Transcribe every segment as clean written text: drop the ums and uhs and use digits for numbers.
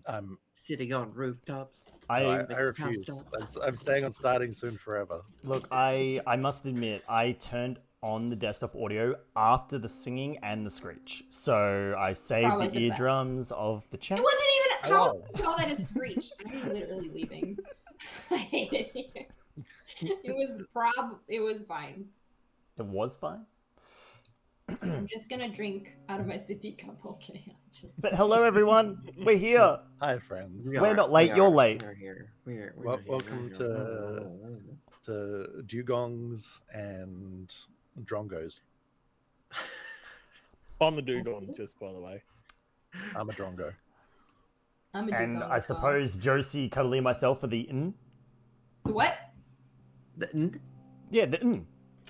I'm Sitting on rooftops. I refuse. I'm staying on starting soon forever. Look, I must admit, I turned on the desktop audio after the singing and the screech. So I saved Probably the the best. eardrums of the chat. It wasn't even. How Hello. would you call that a screech? I'm literally leaving. I hate it here. It was fine. It was fine. I'm just gonna drink out of my sippy cup. Okay. But hello, everyone. We're here. Hi, friends. We're not late, you're late. We're here. We're Welcome to dugongs and drongos. I'm a dugong, just by the way. I'm a drongo. I'm a And dugong I as well. suppose Josie, Cuddly, and myself are the The what? Yeah, the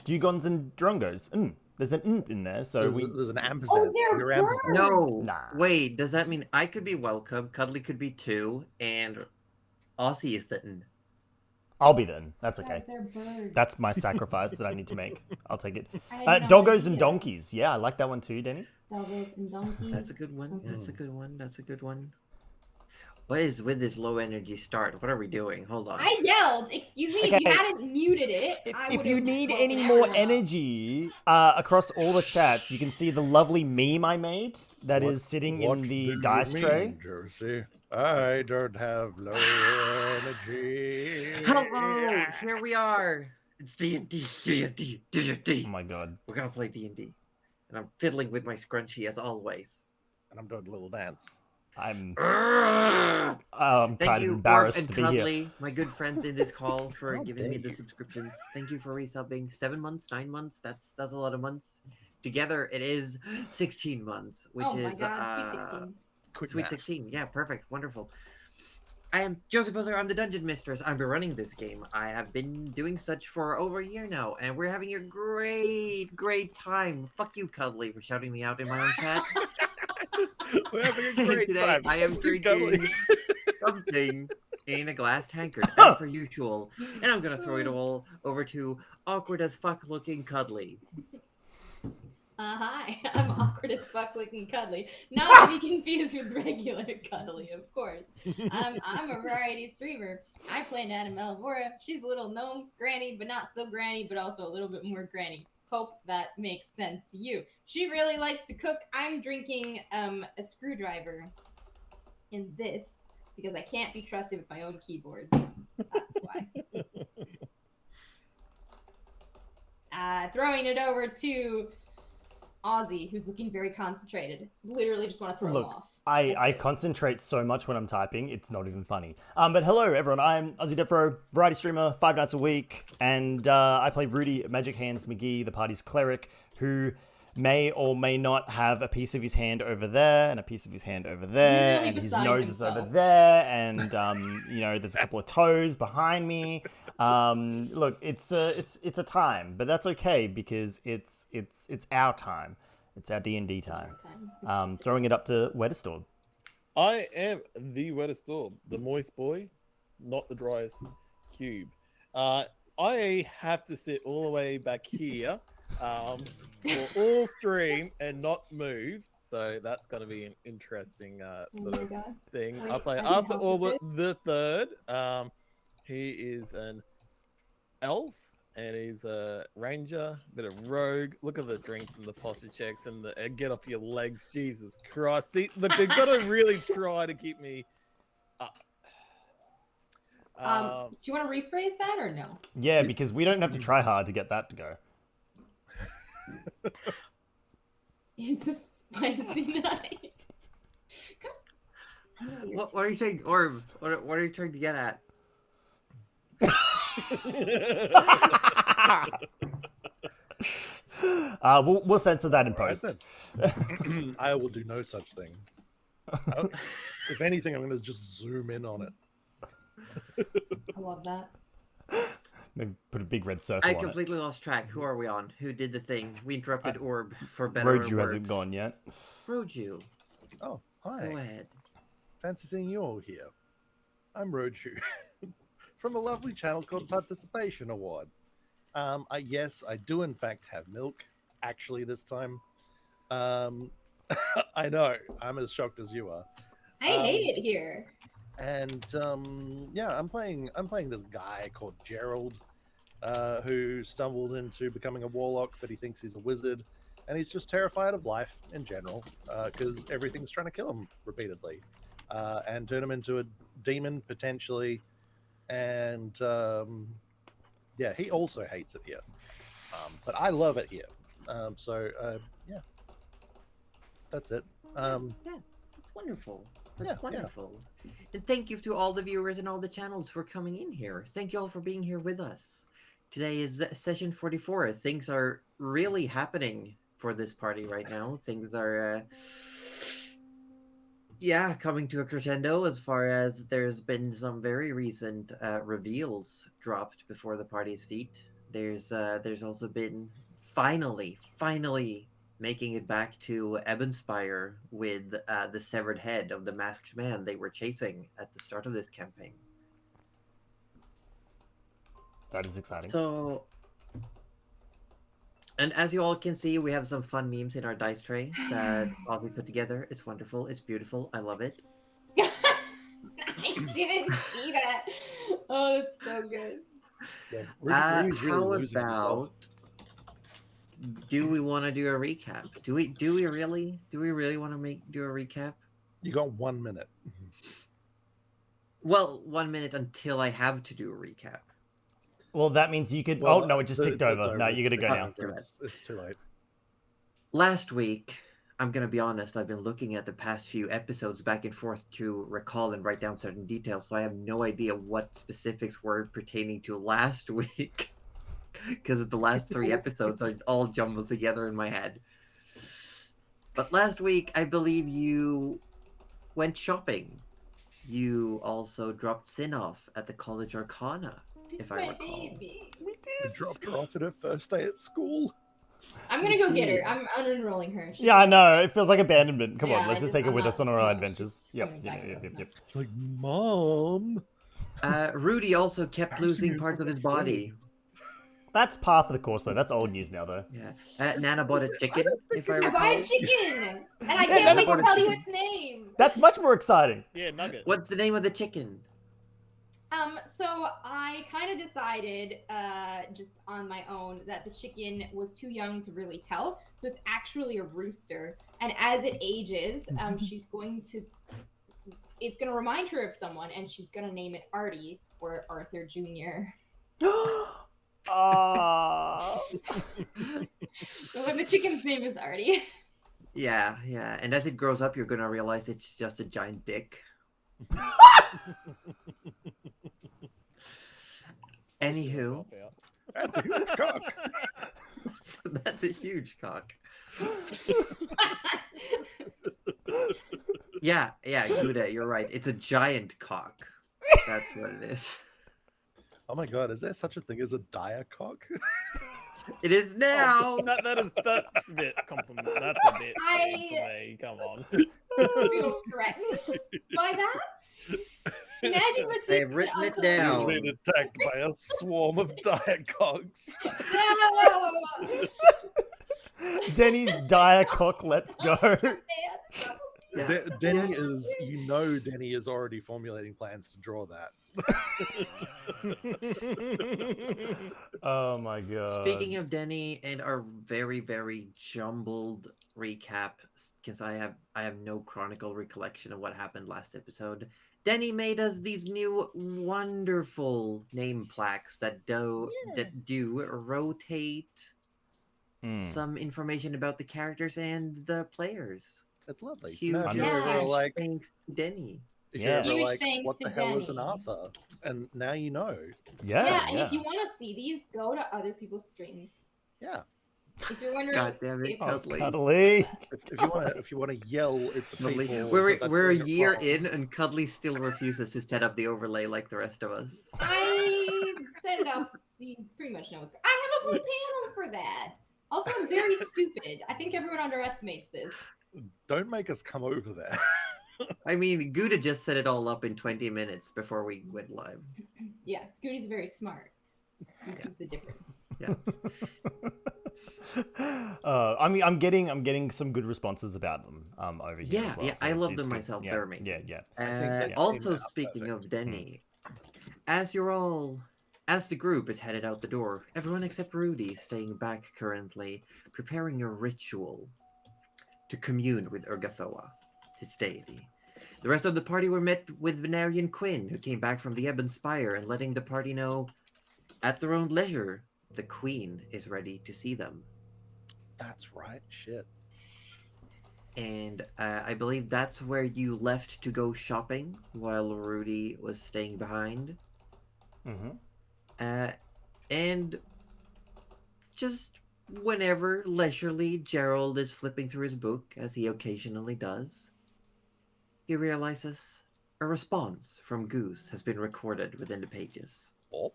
Dugons and Drongos. There's an in there, so There's an ampersand. Oh, they're You're ampersand. birds. No. Nah. Wait, does that mean I could be welcome, Cuddly could be 2, and Aussie is the N? I'll be then. That's okay. Guys, they're birds. That's my sacrifice that I need to make. I'll take it. I had no Doggos and idea. donkeys. Yeah, I like that one too, Denny. Doggos and donkeys. That's a good one. Okay. That's a good one. That's a good one. What is with this low energy start? What are we doing? Hold on. I yelled. Excuse me. If you Okay. hadn't muted it, I If you would've need woken any more everyone up. energy across all the chats, you can see the lovely meme I made that is sitting in the dice tray. Josie? I don't have low energy. Hello, here we are. It's D&D, D&D, Oh D&D. my god. We're gonna play D&D. And I'm fiddling with my scrunchie as always. And I'm doing a little dance. I'm Thank kind of you, Orf embarrassed and to be here. Cuddly, my good friends in this call, for How giving me dare the you. subscriptions. Thank you for resubbing. 7 months, 9 months. That's a lot of months. Together, it is 16 months, which Oh my is god, sweet 16. Quick Sweet math. 16. Yeah, perfect, wonderful. I am Joseph Poser. I'm the Dungeon Mistress. I've been running this game. I have been doing such for over a year now, and we're having a great time. Fuck you, Cuddly, for shouting me out in my own chat. We're having a great Today, time. I am Keep going. drinking something in a glass tankard, as per usual, and I'm gonna throw it all over to awkward as fuck looking Cuddly. Hi, I'm awkward as fuck looking Cuddly. Not to be confused with regular Cuddly, of course. I'm a variety streamer. I play Nana Melvora. She's a little gnome granny, but not so granny, but also a little bit more granny. Hope that makes sense to you. She really likes to cook. I'm drinking a screwdriver in this because I can't be trusted with my own keyboard. That's why. Throwing it over to Aussie, who's looking very concentrated. Literally just want to throw him Look, off. I concentrate so much when I'm typing, it's not even funny. But hello, everyone. I'm AussieDevFro, variety streamer, 5 nights a week, and I play Rudy Magic Hands McGee, the party's cleric, who may or may not have a piece of his hand over there and a piece of his hand over there, Really and his beside nose is over himself. there, and you know, there's a couple of toes behind me. Look, it's a time, but that's okay because it's our time. It's our D&D time. Throwing it up to Weatherstone. I am the wettest storm, the moist boy, not the driest cube. I have to sit all the way back here for all stream and not move. So that's going to be an interesting sort of thing. I play Arthur Orbit the Third. He is an elf. And he's a ranger, bit of rogue. Look at the drinks and the posture checks and the get off your legs. Jesus Christ. See, look, they've got to really try to keep me up. Do you want to rephrase that or no? Yeah, because we don't have to try hard to get that to go. It's a spicy night. What are you saying, Orb? What are you trying to get at? We'll censor that in post. I will do no such thing. If anything, I'm going to just zoom in on it. I love that. Maybe put a big red circle I on completely lost track. Who are we on? Who did the thing? We interrupted Orb for it. better or Roju worse. hasn't gone yet. Roju, Oh, hi. go ahead. Fancy seeing you all here. I'm Roju from a lovely channel called Participation Award. Yes, I do in fact have milk, actually this time. I know, I'm as shocked as you are. I hate it here. And yeah, I'm playing this guy called Gerald, who stumbled into becoming a warlock, but he thinks he's a wizard, and he's just terrified of life in general because everything's trying to kill him repeatedly and turn him into a demon potentially. And yeah, he also hates it here, but I love it here. So yeah, that's it. Yeah, that's wonderful. That's Yeah, wonderful. And thank you to all the viewers and all the channels for coming in here. Thank you all for being here with us. Today is session 44. Things are really happening for this party right now. Things are, yeah, coming to a crescendo as far as there's been some very recent reveals dropped before the party's feet. There's also been finally making it back to Ebonspire with the severed head of the masked man they were chasing at the start of this campaign. That is exciting. So, and as you all can see, we have some fun memes in our dice tray that Aussie put together. It's wonderful. It's beautiful. I love it. I didn't see that. Oh, it's so good. Yeah, Rudy's really How losing himself. about? Do we want to do a recap? Do we really want to do a recap? You got 1 minute. Well, 1 minute until I have to do a recap. Well, that means you could. Well, oh no, it just ticked over. No, you got to go now. It's too late. Last week, I'm gonna be honest, I've been looking at the past few episodes back and forth to recall and write down certain details, so I have no idea what specifics were pertaining to last week. Because the last 3 episodes are all jumbled together in my head. But last week, I believe you went shopping. You also dropped Sin off at the College Arcana, if I My recall. baby. We dropped her off at her first day at school. I'm gonna go get her. I'm unenrolling her. She- Yeah, I know. It feels like abandonment. Come on, Yeah, let's I just take her I'm with not- us on our no, adventures. she's Yep, coming yep, back with yep, us yep, now. yep. Like, Mom. Rudy also kept Asking losing you parts for of his body. friends. That's par for the course, though. That's old news now, though. Yeah. Nana bought a chicken, if I I recall. buy a chicken, and I Yeah, can't Nana wait bought to a tell you chicken. its name. That's much more exciting. Yeah, Nugget. What's the name of the chicken? So I kind of decided, just on my own, that the chicken was too young to really tell. So it's actually a rooster, and as it ages, it's gonna remind her of someone, and she's gonna name it Artie or Arthur Jr. Ah. So the chicken's name is Artie. Yeah. And as it grows up, you're gonna realize it's just a giant dick. Anywho, That's a huge cock. so that's a huge cock. Yeah, Gouda, you're right. It's a giant cock. That's what it is. Oh my god, is there such a thing as a dire cock? It is now. That's a bit compliment. That's a bit for me. Come on. Feel threatened by that? Imagine I have written it You've down. been attacked by a swarm of dire cocks. No! Denny's dire cock. Let's go. Yeah. Denny is, Denny is already formulating plans to draw that. Oh my god. Speaking of Denny and our very, very jumbled recap, because I have no chronical recollection of what happened last episode. Denny made us these new wonderful name plaques that do rotate some information about the characters and the players. That's lovely. So Huge now if you're ever thanks. like, thanks to Denny. if Yeah. you're ever Huge like, thanks what to the hell is an Denny. Arthur? And now you know. Yeah. And if you want to see these, go to other people's streams. Yeah. If you're wondering, God damn it, if- Oh, Cuddly. cuddly. If you want to yell at the Cuddly. people, We're that's a where you're year from. in and Cuddly still refuses to set up the overlay like the rest of us. I set it up so you pretty much know what's going on. I have a whole panel for that. Also, I'm very stupid. I think everyone underestimates this. Don't make us come over there. I mean, Gouda just set it all up in 20 minutes before we went live. Yeah, Goody's very smart. This is the difference. Yeah. I mean, I'm getting some good responses about them over here Yeah, as well. yeah, so I it's- love it's them good. myself. Yeah, They're amazing. yeah. think they Also, came out speaking perfect. of Denny, as the group is headed out the door, everyone except Rudy staying back currently, preparing a ritual to commune with Urgathoa, his deity. The rest of the party were met with Venarian Quinn, who came back from the Ebon Spire and letting the party know, at their own leisure, the Queen is ready to see them. That's right. Shit. And I believe that's where you left to go shopping while Rudy was staying behind. Mm-hmm. And just whenever leisurely Gerald is flipping through his book, as he occasionally does, he realizes a response from Goose has been recorded within the pages. Oh.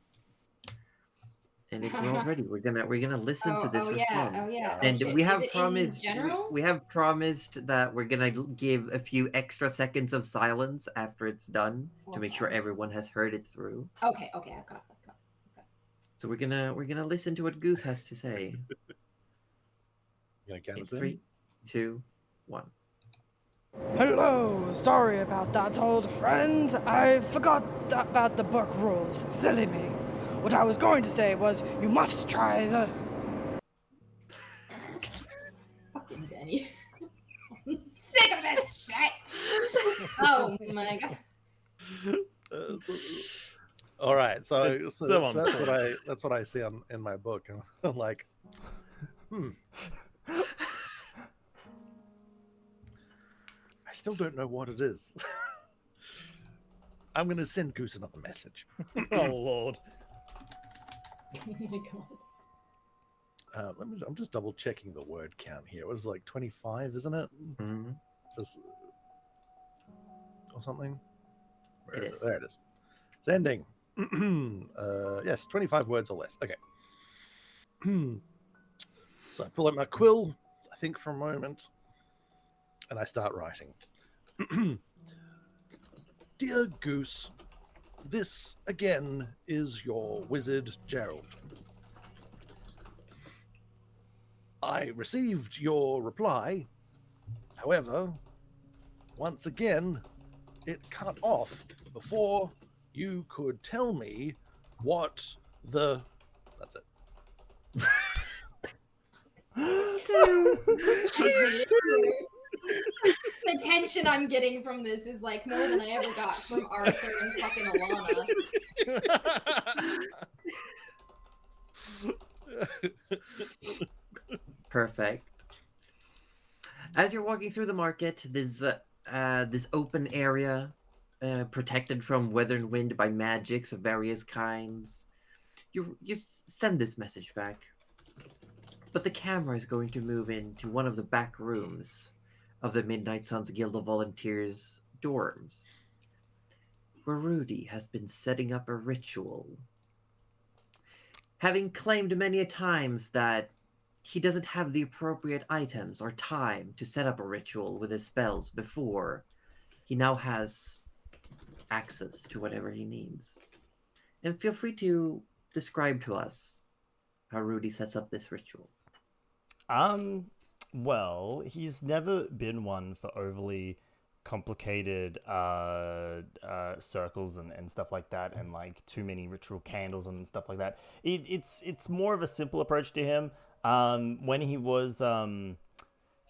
And if we're all ready, we're gonna listen to this response. Oh yeah. And shit. we Is have it promised in general? we have promised that we're gonna give a few extra seconds of silence after it's done to make sure everyone has heard it through. Okay, I've got it. So we're gonna listen to what Goose has to say. You gonna count In us in? 3, 2, 1. Hello, sorry about that, old friend. I forgot about the book rules. Silly me. What I was going to say was, you must try the... Fucking Denny. I'm sick of this shit. Oh my god. All right, so It's so on that's what I see in my book, and I'm like, I still don't know what it is. I'm gonna send Goose another message. Oh Lord. Oh my god. I'm just double checking the word count here. It was like 25, isn't it? Mhm. Just- or something. Where It is is. There it is. Sending. Yes, 25 words or less. Okay. So I pull out my quill, I think for a moment, and I start writing. Dear Goose, this again is your wizard Gerald. I received your reply. However, once again, it cut off before you could tell me what the... That's it. The tension I'm getting from this is like more than I ever got from Arthur and fucking Alana. Perfect. As you're walking through the market, this open area, protected from weather and wind by magics of various kinds, you send this message back. But the camera is going to move into one of the back rooms of the Midnight Suns Guild of Volunteers dorms, where Rudy has been setting up a ritual. Having claimed many a times that he doesn't have the appropriate items or time to set up a ritual with his spells before, he now has access to whatever he needs. And feel free to describe to us how Rudy sets up this ritual. Well, he's never been one for overly complicated circles and stuff like that, and like too many ritual candles and stuff like that. It's more of a simple approach to him. When he was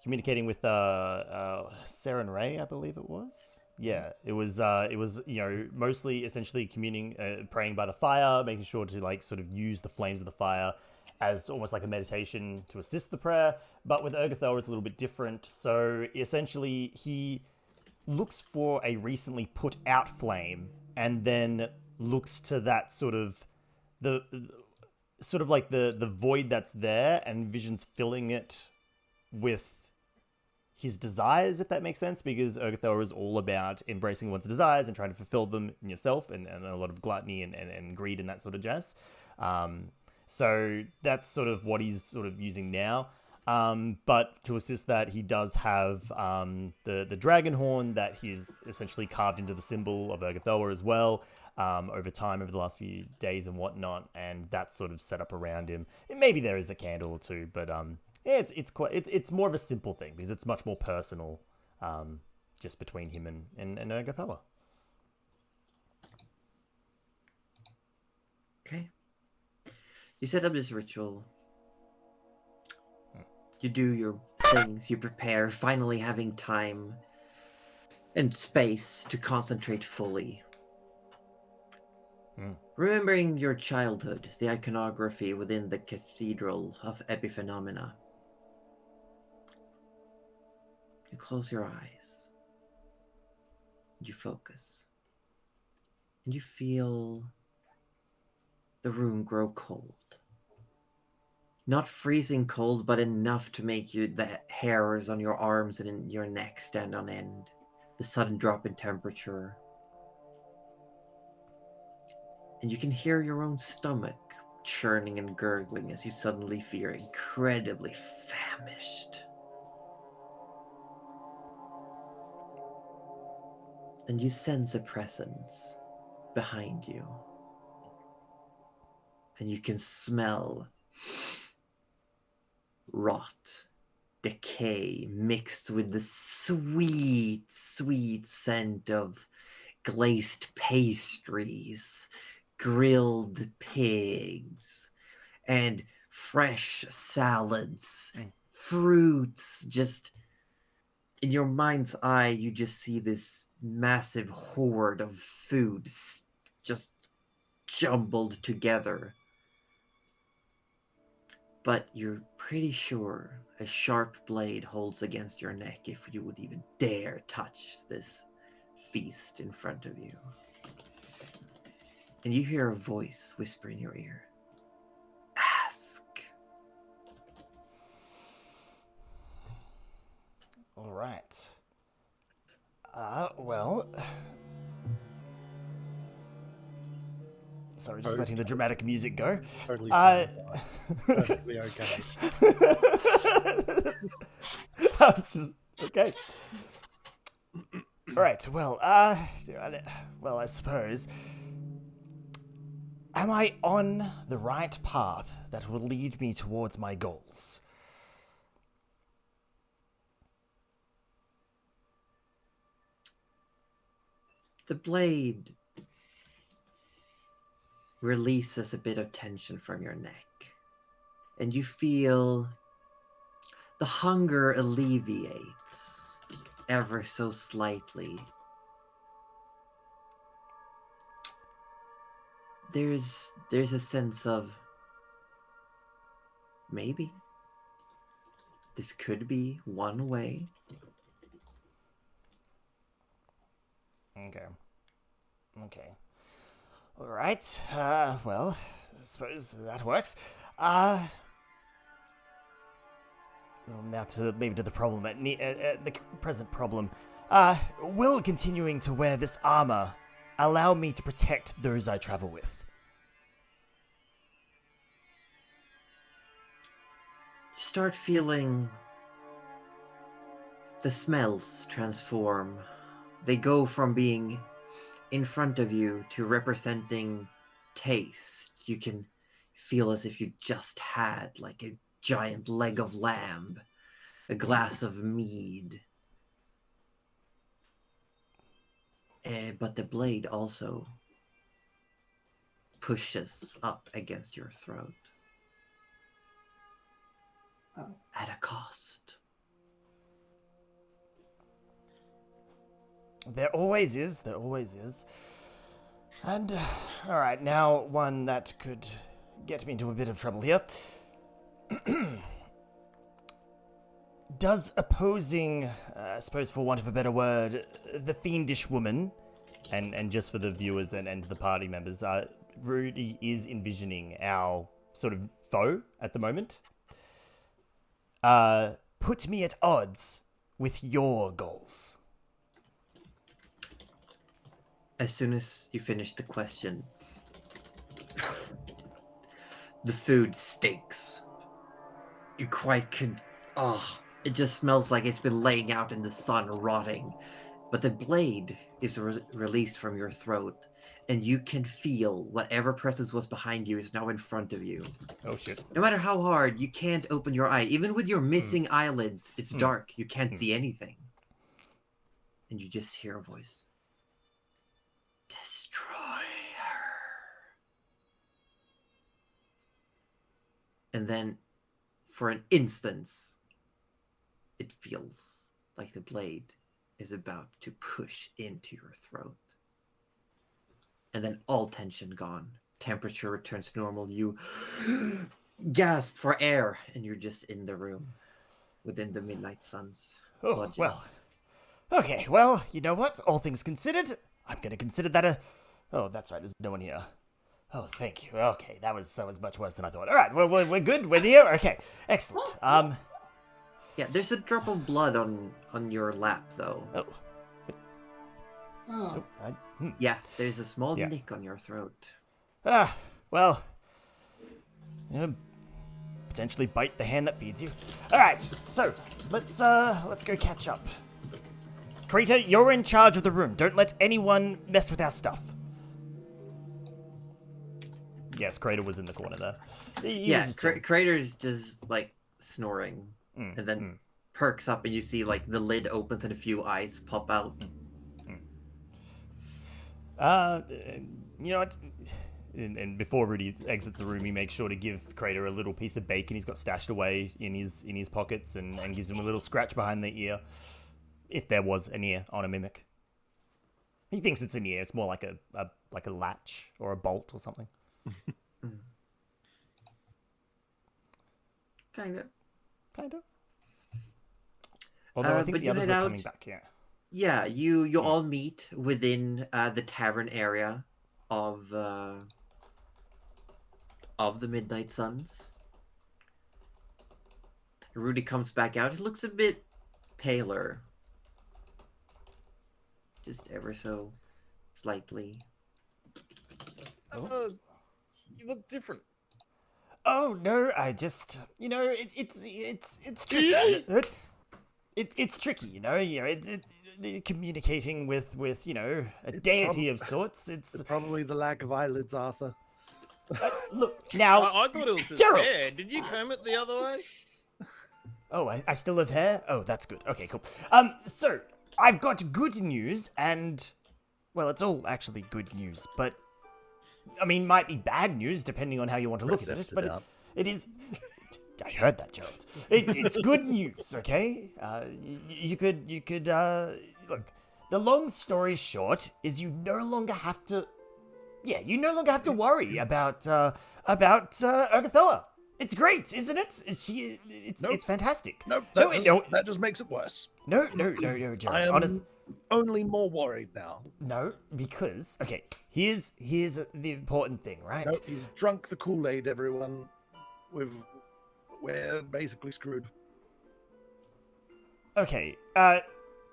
communicating with Sarah and Ray, I believe it was. Yeah, it was mostly essentially praying by the fire, making sure to like sort of use the flames of the fire as almost like a meditation to assist the prayer. But with Urgathoa, it's a little bit different. So essentially, he looks for a recently put out flame and then looks to that sort of the void that's there and envisions filling it with his desires, if that makes sense, because Urgathoa is all about embracing one's desires and trying to fulfill them in yourself, and a lot of gluttony and greed and that sort of jazz. So that's sort of what he's sort of using now. But to assist that, he does have the dragon horn that he's essentially carved into the symbol of Urgathoa as well. over time, over the last few days and whatnot, and that's sort of set up around him. And maybe there is a candle or two, but yeah, it's more of a simple thing because it's much more personal, just between him and Urgathoa. Okay. You set up this ritual. You do your things, you prepare, finally having time and space to concentrate fully. Remembering your childhood, the iconography within the Cathedral of Epiphenomena. You close your eyes. You focus. And you feel the room grow cold. Not freezing cold, but enough to make the hairs on your arms and in your neck stand on end. The sudden drop in temperature. And you can hear your own stomach churning and gurgling as you suddenly feel incredibly famished. And you sense a presence behind you. And you can smell rot, decay, mixed with the sweet, sweet scent of glazed pastries, grilled pigs, and fresh salads, fruits. Just in your mind's eye, you just see this massive horde of food just jumbled together. But you're pretty sure a sharp blade holds against your neck if you would even dare touch this feast in front of you. And you hear a voice whisper in your ear. Ask. All right. Well... Sorry, just letting the dramatic music go. Totally fine. Perfectly okay. I was just... Okay. All right, well, I suppose... Am I on the right path that will lead me towards my goals? The blade releases a bit of tension from your neck, and you feel the hunger alleviates ever so slightly. There's a sense of maybe this could be one way. Okay. All right. Well, I suppose that works. Well, now to the problem at the present problem. Will continuing to wear this armor allow me to protect those I travel with? You start feeling the smells transform. They go from being in front of you to representing taste. You can feel as if you just had like a giant leg of lamb, a glass of mead. But the blade also pushes up against your throat. Oh. At a cost. There always is. And, alright, now one that could get me into a bit of trouble here. Does opposing, I suppose for want of a better word, the fiendish woman, and just for the viewers and the party members, Rudy is envisioning our sort of foe at the moment, put me at odds with your goals? As soon as you finish the question, the food stinks. You quite could... it just smells like it's been laying out in the sun, rotting. But the blade is released from your throat, and you can feel whatever presence was behind you is now in front of you. Oh shit. No matter how hard, you can't open your eye. Even with your missing eyelids, it's dark. You can't see anything. And you just hear a voice. Destroy her. And then, for an instance, it feels like the blade is about to push into your throat. And then all tension gone. Temperature returns to normal. You gasp for air, and you're just in the room within the midnight sun's Oh, bludgeons. well. Okay, well, you know what? All things considered, I'm gonna consider that a... Oh, that's right, there's no one here. Oh, thank you. Okay, that was much worse than I thought. All right, well, we're good. We're here. Okay, excellent. Yeah, there's a drop of blood on your lap, though. Oh, Oh. Yeah, there's a small Yeah. nick on your throat. Well, potentially bite the hand that feeds you. All right, so let's go catch up. Krita, you're in charge of the room. Don't let anyone mess with our stuff. Yes, Krita was in the corner there. He was just chilling. Crater's just like snoring, and then perks up, and you see like the lid opens and a few eyes pop out. You know what? And before Rudy exits the room, he makes sure to give Crater a little piece of bacon he's got stashed away in his pockets, and gives him a little scratch behind the ear, if there was an ear on a mimic. He thinks it's an ear. It's more like a latch or a bolt or something. Kinda. Although I think but the you others head were out. coming back. Yeah. Yeah, you all meet within the tavern area of the Midnight Suns. Rudy comes back out. He looks a bit paler, just ever so slightly. You look different. Oh no! I just it's tricky. It's tricky, you know. Communicating with a deity of sorts. It's Probably the lack of eyelids, Arthur. look now. I thought it was his Geralt! hair. Did you comb it the other way? Oh, I still have hair? Oh, that's good. Okay, cool. So, I've got good news, and, well, it's all actually good news, but, I mean, might be bad news, depending on how you want to look at it, but it is... I heard that, Gerald. It's good news, okay? You could, look, the long story short is you no longer have to worry about Urgathoa. It's great, isn't it? It's fantastic. Nope, that just makes it worse. No, Gerald. I am only more worried now. No, because okay, here's the important thing, right? Nope, he's drunk the Kool-Aid, everyone. We're basically screwed. Okay,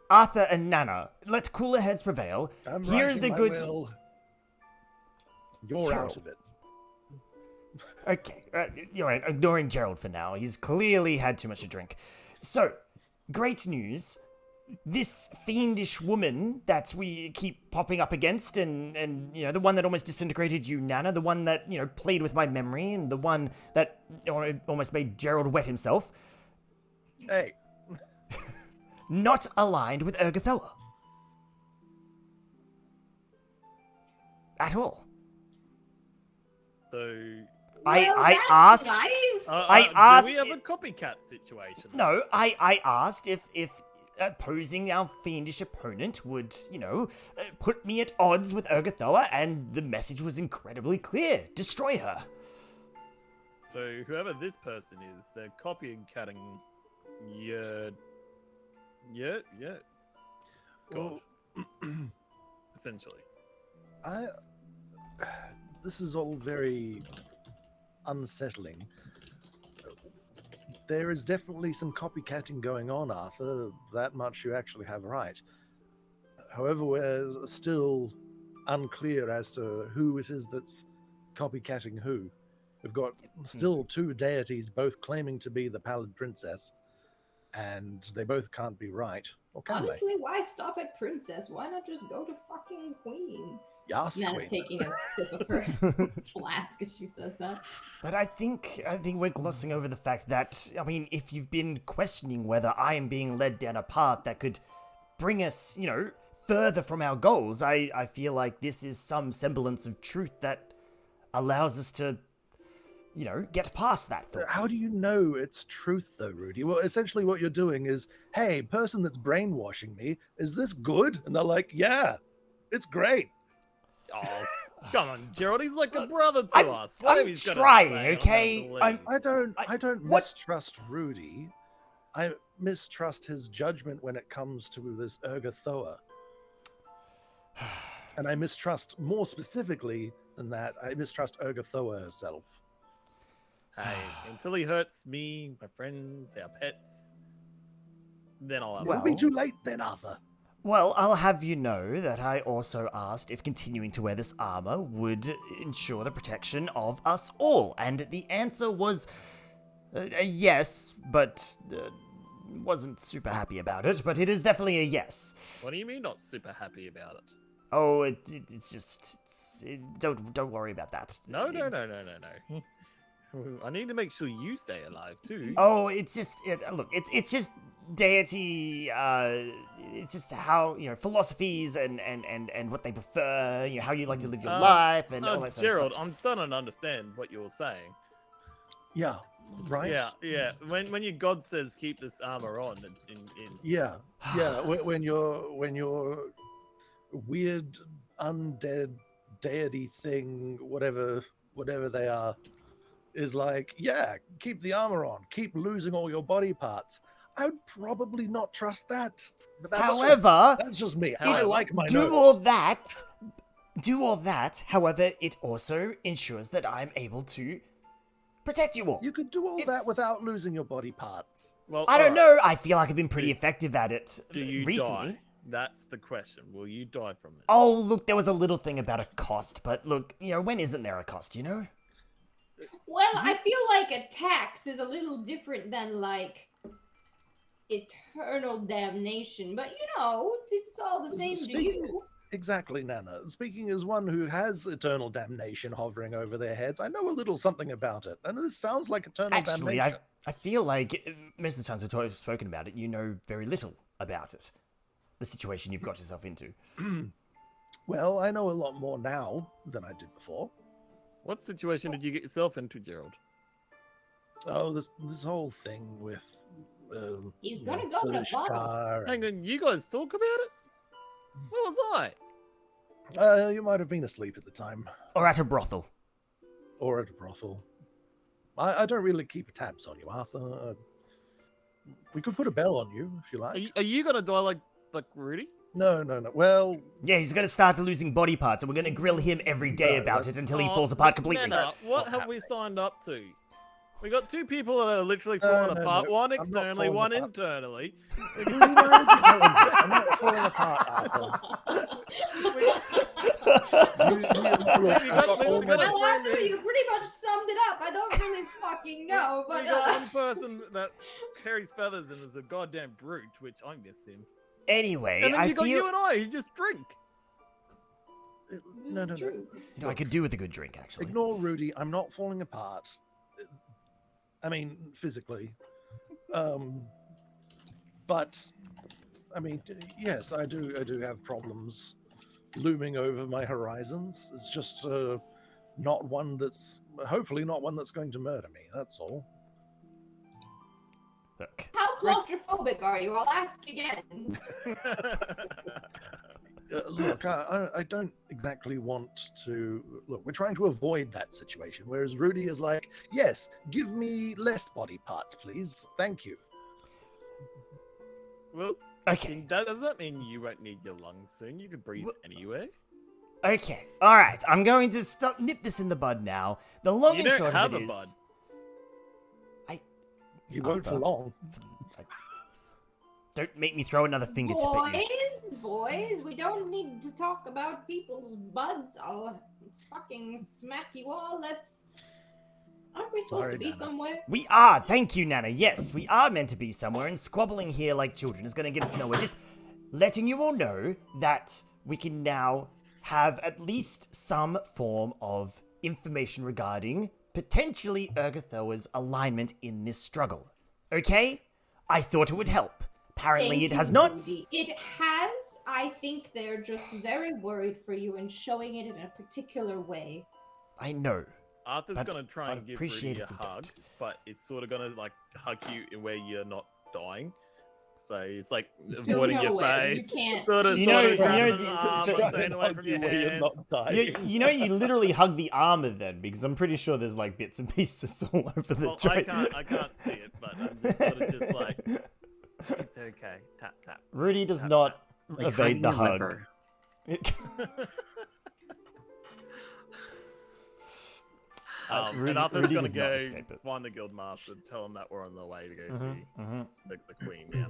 Arthur and Nana, let cooler heads prevail. Here's the good. Will. You're out of it. Okay, you're right. Ignoring Gerald for now. He's clearly had too much to drink. So, great news. This fiendish woman that we keep popping up against, and the one that almost disintegrated you, Nana, the one that, played with my memory, and the one that almost made Gerald wet himself. Hey. Not aligned with Urgathoa. At all. So... I asked. Nice. I asked. Do we have a copycat situation? No, I asked if opposing our fiendish opponent would, put me at odds with Urgathoa, and the message was incredibly clear: destroy her. So whoever this person is, they're copying catting. Yeah. God. Essentially. This is all very unsettling. There is definitely some copycatting going on, Arthur. That much you actually have right. However, we're still unclear as to who it is that's copycatting who. We've got still two deities both claiming to be the Pallid Princess. and they both can't be right, or can Honestly, why stop at princess? Why not just go to fucking queen? they? Yes, Nana queen. taking a sip of her flask as she says that. But I think we're glossing over the fact that, I mean, if you've been questioning whether I am being led down a path that could bring us, further from our goals, I feel like this is some semblance of truth that allows us to, get past that thought. How do you know it's truth, though, Rudy? Well, essentially what you're doing is, hey, person that's brainwashing me, is this good? And they're like, yeah, it's great. Oh, come on, Gerald. He's like a brother to us. Whatever I'm he's gonna trying, say, okay? I'm gonna believe. I don't what- mistrust Rudy. I mistrust his judgment when it comes to this Urgathoa. And I mistrust, more specifically than that, I mistrust Urgathoa herself. Hey, until he hurts me, my friends, our pets, then I'll have Well- It'll be too late then, Arthur. Well, I'll have you know that I also asked if continuing to wear this armor would ensure the protection of us all, and the answer was a yes, but wasn't super happy about it, but it is definitely a yes. What do you mean not super happy about it? Oh, it's just... don't worry about that. No. I need to make sure you stay alive too. Oh, it's just... look, it's just deity... it's just how, philosophies and what they prefer, how you like to live your life and all that sort Gerald, of stuff. I'm starting to understand what you're saying. Yeah, right? Yeah. When your god says keep this armor on, Yeah. When your weird undead deity thing, whatever they are, is like, yeah, keep the armor on, keep losing all your body parts. I would probably not trust that. But that's just me. I like my do notes. all that. However, it also ensures that I'm able to protect you all. You could do all that It's- without losing your body parts. well, I don't alright. know. I feel like I've been pretty effective at it Do you recently. die? That's the question. Will you die from this? Oh, look, there was a little thing about a cost, but look, when isn't there a cost, Well, I feel like a tax is a little different than like eternal damnation, but it's all the same to Speaking- you. Exactly, Nana. Speaking as one who has eternal damnation hovering over their heads, I know a little something about it, and this sounds like eternal Actually, damnation. I feel like most of the times we've spoken about it, you know very little about it. The situation you've got yourself into. Well, I know a lot more now than I did before. What situation did you get yourself into, Gerald? Oh, this whole thing with He's gonna go to Sirishkar Hang on, you guys talk about it? Where was I? and, you might have been asleep at the time, Or at a brothel. or at a brothel. I don't really keep tabs on you, Arthur. We could put a bell on you if you like. Are you gonna die like Rudy? No. Well, Yeah, he's going to start losing body parts, and we're going to grill him every day No, about it that's- until he falls apart completely. Nana, what Not have we happening. signed up to? We got two people that are literally No, falling no, apart. no, One I'm not externally, falling one apart. internally. Why did you tell him? I'm not falling apart, Arthur. We got all we my- got a Well, friend after in- you pretty much summed it up, I don't really fucking know, we but got one person that carries feathers and is a goddamn brute, which I miss him. Anyway, And then I you got feel... you and I, who just drink. No. true. I could do with a good drink, actually. Ignore Rudy. I'm not falling apart. I mean, physically. But I mean, yes, I do have problems looming over my horizons. It's just hopefully not one that's going to murder me. That's all. Look, How claustrophobic are you? I'll ask again. Look, I don't exactly want to. Look, we're trying to avoid that situation. Whereas Rudy is like, yes, give me less body parts, please. Thank you. Well, okay. does that mean you won't need your lungs soon? You can breathe anywhere. Okay, alright, I'm going to nip this in the bud now. The long You and don't short have of a it bud. is... You won't for Arthur. long. Don't make me throw another fingertip at you. Boys, we don't need to talk about people's buds. I'll fucking smack you all. Aren't we supposed Sorry, to be Nana. somewhere? We are, thank you, Nana. Yes, we are meant to be somewhere, and squabbling here like children is going to get us nowhere. Just letting you all know that we can now have at least some form of information regarding potentially Urgathoa's alignment in this struggle. Okay? I thought it would help. Apparently Thank it has you, not. Rudy. It has. I think they're just very worried for you and showing it in a particular way. I know. Arthur's But gonna try I'd and give appreciate Rudy a if we hug, don't. but it's sort of gonna like hug you in where you're not dying. So it's like So avoiding your nowhere. You face. can't. Sort of, You know- sort of you know grabbing the- his arm, the- but staying away from your Where you're hands. not dying. You know, you literally hug the armor then, because I'm pretty sure there's like bits and pieces all over the Well, joint. I can't see it, but I'm just sort of just like, it's okay. Tap tap. Rudy does Tap, not Like evade the hugging a hug. leper. Rudy- and Arthur's Rudy gonna does not go escape it. find the guild master, tell him that we're on the way to go Mhm, see mhm. the queen. Yeah.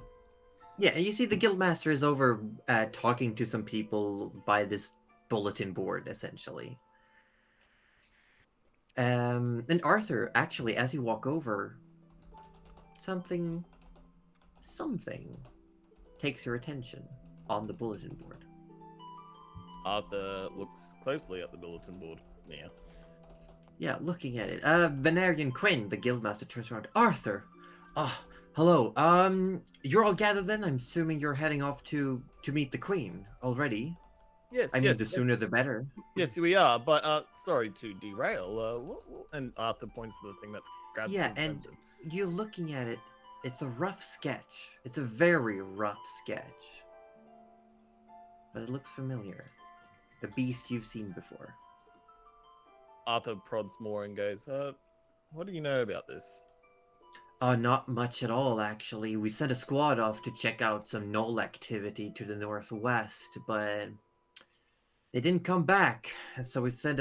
Yeah, and you see the guildmaster is over talking to some people by this bulletin board, essentially. And Arthur, actually, as you walk over, something takes your attention on the bulletin board. Arthur looks closely at the bulletin board. Yeah. Yeah, looking at it. Venarian Quinn, the guildmaster, turns around. Arthur! Oh, hello. You're all gathered then? I'm assuming you're heading off to meet the queen already. Yes. I mean, yes, the yes. sooner the better. Yes, we are. But sorry to derail. And Arthur points to the thing that's grabbed. Yeah, his and attention. you're looking at it. It's a rough sketch. It's a very rough sketch. But it looks familiar. The beast you've seen before. Arthur prods more and goes, what do you know about this? Not much at all, actually. We sent a squad off to check out some knoll activity to the northwest, but they didn't come back. And so we sent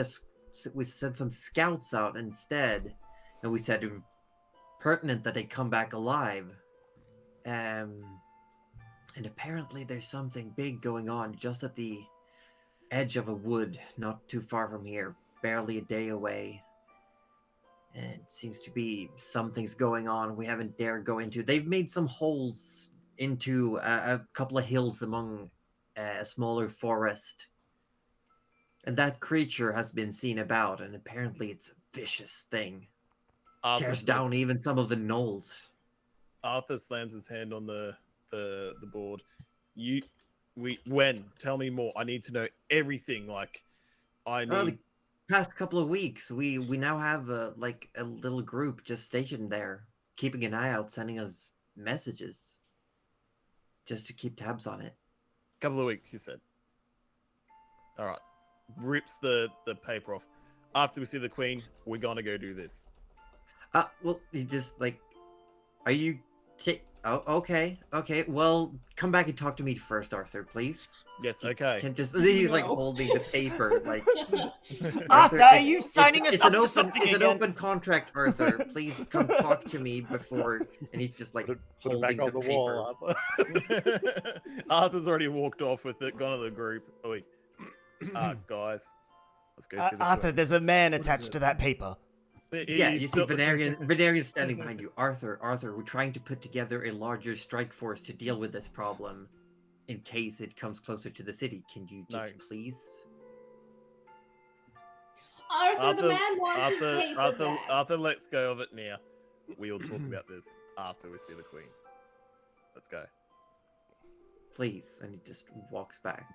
some scouts out instead, and we said it was pertinent that they come back alive. And apparently there's something big going on just at the edge of a wood, not too far from here, barely a day away. And it seems to be something's going on we haven't dared go into. They've made some holes into a couple of hills among a smaller forest. And that creature has been seen about, and apparently it's a vicious thing. Tears down even some of the knolls. Arthur slams his hand on the board. When? Tell me more. I need to know everything. Like, I need. The past couple of weeks, we now have a little group just stationed there, keeping an eye out, sending us messages, just to keep tabs on it. Couple of weeks, you said. All right. Rips the paper off. After we see the queen, we're gonna go do this. Well, you just are you? Oh, okay. Well, come back and talk to me first, Arthur, please. Yes. Okay. Can't just he's No. holding the paper Arthur, are you signing us it's up an for open, something It's an again? open contract, Arthur. Please come talk to me before. And he's just Put it holding back on the the paper. wall. Arthur. Arthur's already walked off with it. Gone to the group. Oh, wait. Guys, let's go see the Arthur, queen. there's a man is attached it? to that paper. Yeah, you He's see got the- Venarian standing behind you. Arthur, we're trying to put together a larger strike force to deal with this problem. In case it comes closer to the city, can you just No. please? Arthur, the man wants his paper back. Arthur, let's go of it now. We'll talk about this after we see the queen. Let's go. Please. And he just walks back.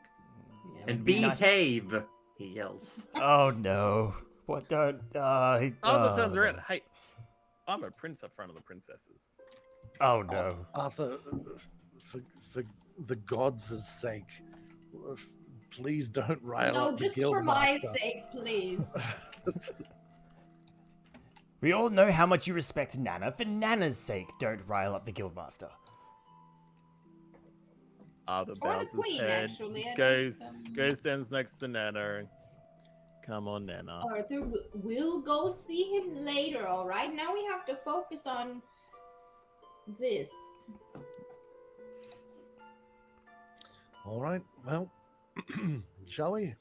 Yeah, And it'd be nice- behave, he yells. Oh no. What don't Arthur turns around. Hey, I'm a prince up front of the princesses. Oh no. Arthur, for the gods' sake, please don't rile No, up the just guild for my master. sake, please. We all know how much you respect Nana. For Nana's sake, don't rile up the guildmaster. Arthur Or the bows his queen, head, actually. I goes, don't, stands next to Nana. And, come on, Nana. Arthur, we'll go see him later, alright? Now we have to focus on this. All right, well, shall we?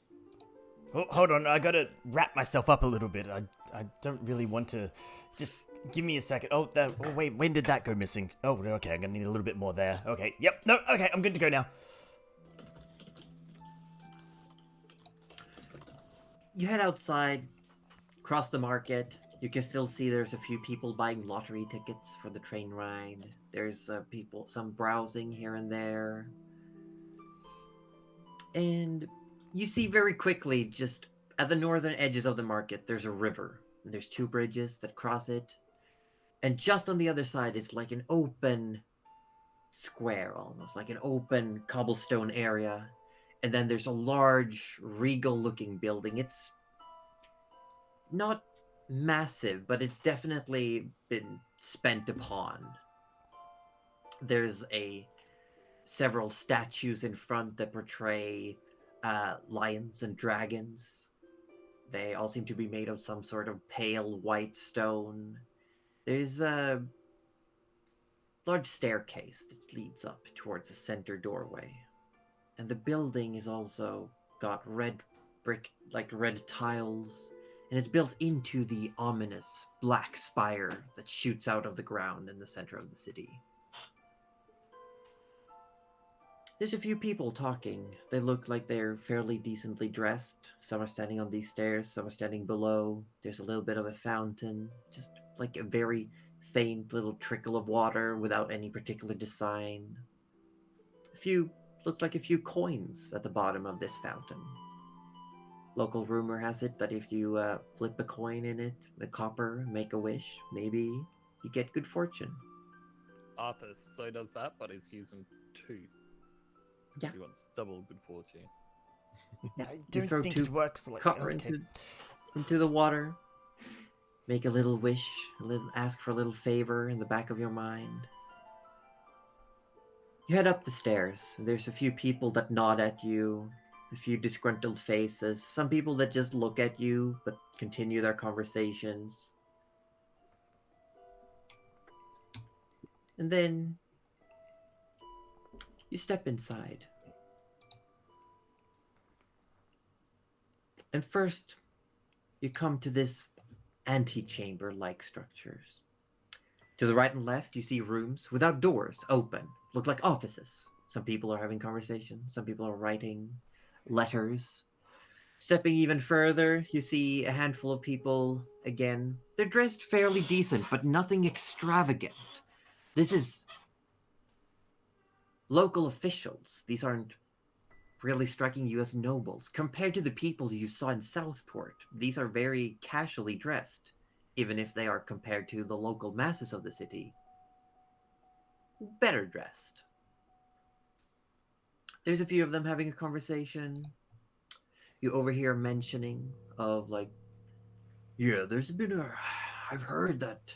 Oh, hold on, I gotta wrap myself up a little bit. I don't really want to. Just give me a second. Oh, wait, when did that go missing? Oh, okay, I'm gonna need a little bit more there. Okay, yep, no, okay, I'm good to go now. You head outside, cross the market. You can still see there's a few people buying lottery tickets for the train ride. There's some browsing here and there. And you see very quickly, just at the northern edges of the market, there's a river. There's 2 bridges that cross it. And just on the other side is like an open square, almost like an open cobblestone area. And then there's a large, regal-looking building. It's not massive, but it's definitely been spent upon. There's several statues in front that portray lions and dragons. They all seem to be made of some sort of pale white stone. There's a large staircase that leads up towards the center doorway. And the building is also got red brick, like red tiles, and it's built into the ominous black spire that shoots out of the ground in the center of the city. There's a few people talking. They look like they're fairly decently dressed. Some are standing on these stairs, some are standing below. There's a little bit of a fountain, just like a very faint little trickle of water without any particular design. Looks like a few coins at the bottom of this fountain. Local rumor has it that if you flip a coin in it, a copper, make a wish, maybe you get good fortune. Arthur so does that, but he's using 2. Yeah. He wants double good fortune. Yeah, I you don't throw think 2 it works like copper okay. into the water. Make a little wish, ask for a little favor in the back of your mind. You head up the stairs. There's a few people that nod at you, a few disgruntled faces, some people that just look at you but continue their conversations. And then you step inside. And first, you come to this antechamber-like structures. To the right and left, you see rooms without doors, open, look like offices. Some people are having conversations, some people are writing letters. Stepping even further, you see a handful of people again. They're dressed fairly decent, but nothing extravagant. This is local officials. These aren't really striking you as nobles. Compared to the people you saw in Southport, these are very casually dressed, even if they are compared to the local masses of the city. Better dressed. There's a few of them having a conversation. You overhear mentioning of like, yeah, I've heard that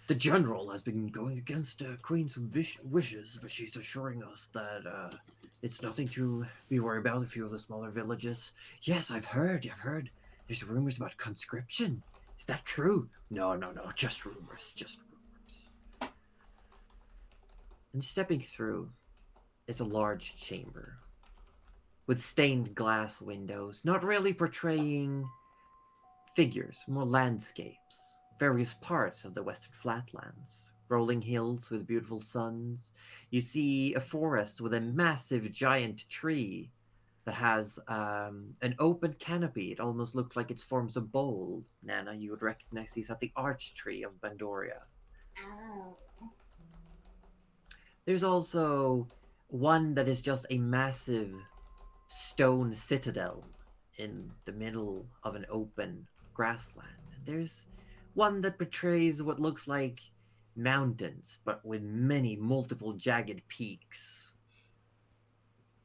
the general has been going against Queen's wishes, but she's assuring us that it's nothing to be worried about. A few of the smaller villages. Yes, I've heard. There's rumors about conscription. Is that true? No, just rumors. And stepping through is a large chamber with stained glass windows, not really portraying figures, more landscapes, various parts of the Western Flatlands, rolling hills with beautiful suns. You see a forest with a massive giant tree that has an open canopy. It almost looks like it forms a bowl. Nana, you would recognize these as the arch tree of Bandoria. Oh. There's also one that is just a massive stone citadel in the middle of an open grassland. There's one that portrays what looks like mountains, but with many multiple jagged peaks.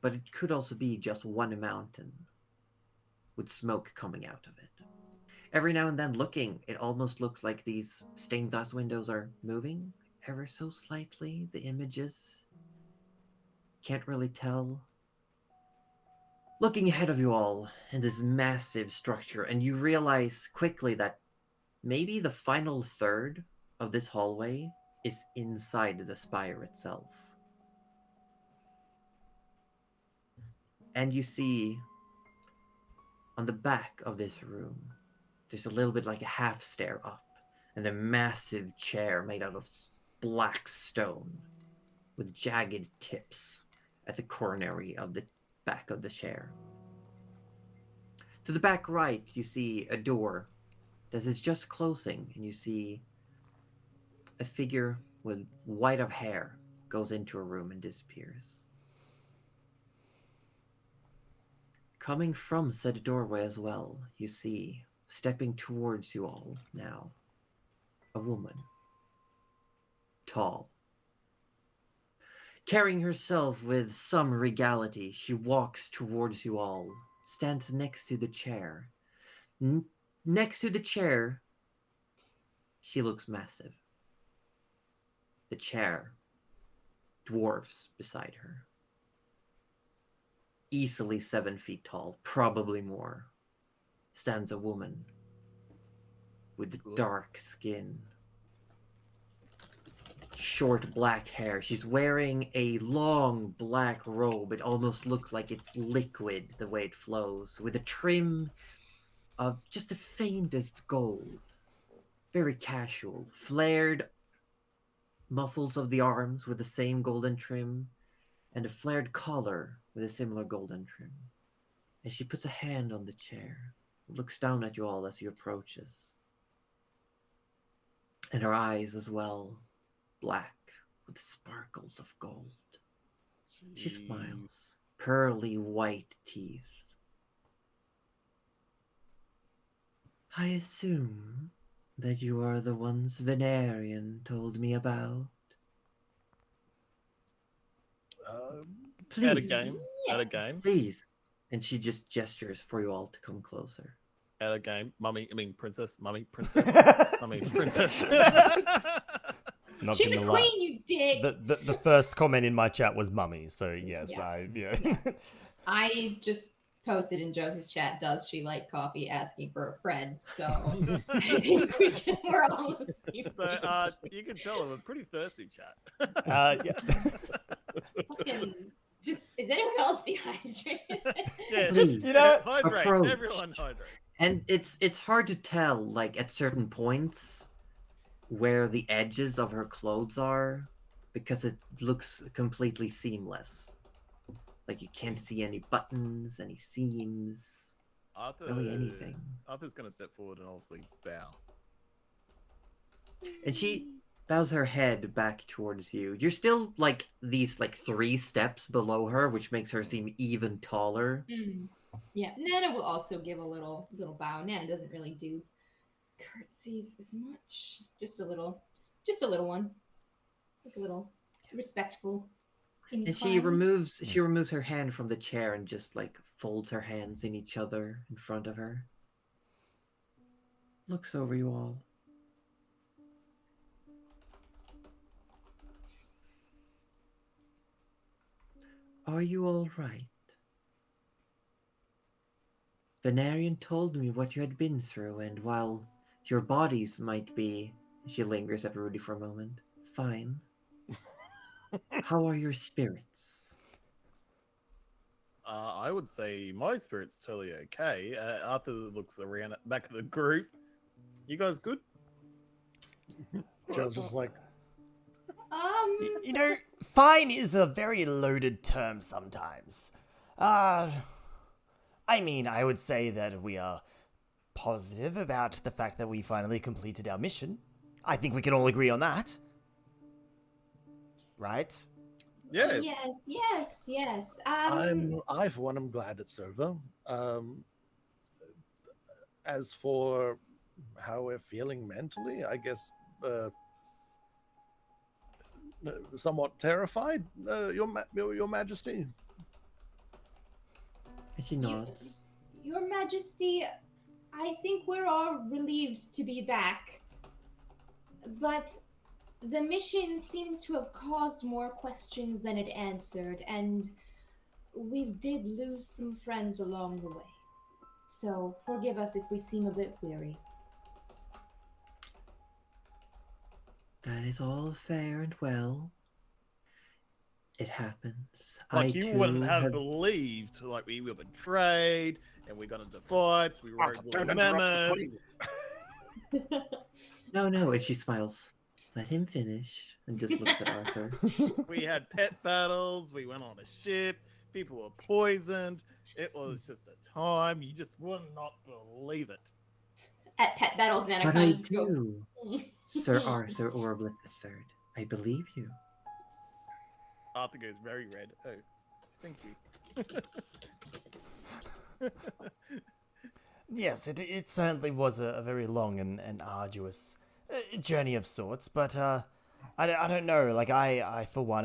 But it could also be just one mountain with smoke coming out of it. Every now and then looking, it almost looks like these stained glass windows are moving ever so slightly. The images, can't really tell. Looking ahead of you all in this massive structure, and you realize quickly that maybe the final third of this hallway is inside the spire itself. And you see on the back of this room there's a little bit like a half stair up, and a massive chair made out of black stone with jagged tips at the coronary of the back of the chair. To the back right, you see a door that is just closing, and you see a figure with white of hair goes into a room and disappears. Coming from said doorway as well, you see, stepping towards you all now, a woman. Tall. Carrying herself with some regality, she walks towards you all, stands next to the chair. Next to the chair, she looks massive. The chair dwarfs beside her. Easily 7 feet tall, probably more, stands a woman with dark skin, short black hair. She's wearing a long black robe. It almost looks like it's liquid the way it flows, with a trim of just the faintest gold. Very casual. Flared muffles of the arms with the same golden trim, and a flared collar with a similar golden trim. And she puts a hand on the chair, looks down at you all as he approaches. And her eyes as well, black with sparkles of gold. She smiles, pearly white teeth. I assume that you are the ones Venerian told me about. At a Please, game. At a game. please. And she just gestures for you all to come closer. At a game. Princess. Mummy, princess. Princess. Not She's gonna the lie. queen, you dick. The first comment in my chat was mummy, so yes, Yeah. yeah. I just posted in Josie's chat, does she like coffee, asking for a friend, so I think we're all on the same So you can tell I'm a pretty thirsty chat. Yeah. Fucking, just, is anyone else dehydrated? Yeah, Please, you know, hydrate. approach. Everyone hydrate. And it's hard to tell, like, at certain points where the edges of her clothes are, because it looks completely seamless. Like, you can't see any buttons, any seams, really anything. Arthur's going to step forward and obviously bow. And she bows her head back towards you. You're still, like, these, like, 3 steps below her, which makes her seem even taller. Yeah, Nana will also give a little bow. Nana doesn't really do curtsies as much. Just a little one. Like a little respectful. And she removes her hand from the chair and just, like, folds her hands in each other in front of her. Looks over you all. Are you all right? Venerian told me what you had been through, and while your bodies might be, she lingers at Rudy for a moment, fine. How are your spirits? I would say my spirit's totally okay. Arthur looks around at the back of the group. You guys good? Joe's just like, You know, fine is a very loaded term sometimes. I mean, I would say that we are positive about the fact that we finally completed our mission. I think we can all agree on that. Right? Yeah. Yes. I for one am glad it's over. As for how we're feeling mentally, I guess somewhat terrified, your Majesty. And she nods. Your Majesty, I think we're all relieved to be back. But the mission seems to have caused more questions than it answered, and we did lose some friends along the way. So forgive us if we seem a bit weary. That is all fair and well. It happens. Like, you wouldn't have believed, like, we were betrayed. and we got into fights. We rode woolly mammoths. No, no, and she smiles. Let him finish, and just looks at Arthur. We had pet battles. We went on a ship. People were poisoned. It was just a time you just would not believe it. At pet battles, Nana But kind I of just goes, do, Sir Arthur Orblet III. I believe you. Arthur goes very red. Oh, thank you. Yes, it certainly was a very long and arduous journey of sorts, but I don't know. Like, I for one,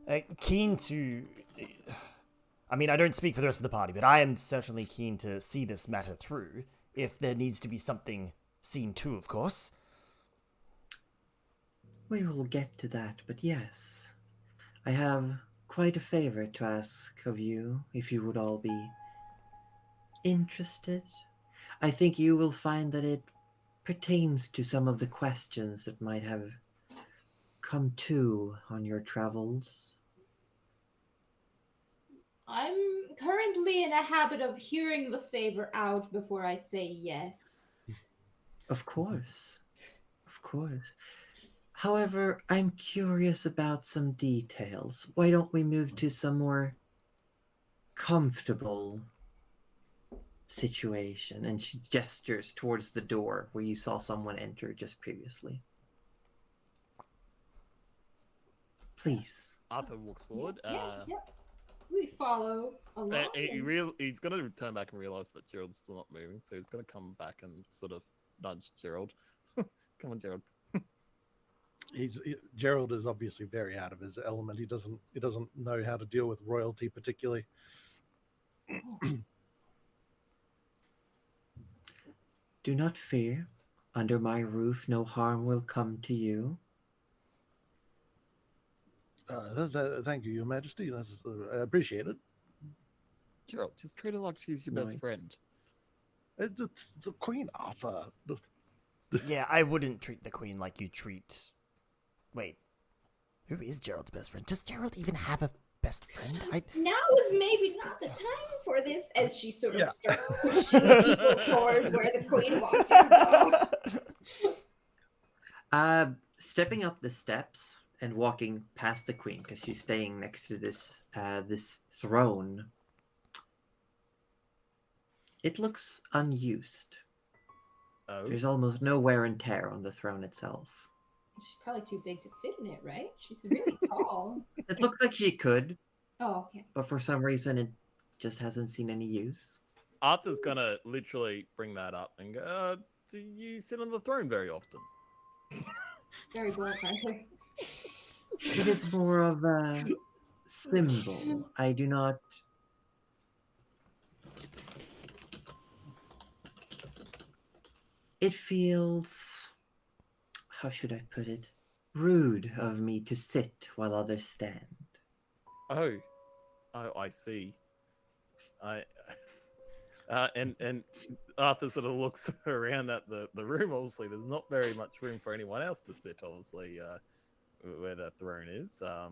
am keen to. I mean, I don't speak for the rest of the party, but I am certainly keen to see this matter through, if there needs to be something seen to, of course. We will get to that, but yes. I have quite a favor to ask of you, if you would all be interested. I think you will find that it pertains to some of the questions that might have come to on your travels. I'm currently in a habit of hearing the favor out before I say yes. Of course. Of course. However, I'm curious about some details. Why don't we move to some more comfortable situation? And she gestures towards the door where you saw someone enter just previously. Please. Arthur walks forward. Yeah. We follow along. He's going to turn back and realize that Gerald's still not moving, so he's going to come back and sort of nudge Gerald. Come on, Gerald. Gerald is obviously very out of his element. He doesn't know how to deal with royalty particularly. Do not fear. Under my roof, no harm will come to you. Thank you, Your Majesty. That's I appreciate it. Gerald, just treat her like she's your best friend. It's the Queen Arthur. Yeah, I wouldn't treat the queen like you treat. Wait, who is Gerald's best friend? Does Gerald even have a best friend? Now is maybe not the time for this, as she sort of starts pushing people toward where the queen wants to go. Stepping up the steps and walking past the queen, because she's staying next to this this throne. It looks unused. Oh. There's almost no wear and tear on the throne itself. She's probably too big to fit in it, right? She's really tall. It looks like she could, Oh, okay. but for some reason it just hasn't seen any use. Arthur's going to literally bring that up and go, do you sit on the throne very often? Very blunt, Arthur. It is more of a symbol. I do not... It feels... How should I put it? Rude of me to sit while others stand. Oh, I see. And Arthur sort of looks around at the room. Obviously, there's not very much room for anyone else to sit. Obviously, where that throne is, that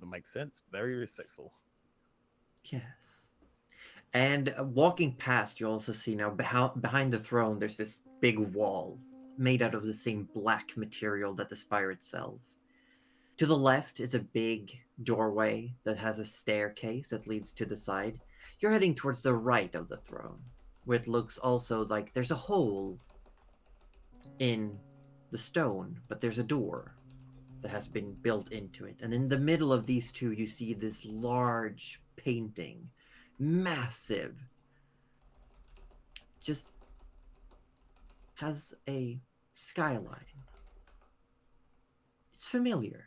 makes sense. Very respectful. Yes. And walking past, you also see now behind the throne, there's this big wall made out of the same black material that the spire itself. To the left is a big doorway that has a staircase that leads to the side. You're heading towards the right of the throne, where it looks also like there's a hole in the stone, but there's a door that has been built into it. And in the middle of these two, you see this large painting, massive, just has a skyline. It's familiar.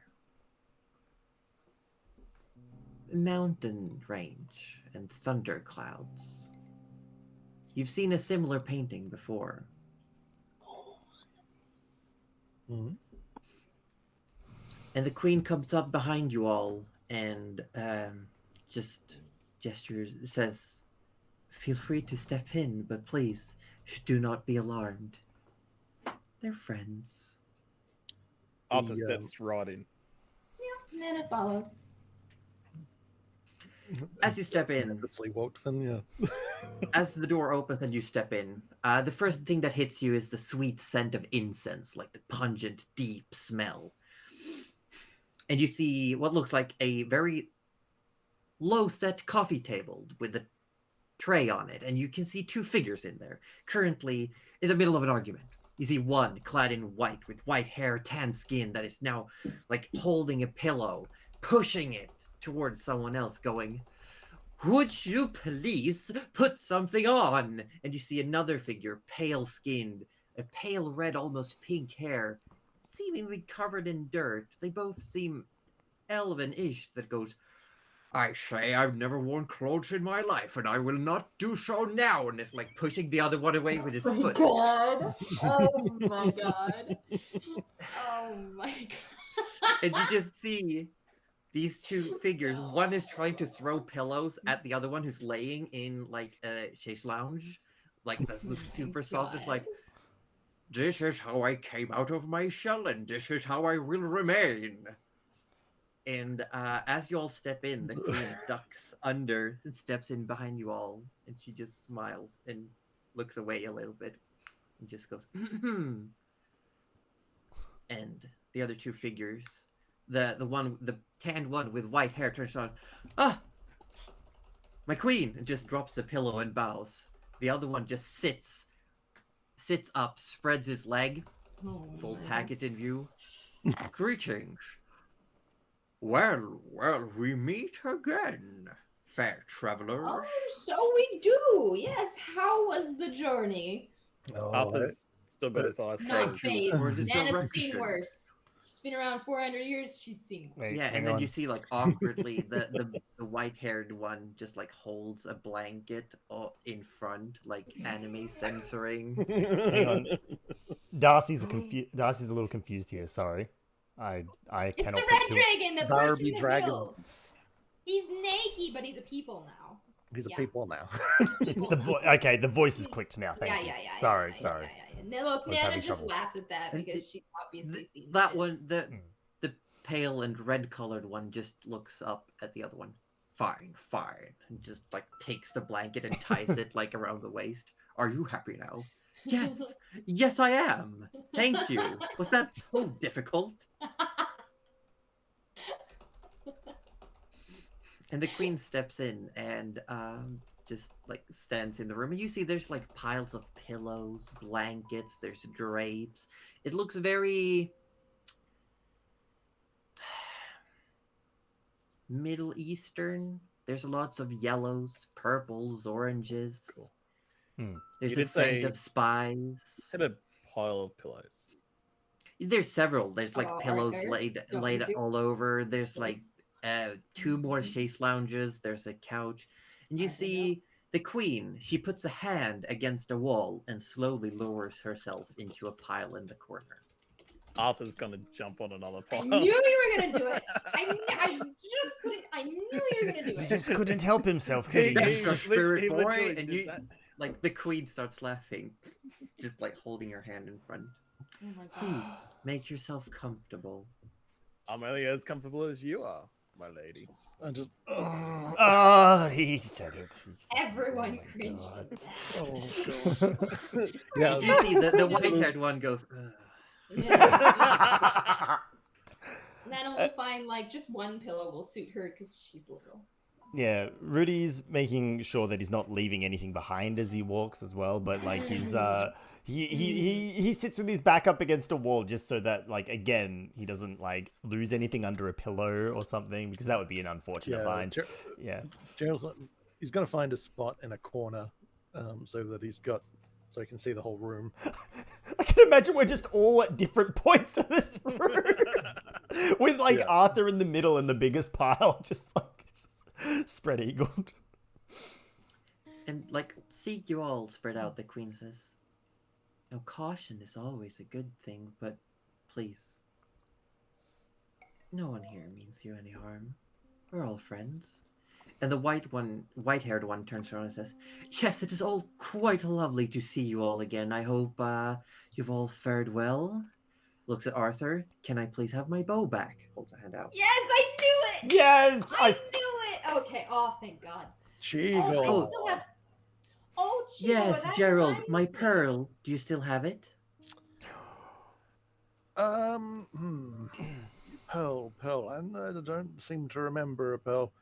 Mountain range and thunder clouds. You've seen a similar painting before. Mm-hmm. And the queen comes up behind you all and just gestures, says, "Feel free to step in, but please do not be alarmed. They're friends." Arthur steps right in. Yeah, Nana follows. As you step in, Nervously walks in, yeah. as the door opens and you step in, the first thing that hits you is the sweet scent of incense, like the pungent, deep smell. And you see what looks like a very low-set coffee table with a tray on it, and you can see two figures in there, currently in the middle of an argument. You see one clad in white, with white hair, tan skin, that is now like holding a pillow, pushing it towards someone else, going, "Would you please put something on?" And you see another figure, pale-skinned, a pale red, almost pink hair, seemingly covered in dirt. They both seem elven-ish, that goes, "I say I've never worn clothes in my life, and I will not do so now," and it's like pushing the other one away with his Oh my foot. god. Oh my god. Oh my god. And you just see these two figures. One is trying to throw pillows at the other one who's laying in like a chaise lounge, like that's super soft. It's like, "This is how I came out of my shell, and this is how I will remain." And as you all step in, the queen ducks under and steps in behind you all, and she just smiles and looks away a little bit, and just goes, and the other two figures, the tanned one with white hair, turns on, "Ah, my queen," and just drops the pillow and bows. The other one just sits up, spreads his leg, Oh full my packet in view. "Greetings. Well, we meet again, fair travelers." Oh, so we do. Yes. How was the journey? Oh, Arthur's still got his eyes Not closed. faith. For the Nana's seen direction. worse. She's been around 400 years. She's seen worse. Wait, Yeah, hang and then on. you see like awkwardly the white-haired one just like holds a blanket in front, like anime censoring. Hang on. Darcy's a little confused here. Sorry, I It's the cannot red put two. dragon that Barbie burst from the dragon. hill. He's naked, but he's a people now. He's a Yeah. people now. It's the okay. The voice is clicked now. Thank you. Yeah. Sorry. Yeah. Look, was Nana having just trouble. laughs at that And because she's obviously seen That shit. one, the pale and red-colored one, just looks up at the other one. Fine, and just like takes the blanket and ties it like around the waist. "Are you happy now?" Yes, I am. Thank you. Was that so difficult? And the queen steps in and just like stands in the room, and you see there's like piles of pillows, blankets, there's drapes. It looks very Middle Eastern. There's lots of yellows, purples, oranges. Cool. There's You a did scent say- of spice. Had a pile of pillows. There's several. There's like Oh, pillows Arthur, laid don't laid you do- all over. There's like two more chaise lounges. There's a couch, and you Arthur, no. see the queen. She puts a hand against a wall and slowly lowers herself into a pile in the corner. Arthur's gonna jump on another I pile. knew you were gonna do it. I just couldn't. I knew you were gonna do He it. just couldn't help himself, could he? That's your spirit, he boy, literally and did you- that. Like the queen starts laughing, just like holding her hand in front. Oh my Please god. make yourself comfortable. I'm only as comfortable as you are, my lady. I just. Oh, he said it. Everyone Oh my cringed God. at that. Oh god. Yeah. You see the white-haired one goes, "Ugh." Yeah. Nana will find like just one pillow will suit her because she's little. So. Yeah, Rudy's making sure that he's not leaving anything behind as he walks as well, but like he's he sits with his back up against a wall just so that like again he doesn't like lose anything under a pillow or something, because that would be an unfortunate find. Yeah. Gerald, he's going to find a spot in a corner so that so he can see the whole room. I can imagine we're just all at different points of this room. With like Yeah. Arthur in the middle and the biggest pile just like spread eagled. And like, see you all spread out, the queen says, "Now caution is always a good thing, but please, no one here means you any harm. We're all friends." And the white-haired one turns around and says, "Yes, it is all quite lovely to see you all again. I hope you've all fared well." Looks at Arthur. "Can I please have my bow back?" Holds a hand out. Yes, I knew it. Yes, I knew it. Okay. Oh, thank God. Chigor. Oh, I still have. Oh, Chigo, Yes, that Gerald, reminds my me. pearl. Do you still have it? Pearl. I don't seem to remember a pearl.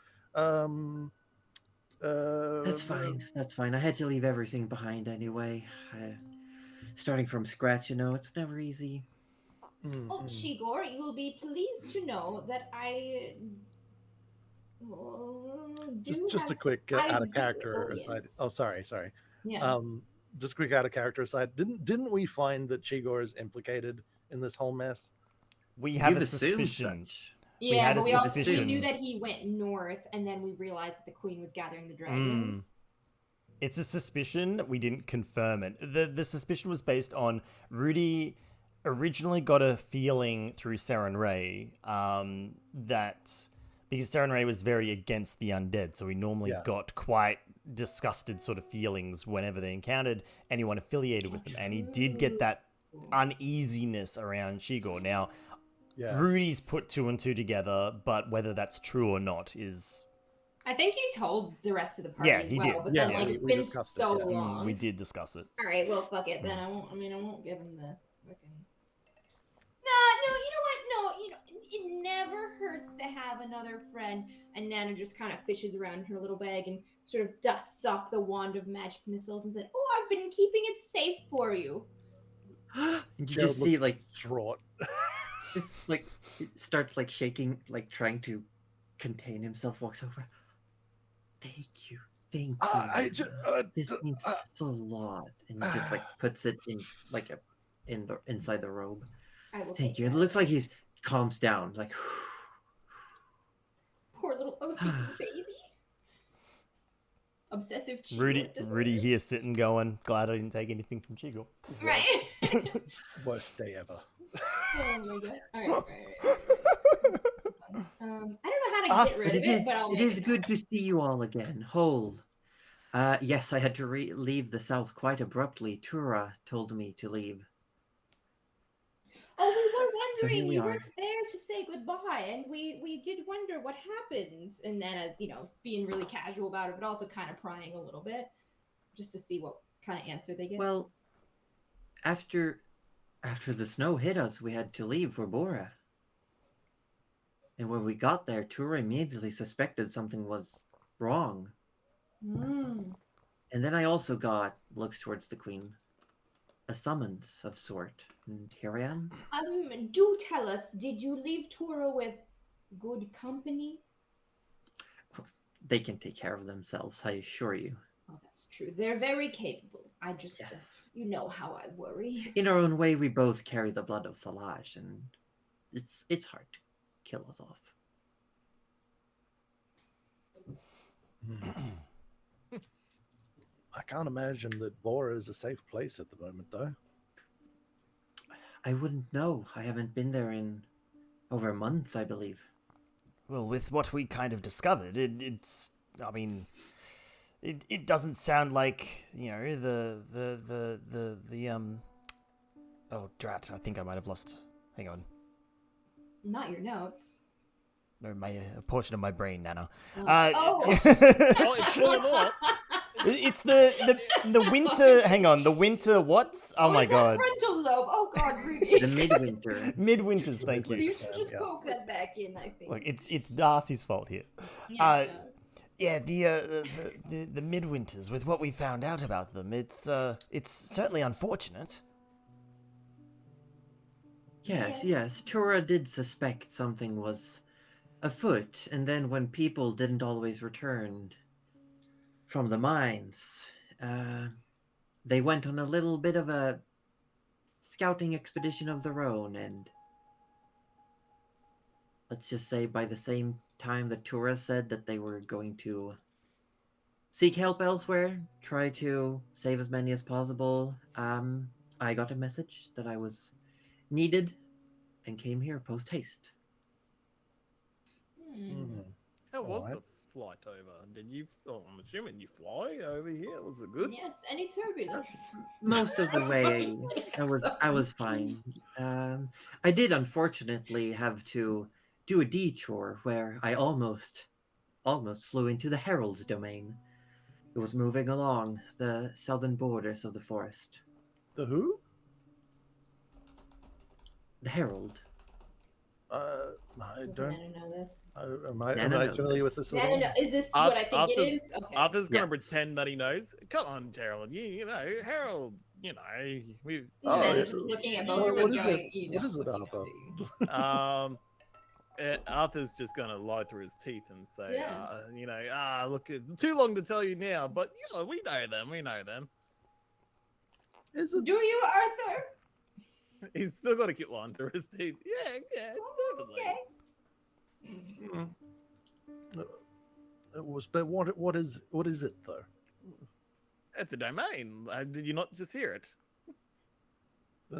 That's fine. That's fine. I had to leave everything behind anyway. Starting from scratch, it's never easy. Oh, Chigor, you will be pleased to know that I Just a quick out of character aside. Yes. Oh, sorry. Yeah. Just a quick out of character aside. Didn't we find that Chigor is implicated in this whole mess? We have You've a assumed suspicion. such. Yeah, had but a we also suspicion. knew that he went north, and then we realized that the queen was gathering the dragons. It's a suspicion. We didn't confirm it. The suspicion was based on Rudy originally got a feeling through Saren Ray that because Saren Ray was very against the undead, so he normally got quite disgusted sort of feelings whenever they encountered anyone affiliated with them, and he did get that uneasiness around Chigor. Now, Rudy's put 2 and 2 together, but whether that's true or not is... I think you told the rest of the party as he well, did. but then like it's been discussed so it, long. we did discuss it. All right, well, fuck it then. I won't give him the fucking. No, you know what? No, it never hurts to have another friend. And Nana just kind of fishes around in her little bag and sort of dusts off the wand of magic missiles and said, "Oh, I've been keeping it safe for you." You Gerald just see looks like distraught. just like it starts like shaking, like trying to contain himself. Walks over. Thank you. This means a lot, and he just like puts it in like inside the robe. Thank you. It looks like he's calms down. Like poor little OCD baby. Obsessive Chigo. Rudy here sitting going, glad I didn't take anything from Chigo. Right. Worst day ever. Oh my God. All right. I don't know how to get rid of it, but I'll it is good to see you all again, whole. Yes, I had to leave the south quite abruptly. Tura told me to leave. Oh, we were wondering. So we you are. weren't there to say goodbye, and we did wonder what happened. And then, as being really casual about it, but also kind of prying a little bit, just to see what kind of answer they get. Well, after the snow hit us, we had to leave for Bora. And when we got there, Tura immediately suspected something was wrong. And then I also looks towards the queen, a summons of sort. And here I am. Do tell us, did you leave Tura with good company? They can take care of themselves, I assure you. Oh, that's true. They're very capable. I just, Yes. you know how I worry. In our own way, we both carry the blood of Salaj, and it's hard to kill us off. I can't imagine that Bora is a safe place at the moment, though. I wouldn't know. I haven't been there in over a month, I believe. Well, with what we kind of discovered, it doesn't sound like, oh, drat, I think I might have lost, hang on. Not your notes. No, a portion of my brain, Nana. Oh, it's falling off. It's the winter, hang on, the winter what? Oh my God. Frontal lobe. Oh God, Rudy. The midwinter. Midwinters, thank you. You should just poke that back in, I think. Look, it's Darcy's fault here. Yeah, the midwinters, with what we found out about them, it's certainly unfortunate. Yes. Tura did suspect something was afoot, and then when people didn't always return from the mines, they went on a little bit of a scouting expedition of their own, and let's just say by the same time that Tura said that they were going to seek help elsewhere, try to save as many as possible, I got a message that I was needed and came here post haste. How was the flight over? I'm assuming you fly over here. Was it good? Yes, any turbulence? Most of the way, I was fine. I did unfortunately have to do a detour where I almost almost flew into the Herald's domain. It was moving along the southern borders of the forest. The who? The Herald. I Does don't. Nana know this? Am Nana I knows familiar with this. this at all? Nana, is this what I think it is? Okay. Arthur's gonna Yeah. pretend that he knows. Come on, Gerald. You know, Harold. You know, we. Oh, Nana yeah. just looking at What- both of them what is going, it? "You What don't is it, fucking know, Arthur?" do you?" Arthur's just gonna lie through his teeth and say, Yeah. you know, look, too long to tell you now, but you know, we know them. We know them. Is it? Do you, Arthur? He's still got to keep lying through his teeth. Yeah, Oh, definitely. okay. Mm. It was, but what is it though? It's a domain. Did you not just hear it?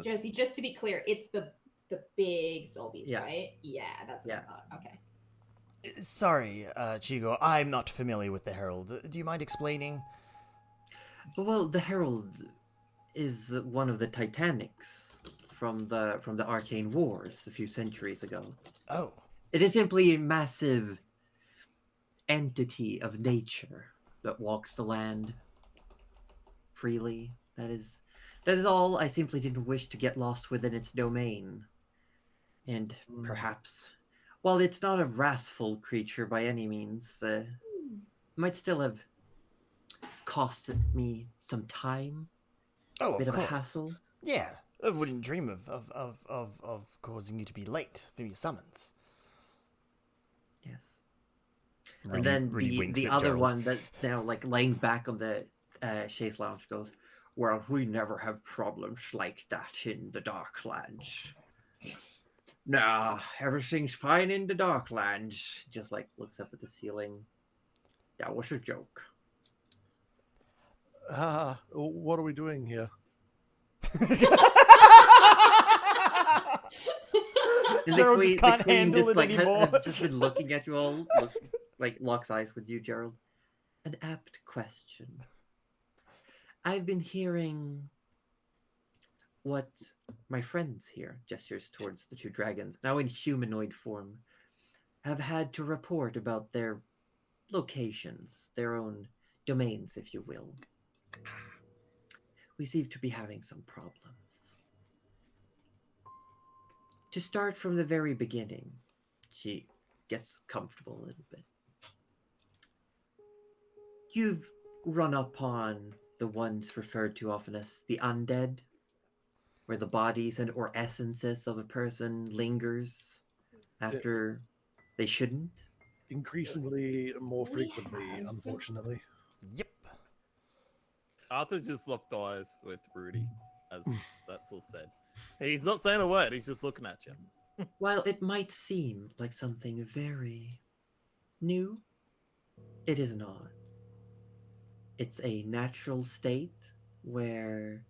Josie, just to be clear, it's the big soul beast, Yeah. right? Yeah, that's what Yeah. I thought. Okay. Sorry, Chigo, I'm not familiar with the Herald. Do you mind explaining? Well, the Herald is one of the Titanics from the Arcane Wars a few centuries ago. Oh, It is simply a massive entity of nature that walks the land freely. That is all. I simply didn't wish to get lost within its domain. And perhaps, while it's not a wrathful creature by any means, might still have costed me some time, oh, a bit of of a course. hassle. Yeah, I wouldn't dream of causing you to be late for your summons. Yes. Rudy- And then Rudy winks the at other Gerald. one that's now like laying back on the chaise lounge goes, "Well, we never have problems like that in the Darklands. Nah, everything's fine in the Darklands." Just like looks up at the ceiling. That was a joke. What are we doing here? Gerald just can't handle it like, anymore. Has just been looking at you all, locks eyes with you, Gerald. An apt question. I've been hearing what my friends here, gestures towards the two dragons, now in humanoid form, have had to report about their locations, their own domains, if you will. We seem to be having some problems. To start from the very beginning, she gets comfortable a little bit. You've run upon the ones referred to often as the undead, where the bodies and or essences of a person lingers after they shouldn't. Increasingly more We frequently, have. unfortunately. Yep. Arthur just locked eyes with Rudy, as that's all said. He's not saying a word. He's just looking at you. While it might seem like something very new, it is not. It's a natural state where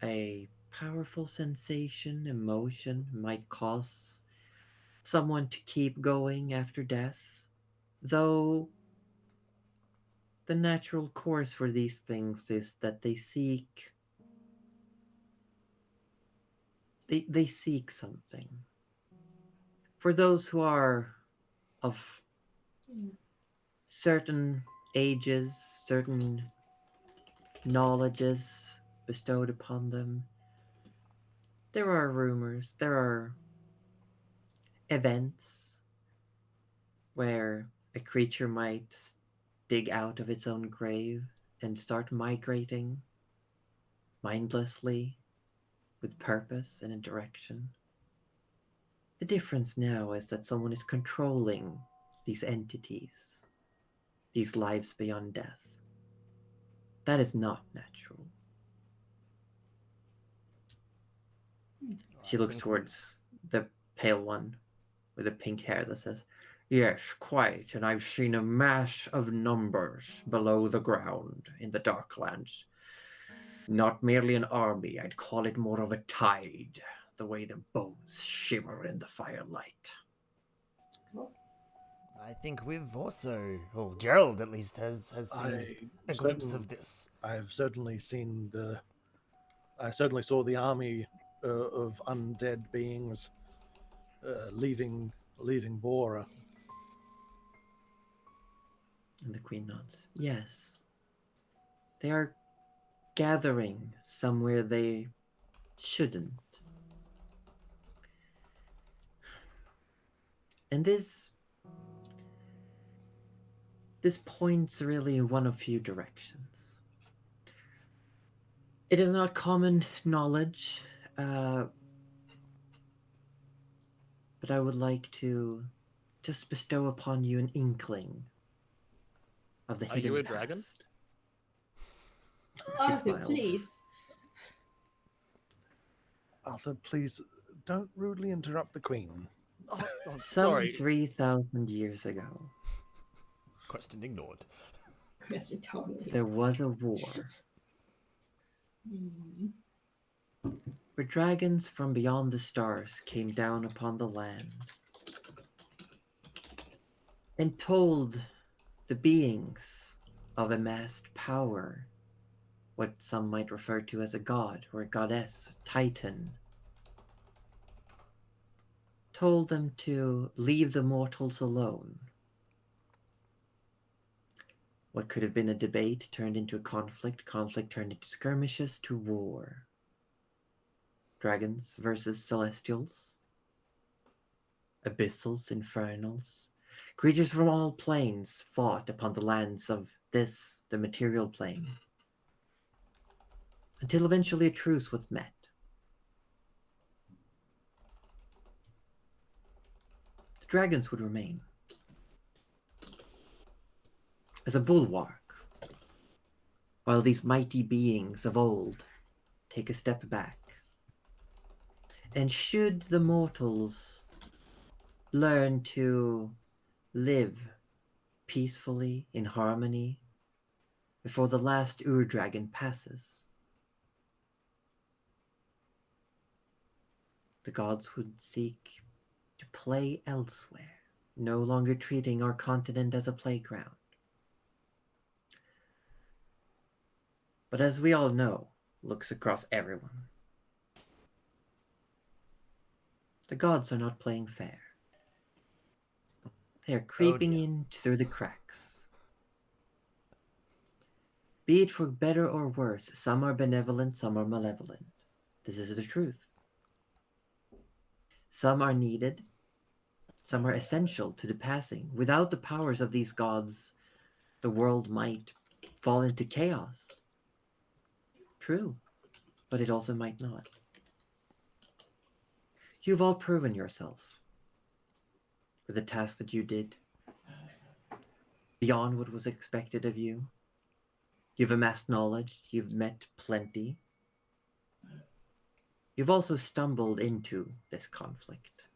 a powerful sensation, emotion might cause someone to keep going after death, though the natural course for these things is that they seek something. For those who are of certain ages, certain knowledges bestowed upon them, there are rumors, there are events where a creature might dig out of its own grave and start migrating mindlessly with purpose and a direction. The difference now is that someone is controlling these entities, these lives beyond death. That is not natural. She looks towards the pale one with the pink hair that says, "Yes, quite, and I've seen a mass of numbers below the ground in the Darklands. Not merely an army, I'd call it more of a tide, the way the bones shimmer in the firelight." I think we've also, well, Gerald at least has seen a glimpse of this. I've certainly seen I certainly saw the army of undead beings leaving Bora. And the queen nods. Yes. They are gathering somewhere they shouldn't. And this points really in one of few directions. It is not common knowledge, but I would like to just bestow upon you an inkling of the Are hidden you a dragon? past. She Arthur, smiles. please. Arthur, please don't rudely interrupt the queen. Oh, I'm Some sorry. 3,000 years ago, Question ignored. Question totally. there was a war Hmm. where dragons from beyond the stars came down upon the land and told the beings of amassed power, what some might refer to as a god or a goddess, titan, told them to leave the mortals alone. What could have been a debate turned into a conflict, conflict turned into skirmishes to war. Dragons versus celestials, abyssals, infernals. Creatures from all planes fought upon the lands of this, the material plane, until eventually a truce was met. The dragons would remain as a bulwark, while these mighty beings of old take a step back. And should the mortals learn to live peacefully in harmony before the last Ur-dragon passes, the gods would seek to play elsewhere, no longer treating our continent as a playground. But as we all know, looks across everyone, the gods are not playing fair. They are creeping in through the cracks. Be it for better or worse, some are benevolent, some are malevolent. This is the truth. Some are needed, some are essential to the passing. Without the powers of these gods, the world might fall into chaos. True, but it also might not. You've all proven yourself for the task that you did, beyond what was expected of you. You've amassed knowledge, you've met plenty. You've also stumbled into this conflict.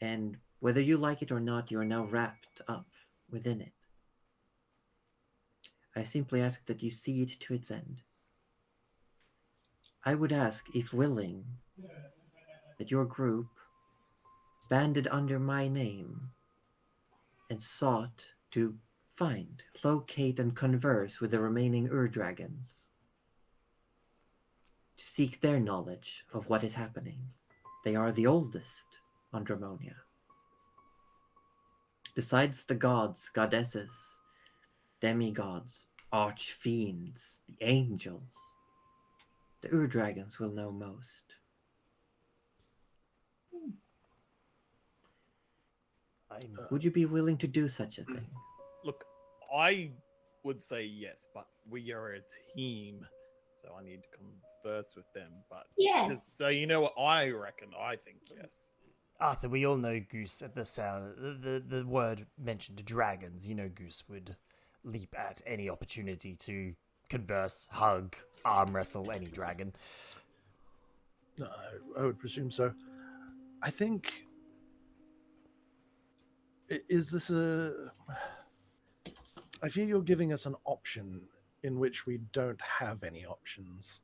And whether you like it or not, you are now wrapped up within it. I simply ask that you see it to its end. I would ask, if willing, that your group banded under my name and sought to find, locate, and converse with the remaining Ur-dragons to seek their knowledge of what is happening. They are the oldest on Dramonia. Besides the gods, goddesses, demigods, archfiends, the angels, the Ur-dragons will know most. Would you be willing to do such a thing? Look, I would say yes, but we are a team, so I need to converse with them. But Yes. so you know what I reckon? I think yes. Arthur, we all know Goose at the sound, the word mentioned dragons. You know Goose would leap at any opportunity to converse, hug, arm wrestle any dragon. No, I would presume so. I think. Is this a. I feel you're giving us an option in which we don't have any options.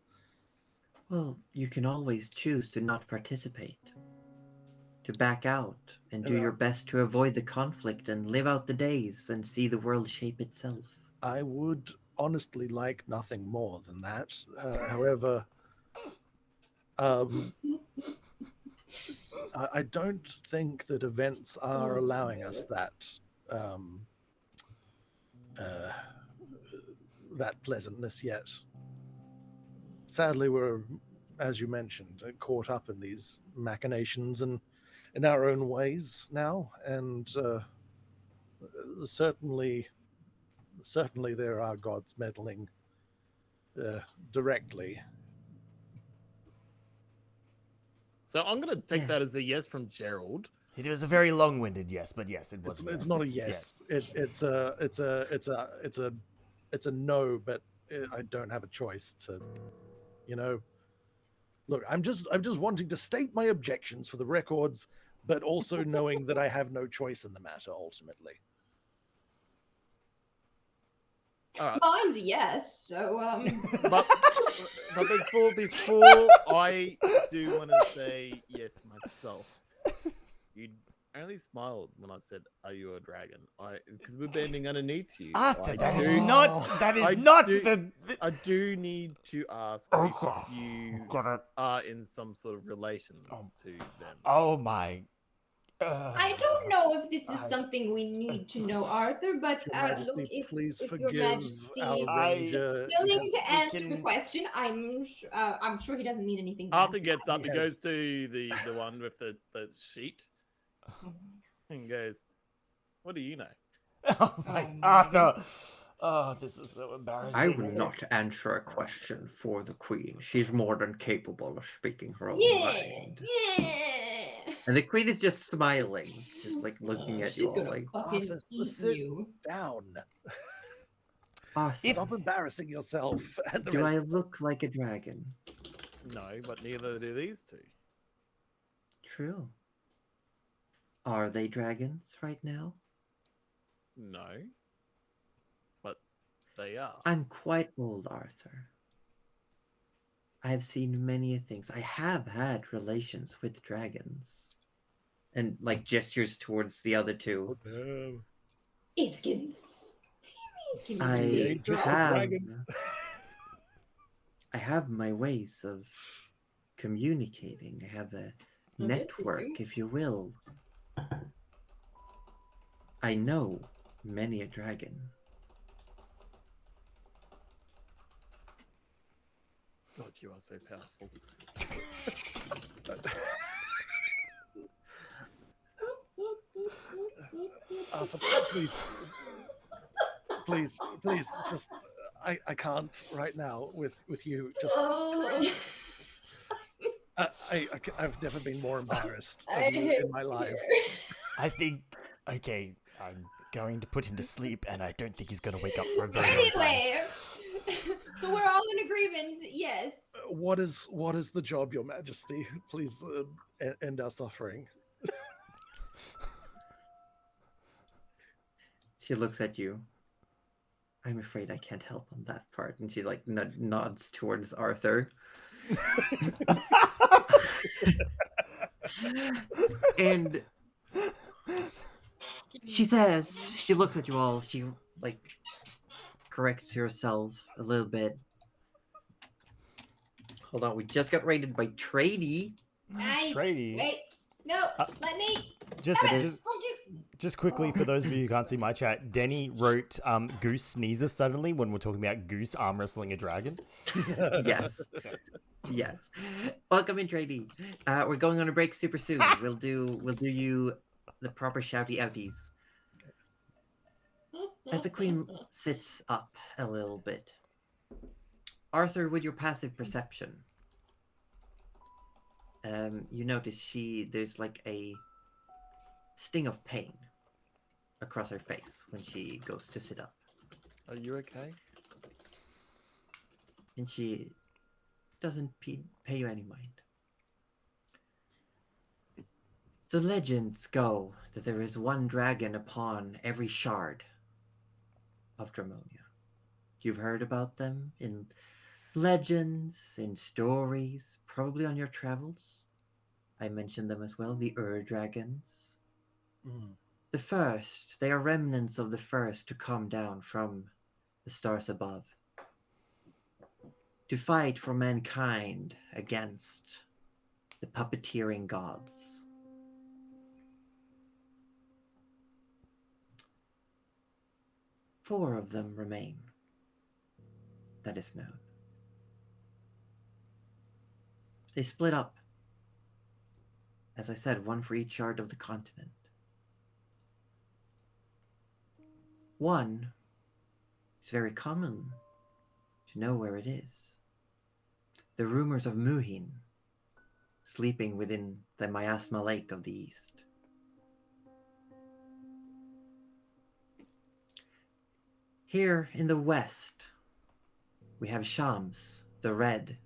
Well, you can always choose to not participate, to back out and do your best to avoid the conflict and live out the days and see the world shape itself. I would honestly like nothing more than that. However, I don't think that events are allowing us that that pleasantness yet. Sadly, we're, as you mentioned, caught up in these machinations and in our own ways now, and certainly there are gods meddling directly. So I'm gonna take Yes. that as a yes from Gerald. It was a very long-winded yes, but yes, it was. It's not a yes. It's a no, but I don't have a choice to, you know. Look, I'm just wanting to state my objections for the records, but also knowing that I have no choice in the matter ultimately. All right. Mine's a yes. So But before I do want to say yes myself, you only smiled when I said, "Are you a dragon?" Because we're bending underneath you. Arthur, that is do- not. That is I not do- the. I do need to ask Okay. if you Got it. are in some sort of relations Oh. to them. Oh my. I don't know if this is something we need to know, Arthur. But Your Majesty, look, if please Your forgive Majesty our I- ranger. willing to we answer the can- question, I'm sure he doesn't need anything. Arthur gets up, he Yes. goes to the one with the sheet and goes, "What do you know?" Oh my. Oh my Arthur. Oh, this is so embarrassing. I will not answer a question for the queen. She's more than capable of speaking her own Yeah, mind. yeah. And the queen is just smiling, just like looking at you She's all gonna like, fucking Arthur, eat sit you. down. Arthur, Stop embarrassing yourself. And the do rest I of us. look like a dragon? No, but neither do these two. True. Are they dragons right now? No, but they are. I'm quite old, Arthur. I have seen many things. I have had relations with dragons. And like gestures towards the other two. No. It's getting steamy. I ain't just a dragon. have my ways of communicating. I have a network, if you will. I know many a dragon. God, you are so powerful. Arthur, please, it's just I can't right now with you. Just Oh, I've never been more embarrassed I of you hate in my life. I think. Okay, I'm going to put him to sleep, and I don't think he's going to wake up for a very long time. anyway, so we're all in agreement. Yes. What is the job, Your Majesty? Please end our suffering. She looks at you. I'm afraid I can't help on that part. And she like nods towards Arthur. And she says, she looks at you all, she like corrects herself a little bit. Hold on, we just got raided by Trady. Trady. Wait. No. Let me. Just quickly, for those of you who can't see my chat, Denny wrote Goose sneezes suddenly when we're talking about Goose arm wrestling a dragon. Yes. Yes. Welcome in, Trady. We're going on a break super soon. We'll do you the proper shouty outies. As the queen sits up a little bit. Arthur, with your passive perception, you notice there's like a sting of pain across her face when she goes to sit up. Are you okay? And she doesn't pay you any mind. The legends go that there is one dragon upon every shard of Dramonia. You've heard about them in legends, in stories, probably on your travels. I mentioned them as well, the dragons. The first, they are remnants of the first to come down from the stars above. To fight for mankind against the puppeteering gods. Four of them remain. that is known. They split up. As I said, one for each shard of the continent. One is very common to know where it is. The rumors of Muhin sleeping within the Miasma Lake of the East. Here in the west, we have Shams, the Red.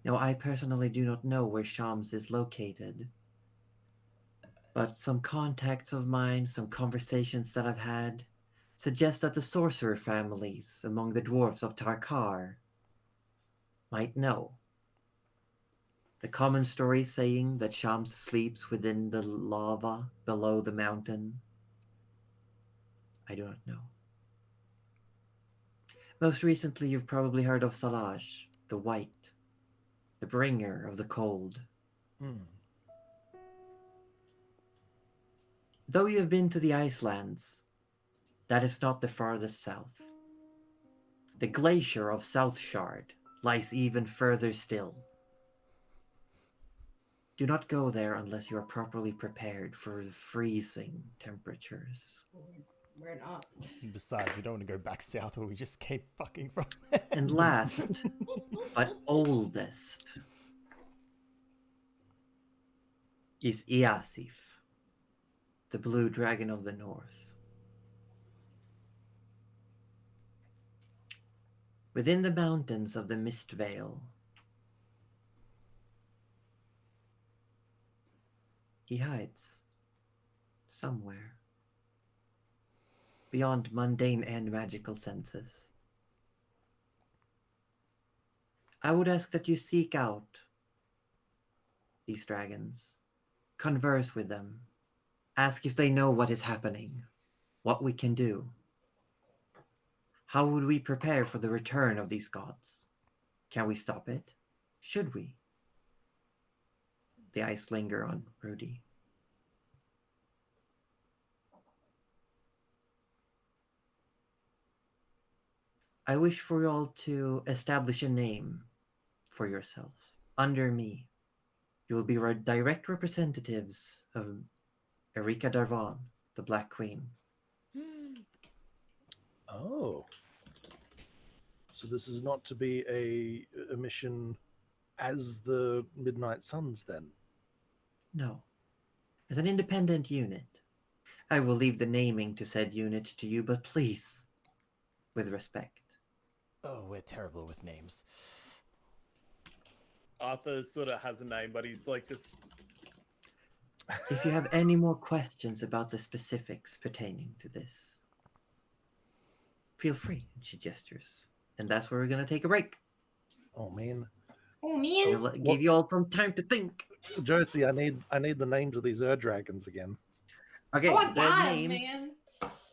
Now, I personally do not know where Shams is located, but some contacts of mine, some conversations that I've had, suggest that the sorcerer families among the dwarfs of Tarkar might know. The common story saying that Shams sleeps within the lava below the mountain. I do not know. Most recently, you've probably heard of Thalaj, the White, the bringer of the cold. Though you have been to the Icelands, that is not the farthest south. The glacier of South Shard lies even further still. Do not go there unless you are properly prepared for freezing temperatures. We're not. Besides, we don't want to go back south where we just came fucking from. And last, but oldest, is Iasif, the blue dragon of the north. Within the mountains of the Mist Vale, he hides somewhere beyond mundane and magical senses. I would ask that you seek out these dragons, converse with them, ask if they know what is happening, what we can do. How would we prepare for the return of these gods? Can we stop it? Should we? The eyes linger on Rudy. I wish for you all to establish a name for yourselves. Under me, you will be direct representatives of Erika Darvan, the Black Queen. Oh. So this is not to be a mission as the Midnight Suns, then? No. As an independent unit. I will leave the naming to said unit to you, but please, with respect. Oh, we're terrible with names. Arthur sort of has a name, but he's like just. If you have any more questions about the specifics pertaining to this, feel free. And she gestures. And that's where we're going to take a break. Oh man, Oh man. I'll give you all some time to think. Josie, I need the names of these dragons again. Okay, Oh, I the got 'em, names. man.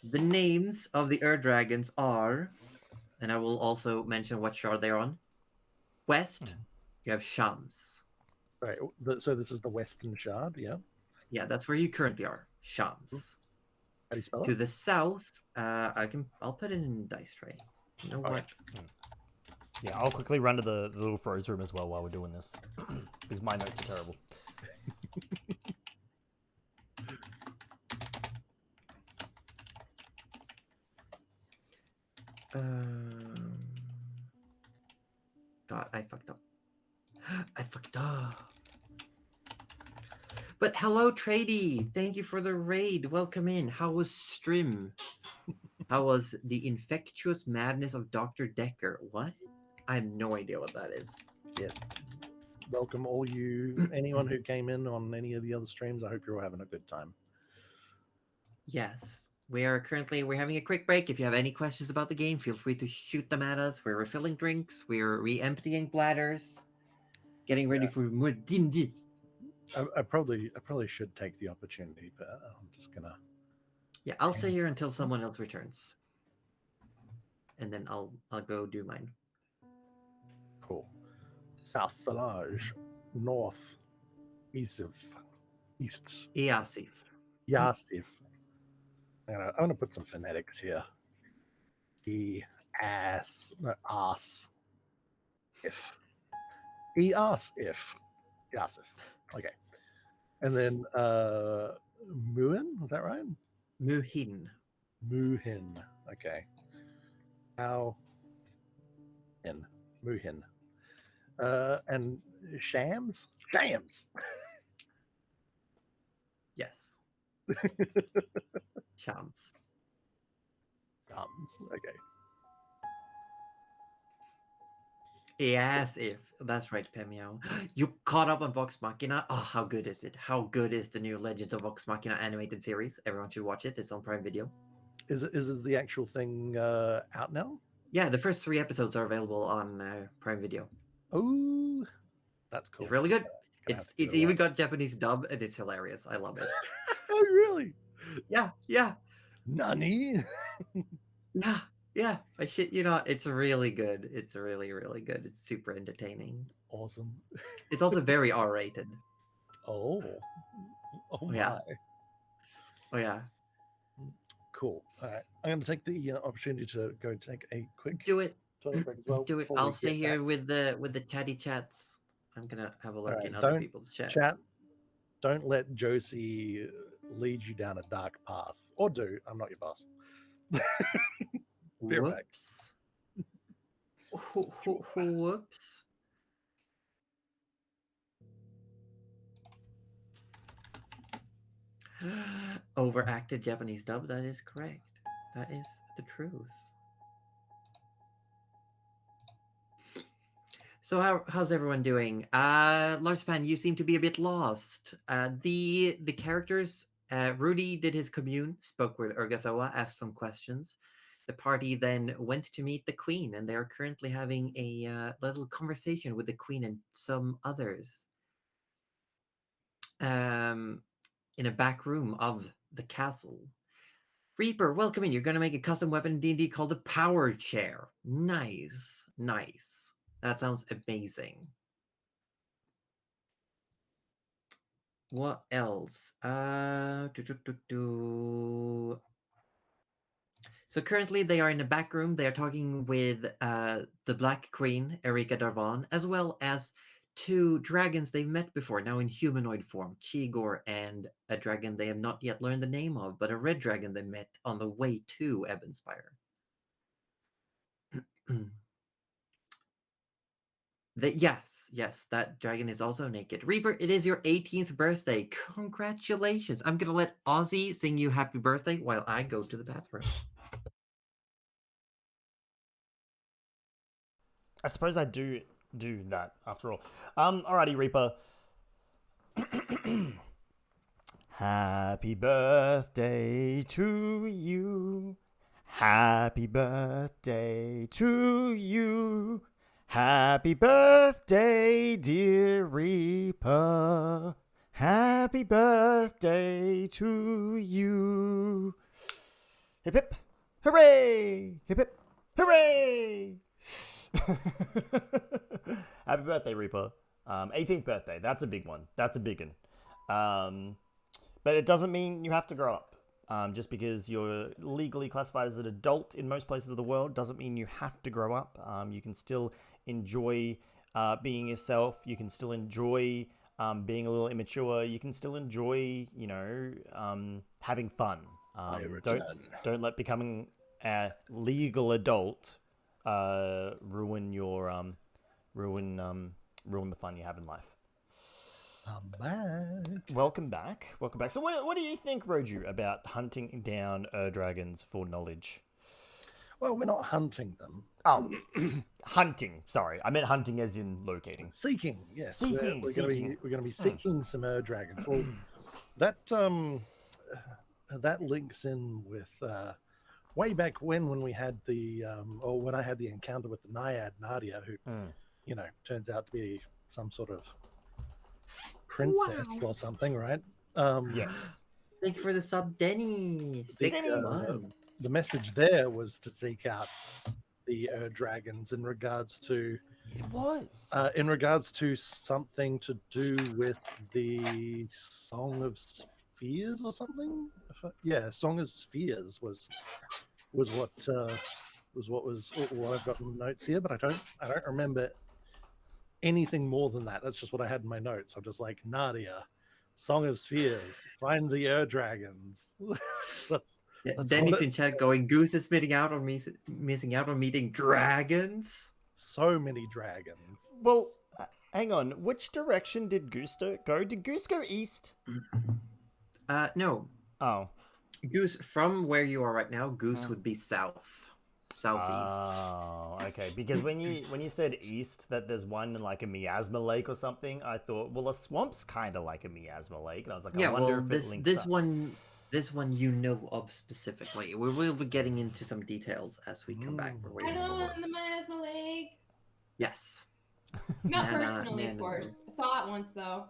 The names of the dragons are, and I will also mention what shard they're on. West, you have Shams. Right. So this is the Western Shard, yeah. Yeah, that's where you currently are. Shams. How do you spell To it? the south, I'll put it in dice tray. You know what? Yeah, I'll quickly run to the little froze room as well while we're doing this. Because my notes are terrible. God, I fucked up. I fucked up. But hello, Trady. Thank you for the raid. Welcome in. How was Strim? How was the infectious madness of Dr. Decker? What? I have no idea what that is. Yes. Welcome all you, anyone who came in on any of the other streams. I hope you're all having a good time. Yes. We're having a quick break. If you have any questions about the game, feel free to shoot them at us. We're refilling drinks. We're re-emptying bladders. Getting ready for more D&D. I probably should take the opportunity, but I'm just gonna. Yeah, I'll stay here until someone else returns. And then I'll go do mine. Cool. South Thalaj, north, east. Iasif. Yasif. I'm gonna put some phonetics here. ass, no, ass. If. Eas if. Eas if. Okay. And then Muin, was that right? Muhin. Muhin. Okay. How in Muhin. And Shams? Shams. Yes. Shams. Shams. Okay. Yes, if that's right, Pemio. You caught up on Vox Machina. Oh, how good is it? How good is the new Legends of Vox Machina animated series? Everyone should watch it. It's on Prime Video. Is it the actual thing out now? Yeah, the first 3 episodes are available on Prime Video. Oh, that's cool. It's really good. Gonna have It's to give it a even watch. got Japanese dub, and it's hilarious. I love it. Oh, really? Yeah. Nani? Yeah. I shit you not. It's really good. It's really, really good. It's super entertaining. Awesome. It's also very R-rated. Oh. Oh my. Yeah. Oh yeah. Cool. All right. I'm going to take the opportunity to go take a quick Do it. toilet break as well. Do it. before we I'll stay get here back. with the chatty chats. I'm gonna have a look Alright, in other don't people's chats. Chat. Don't let Josie lead you down a dark path. Or do. I'm not your boss. Be right back. Whoops. Overacted Japanese dub. That is correct. That is the truth. So how's everyone doing? Larspan, you seem to be a bit lost. The characters, Rudy did his commune, spoke with Urgathoa, asked some questions. The party then went to meet the queen, and they are currently having a little conversation with the queen and some others. In a back room of the castle. Reaper, welcome in. You're going to make a custom weapon in D&D called the Power Chair. Nice. That sounds amazing. What else? So currently they are in the back room. They are talking with the Black Queen, Erika Darvan, as well as 2 dragons they've met before, now in humanoid form, Chigor and a dragon they have not yet learned the name of, but a red dragon they met on the way to Ebonspire. Yes, that dragon is also naked. Reaper, it is your 18th birthday. Congratulations. I'm going to let Aussie sing you happy birthday while I go to the bathroom. I suppose I do that after all. Alrighty, Reaper. Happy birthday to you. Happy birthday to you. Happy birthday, dear Reaper. Happy birthday to you. Hip hip. Hooray! Hip hip. Hooray! Happy birthday, Reaper. 18th birthday. That's a big one. That's a big one. But it doesn't mean you have to grow up. Just because you're legally classified as an adult in most places of the world doesn't mean you have to grow up. You can still enjoy being yourself. You can still enjoy being a little immature. You can still enjoy, having fun. Don't let becoming a legal adult ruin your ruin the fun you have in life. I'm back. Welcome back. So what do you think, Roju, about hunting down dragons for knowledge? Well, we're not hunting them. Oh, hunting. Sorry, I meant hunting as in locating. Seeking, yes. Seeking. We're going to be seeking some dragons. Well, that links in with way back when we had the or when I had the encounter with the Naiad Nadia, who turns out to be some sort of princess or something, right? Yes. Thank you for the sub, Denny. The message there was to seek out the dragons in regards to something to do with the Song of Spheres or something. Yeah, Song of Spheres was what was what I've got in the notes here, but I don't remember anything more than that. That's just what I had in my notes. I'm just like, Nadia, Song of Spheres, find the dragons. that's Denny's what in it's chat going, Goose is missing out on meeting dragons. so many dragons. Well, hang on. Which direction did Goose go? Did Goose go east? No. Oh. Goose, from where you are right now, Goose would be southeast. Oh, okay. Because when you said east, that there's one in like a miasma lake or something, I thought, well, a swamp's kind of like a miasma lake, and I was like, Yeah, I wonder well, if it links this up. one you know of specifically. We will be getting into some details as we come back. We're I waiting know for in the miasma lake. Yes. Not Nah, personally, nah, of nah, course. I saw it once though.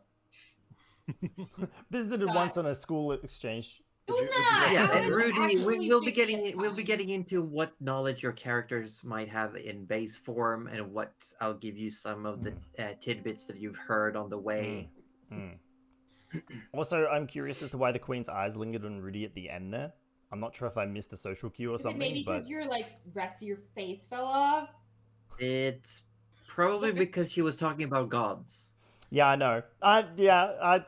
Visited God. once on a school exchange. It was you- not. Yeah, I and was Rudy, actually we'll be 50 getting at the we'll be time. getting into what knowledge your characters might have in base form, and what I'll give you some of the tidbits that you've heard on the way. Mm. Also, I'm curious as to why the Queen's eyes lingered on Rudy at the end there. I'm not sure if I missed a social cue or Is it something, maybe but because your rest of your face fell off? It's probably because she was talking about gods. yeah, I know.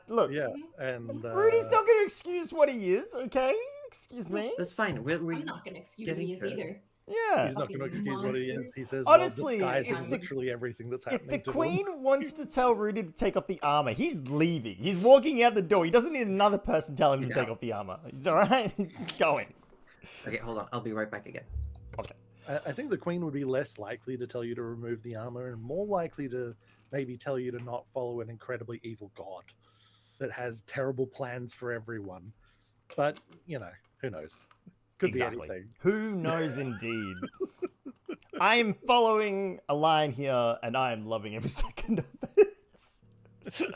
Look, Yeah, and Rudy's not going to excuse what he is, okay? Excuse me. That's fine. We're I'm not gonna excuse getting he is to it. either. Yeah. he's not going to Fucking excuse what he is. monster. He says, Honestly, while disguising if- literally everything that's If happening the to Queen him. wants to tell Rudy to take off the armor, he's leaving. He's walking out the door. He doesn't need another person telling him to Yeah. take off the armor. He's alright. He's just going. Okay, hold on. I'll be right back again. Okay. I think the Queen would be less likely to tell you to remove the armor and more likely to maybe tell you to not follow an incredibly evil god that has terrible plans for everyone. But, who knows? Could Exactly. be anything. Who knows indeed? I am following a line here, and I am loving every second of it.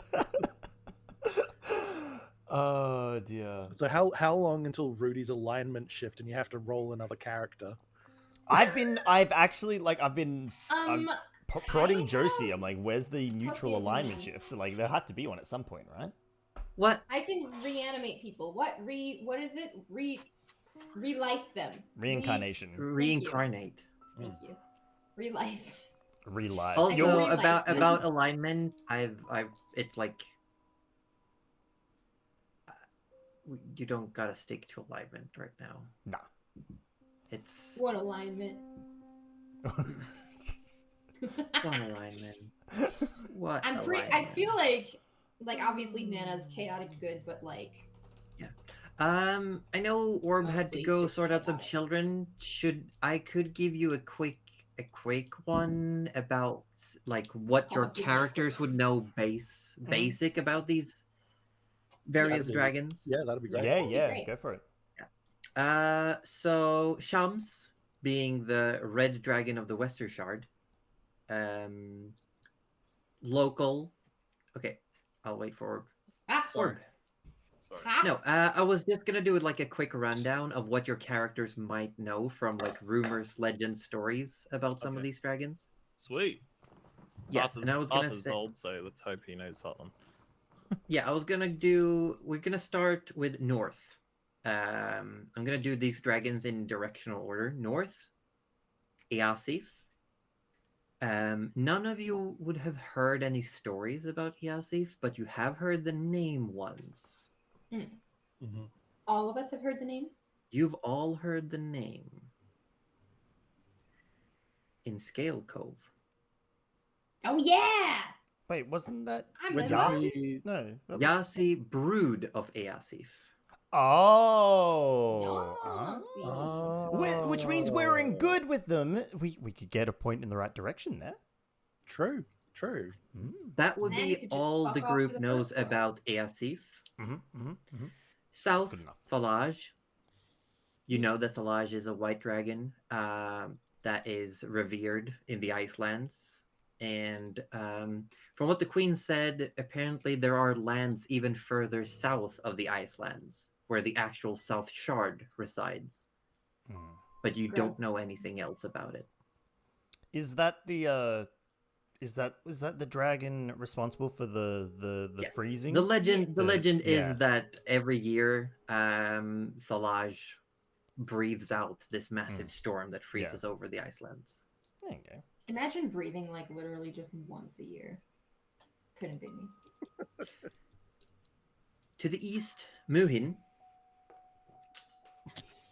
Oh dear. So how long until Rudy's alignment shift and you have to roll another character? I've been prodding kind Josie. of. I'm like, where's the neutral Fucking- alignment shift? Like, there had to be one at some point, right? What? I can reanimate people. What is it? Relife them. Reincarnation. Reincarnate. Thank you. Relife. Relive. Also, You're- about alignment, it's like you don't gotta stick to alignment right now. Nah. It's What alignment? what alignment. What? I alignment? feel like obviously Nana's chaotic good, but I know Orb had to Honestly, go it's sort out some chaotic. children. I could give you a quick one about what your Oh, yeah. characters would know basic about these various be- dragons. Yeah, that'd be great. Yeah, That'd be yeah, great. go for it. So Shams, being the red dragon of the Western Shard, local. Okay, I'll wait for Orb. Sorry. Orb. No, I was just gonna do like a quick rundown of what your characters might know from rumors, legends, stories about some of Okay. these dragons. Sweet. Yes, and I was gonna Arthur's say, old, so let's hope he knows something. yeah, we're gonna start with North. I'm gonna do these dragons in directional order. North, Easif. None of you would have heard any stories about Easif, but you have heard the name once. Mhm. All of us have heard the name. You've all heard the name. In Scale Cove. Oh yeah! Wait, wasn't that I'm When in Yasi? love. we- No. that was- Yasi, brood of Easif. Oh. Yasi. Which means we're in good with them. We could get a point in the right direction there. True. That would Then you be could just all fuck the off to group the knows first one. about Easif. Mm-hmm. South, good enough. Thalaj. You know that Thalaj is a white dragon that is revered in the Icelands. And from what the Queen said, apparently there are lands even further south of the Icelands where the actual South Shard resides. But you don't Gross. know anything else about it. Is that the is that the dragon responsible for the Yes. freezing? The legend Yeah. is that every year Thalaj breathes out this massive storm that Yeah. freezes over the Icelands. There you go. Imagine breathing like literally just once a year. Couldn't be me. To the east, Muhin.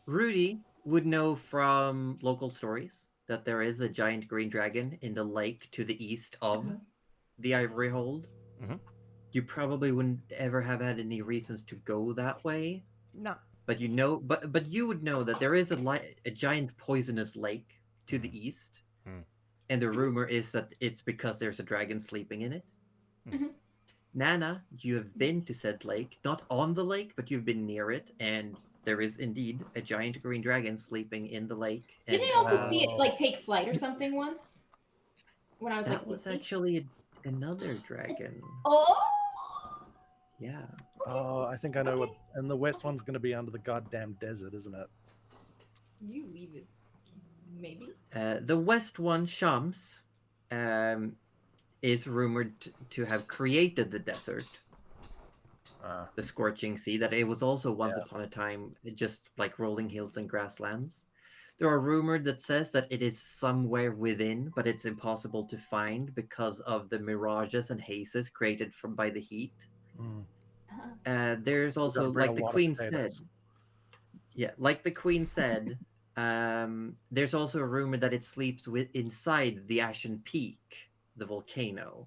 Rudy would know from local stories that there is a giant green dragon in the lake to the east of the Ivory Hold. Mhm. You probably wouldn't ever have had any reasons to go that way, No. but but you would know that there is a giant poisonous lake to the east, and the rumor is that it's because there's a dragon sleeping in it. Mhm. Nana, you have been to said lake, not on the lake, but you've been near it, and there is indeed a giant green dragon sleeping in the lake. Didn't And I also see it like take flight or something once? When I was that like, was 50? actually another dragon. Oh. Yeah. Oh, I think I know what. And the west one's going to be under the goddamn desert, isn't it? You leave it. Maybe. The west one, Shams, is rumored to have created the desert, the scorching sea, that it was also once upon a time just like rolling hills and grasslands. There are rumors that says that it is somewhere within, but it's impossible to find because of the mirages and hazes created by the heat. There's also, like the Queen said, like the Queen said, there's also a rumor that it sleeps inside the Ashen Peak, the volcano,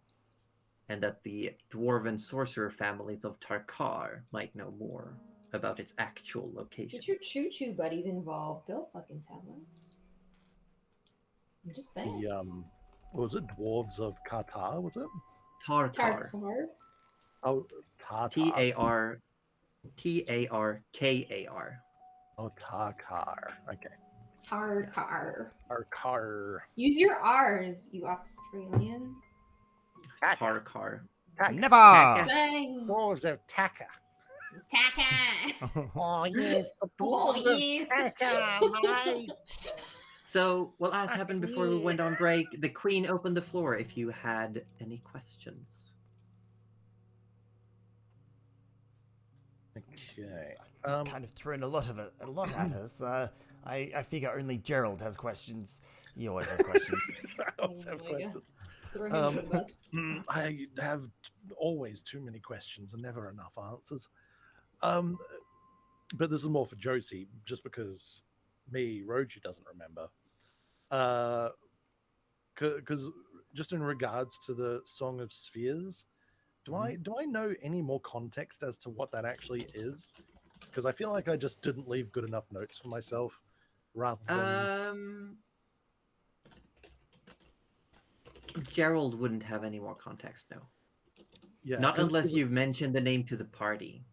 and that the dwarven sorcerer families of Tarkar might know more about its actual location. Get your choo-choo buddies involved. They'll fucking tell us. I'm just saying. The what was it? Dwarves of Qatar, was it? Tarkar. Tarkar. Oh, Tartar. Tarkar. Oh, Tarkar. Okay. Tarkar. Tarkar. Use your R's, you Australian. Tarkar. Never. Bang. Dwarves of Taka. Taka. Oh yes, the Oh, dwarves yes. of Taka, mate. So, what has happened before we went on break? The Queen opened the floor if you had any questions. Okay. Kind of thrown a lot at us. I figure only Gerald has questions. He always has questions. I also have Oh my God. questions. Throw him under the bus. I have always too many questions and never enough answers. But this is more for Josie, just because Roji doesn't remember. Because just in regards to the Song of Spheres, do I know any more context as to what that actually is? Because I feel like I just didn't leave good enough notes for myself, rather than. Gerald wouldn't have any more context, no. Yeah, Not unless you've mentioned the name to the party.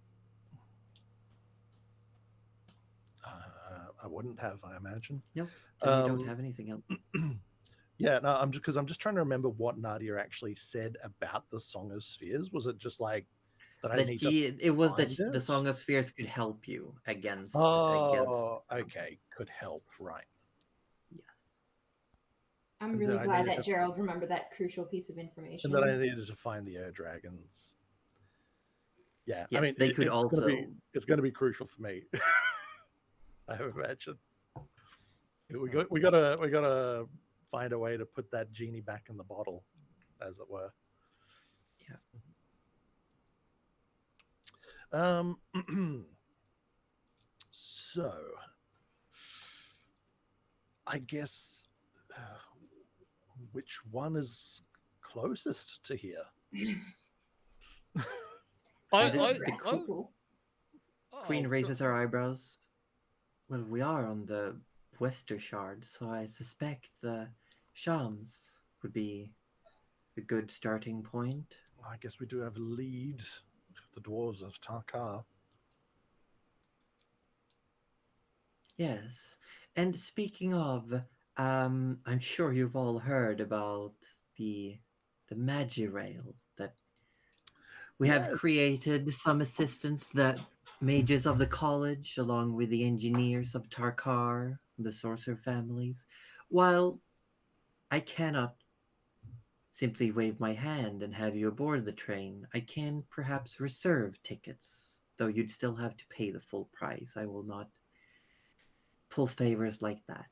I wouldn't have, I imagine. No, then you don't have anything else. Yeah, no, I'm just trying to remember what Nadia actually said about the Song of Spheres. Was it just like that? It was that the Song of Spheres could help you against. Okay, could help, right? Yes. I'm And really then I glad needed that to- Gerald remembered that crucial piece of information. And then I needed to find the Air Dragons. Yeah, Yes, I mean, they could it's going to be crucial for me. I imagine. We gotta find a way to put that genie back in the bottle, as it were. Yeah. So I guess which one is closest to here? Queen raises her eyebrows. Well, we are on the Wester Shard, so I suspect the Shams would be a good starting point. I guess we do have a lead with the dwarves of Tarkar. Yes, and speaking of, I'm sure you've all heard about the Magirail that we have created. Some assistants, the mages of the college, along with the engineers of Tarkar, the sorcerer families. While I cannot simply wave my hand and have you aboard the train, I can perhaps reserve tickets, though you'd still have to pay the full price. I will not pull favors like that.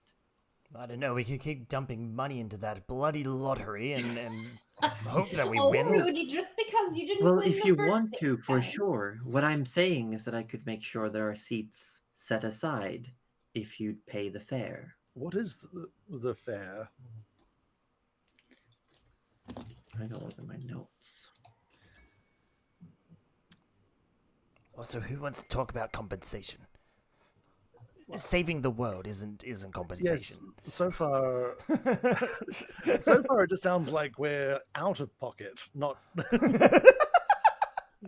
I don't know. We could keep dumping money into that bloody lottery and hope that we Oh, win. Rudy, just because you didn't Well, win if the you first want 6 to, for times. sure. What I'm saying is that I could make sure there are seats set aside if you'd pay the fare. What is the fare? I gotta look at my notes. Also, who wants to talk about compensation? Saving the world isn't Yes, compensation. so far, so far it just sounds like we're out of pocket, not.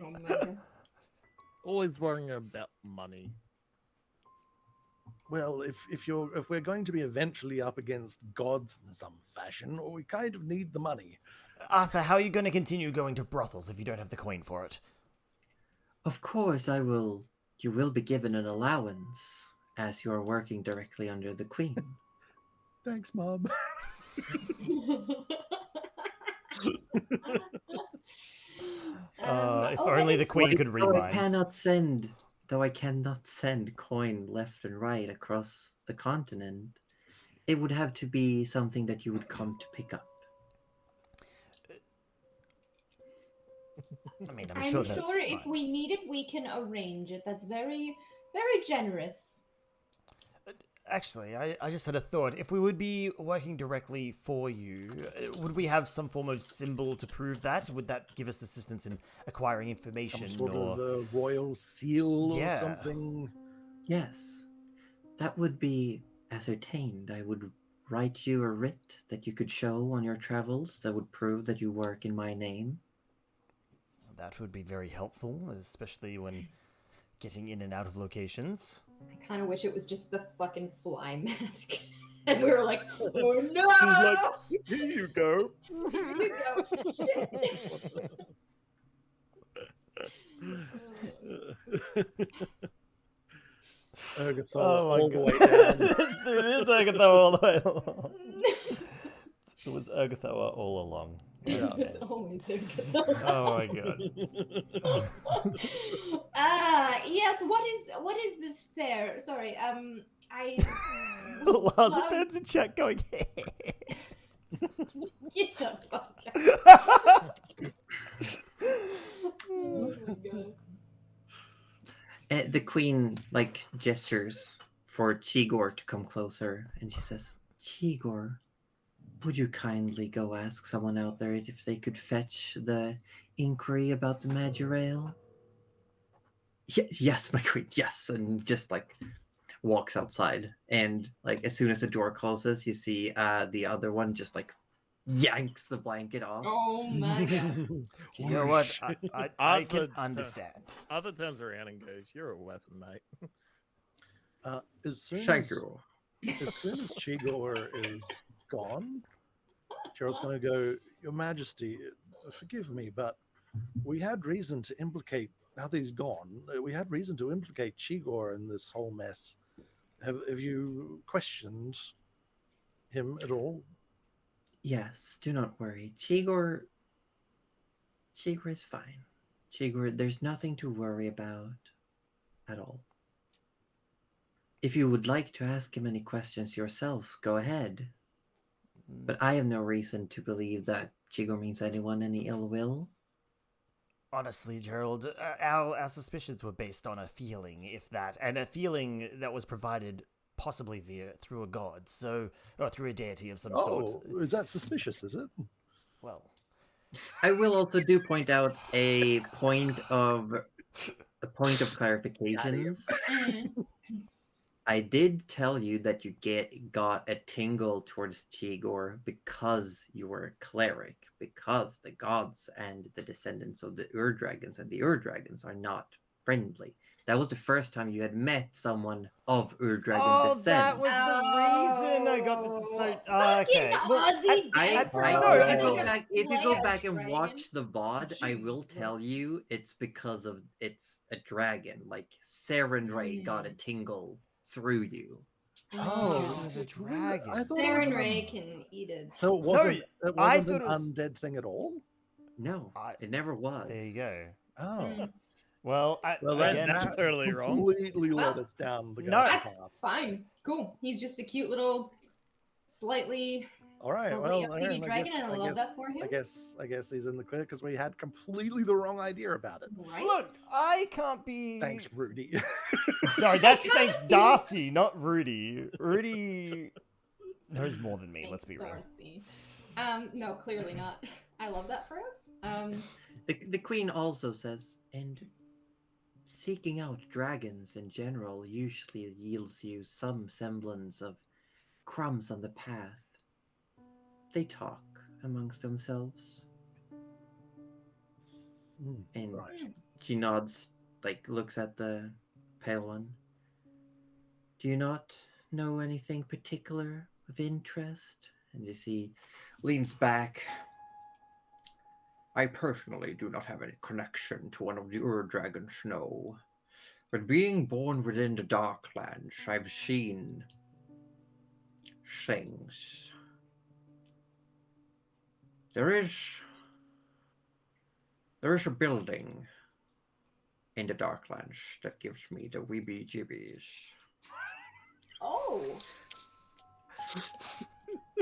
Oh my God. Always worrying about money. Well, if we're going to be eventually up against gods in some fashion, we kind of need the money. Arthur, how are you going to continue going to brothels if you don't have the coin for it? Of course, I will. You will be given an allowance as you are working directly under the queen. Thanks, Mom. If only the queen could read Though minds. I cannot send coin left and right across the continent, it would have to be something that you would come to pick up. I mean, I'm sure sure that's if fine. we need it, we can arrange it. That's very, very generous. Actually, I just had a thought. If we would be working directly for you, would we have some form of symbol to prove that? Would that give us assistance in acquiring information? Some sort or... of royal seal Yeah. or something. Yes, that would be ascertained. I would write you a writ that you could show on your travels that would prove that you work in my name. That would be very helpful, especially when getting in and out of locations. I kind of wish it was just the fucking fly mask. And we were like, oh no! She's like, here you go. Here you go. Shit. Urgathoa Oh my all the God. way down. It is Urgathoa all the way along. It was Urgathoa all along. Yeah. It's always a good. Oh my God. Yes. What is this fair? Sorry. I. Lazarbedd's in chat going, Get the fuck out. Oh my God. The queen gestures for Chigor to come closer, and she says, "Chigor, would you kindly go ask someone out there if they could fetch the inquiry about the Majorale?" Yes, my queen, yes, and just walks outside, and as soon as the door closes, you see the other one just yanks the blanket off. Oh my God. you know what? I can Arthur, understand. Arthur turns around and goes, "You're a weapon, mate." As soon Thank as, you. as soon as Chigor is gone, Gerald's going to go, Your Majesty, forgive me, but we had reason to implicate, now that he's gone, we had reason to implicate Chigor in this whole mess. Have you questioned him at all? Yes, do not worry. Chigor is fine. Chigor, there's nothing to worry about at all. If you would like to ask him any questions yourself, go ahead. But I have no reason to believe that Chigor means anyone any ill will. Honestly, Gerald, our suspicions were based on a feeling, if that, and a feeling that was provided possibly through a god, or through a deity of some sort. Oh, is that suspicious, is it? Well, I will also do point out a point of clarifications. I did tell you that you got a tingle towards Chigor because you were a cleric, because the gods and the descendants of the Urdragons and the Urdragons are not friendly. That was the first time you had met someone of Urdragon descent. that was the reason I got the okay. If you go back and watch the VOD, I will tell you it's because of it's a dragon. Saren Ray got a tingle through you. Oh, it was a dragon. I thought it Saren was Ray can eat it. So it wasn't, I an thought it was- undead thing at all? No, it never was. There you go. Oh. Well, Well, that, again, that totally wrong. completely led Wow. us down the No, garden That's path. fine. Cool. He's just a cute little, slightly. All right, Slightly well, upsetty Aaron, dragon, and I love that for him. I guess he's in the clear because we had completely the wrong idea about it. Right? look, I can't be. Thanks, Rudy. No, that's thanks Darcy, not Rudy. Rudy knows more than me. Thanks, Let's be real. Darcy. No, clearly not. I love that for us. The queen also says, and seeking out dragons in general usually yields you some semblance of crumbs on the path. They talk amongst themselves, and right. she nods, like looks at the pale one. Do you not know anything particular of interest? And you see, leans back. I personally do not have any connection to one of the Ur-dragons, no. But being born within the Darklands, I've seen things. There is a building in the Darklands that gives me the weebie-jibbies. Oh.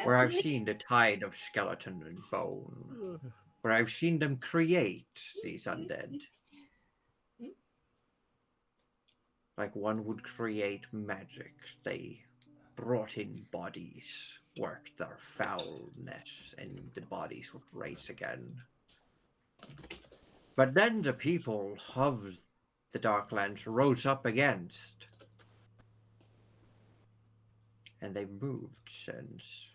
Where I've seen the tide of skeleton and bone. Where I've seen them create these undead. Like one would create magic. They brought in bodies, worked their foulness, and the bodies would raise again. But then the people of the Darklands rose up against. And they moved since.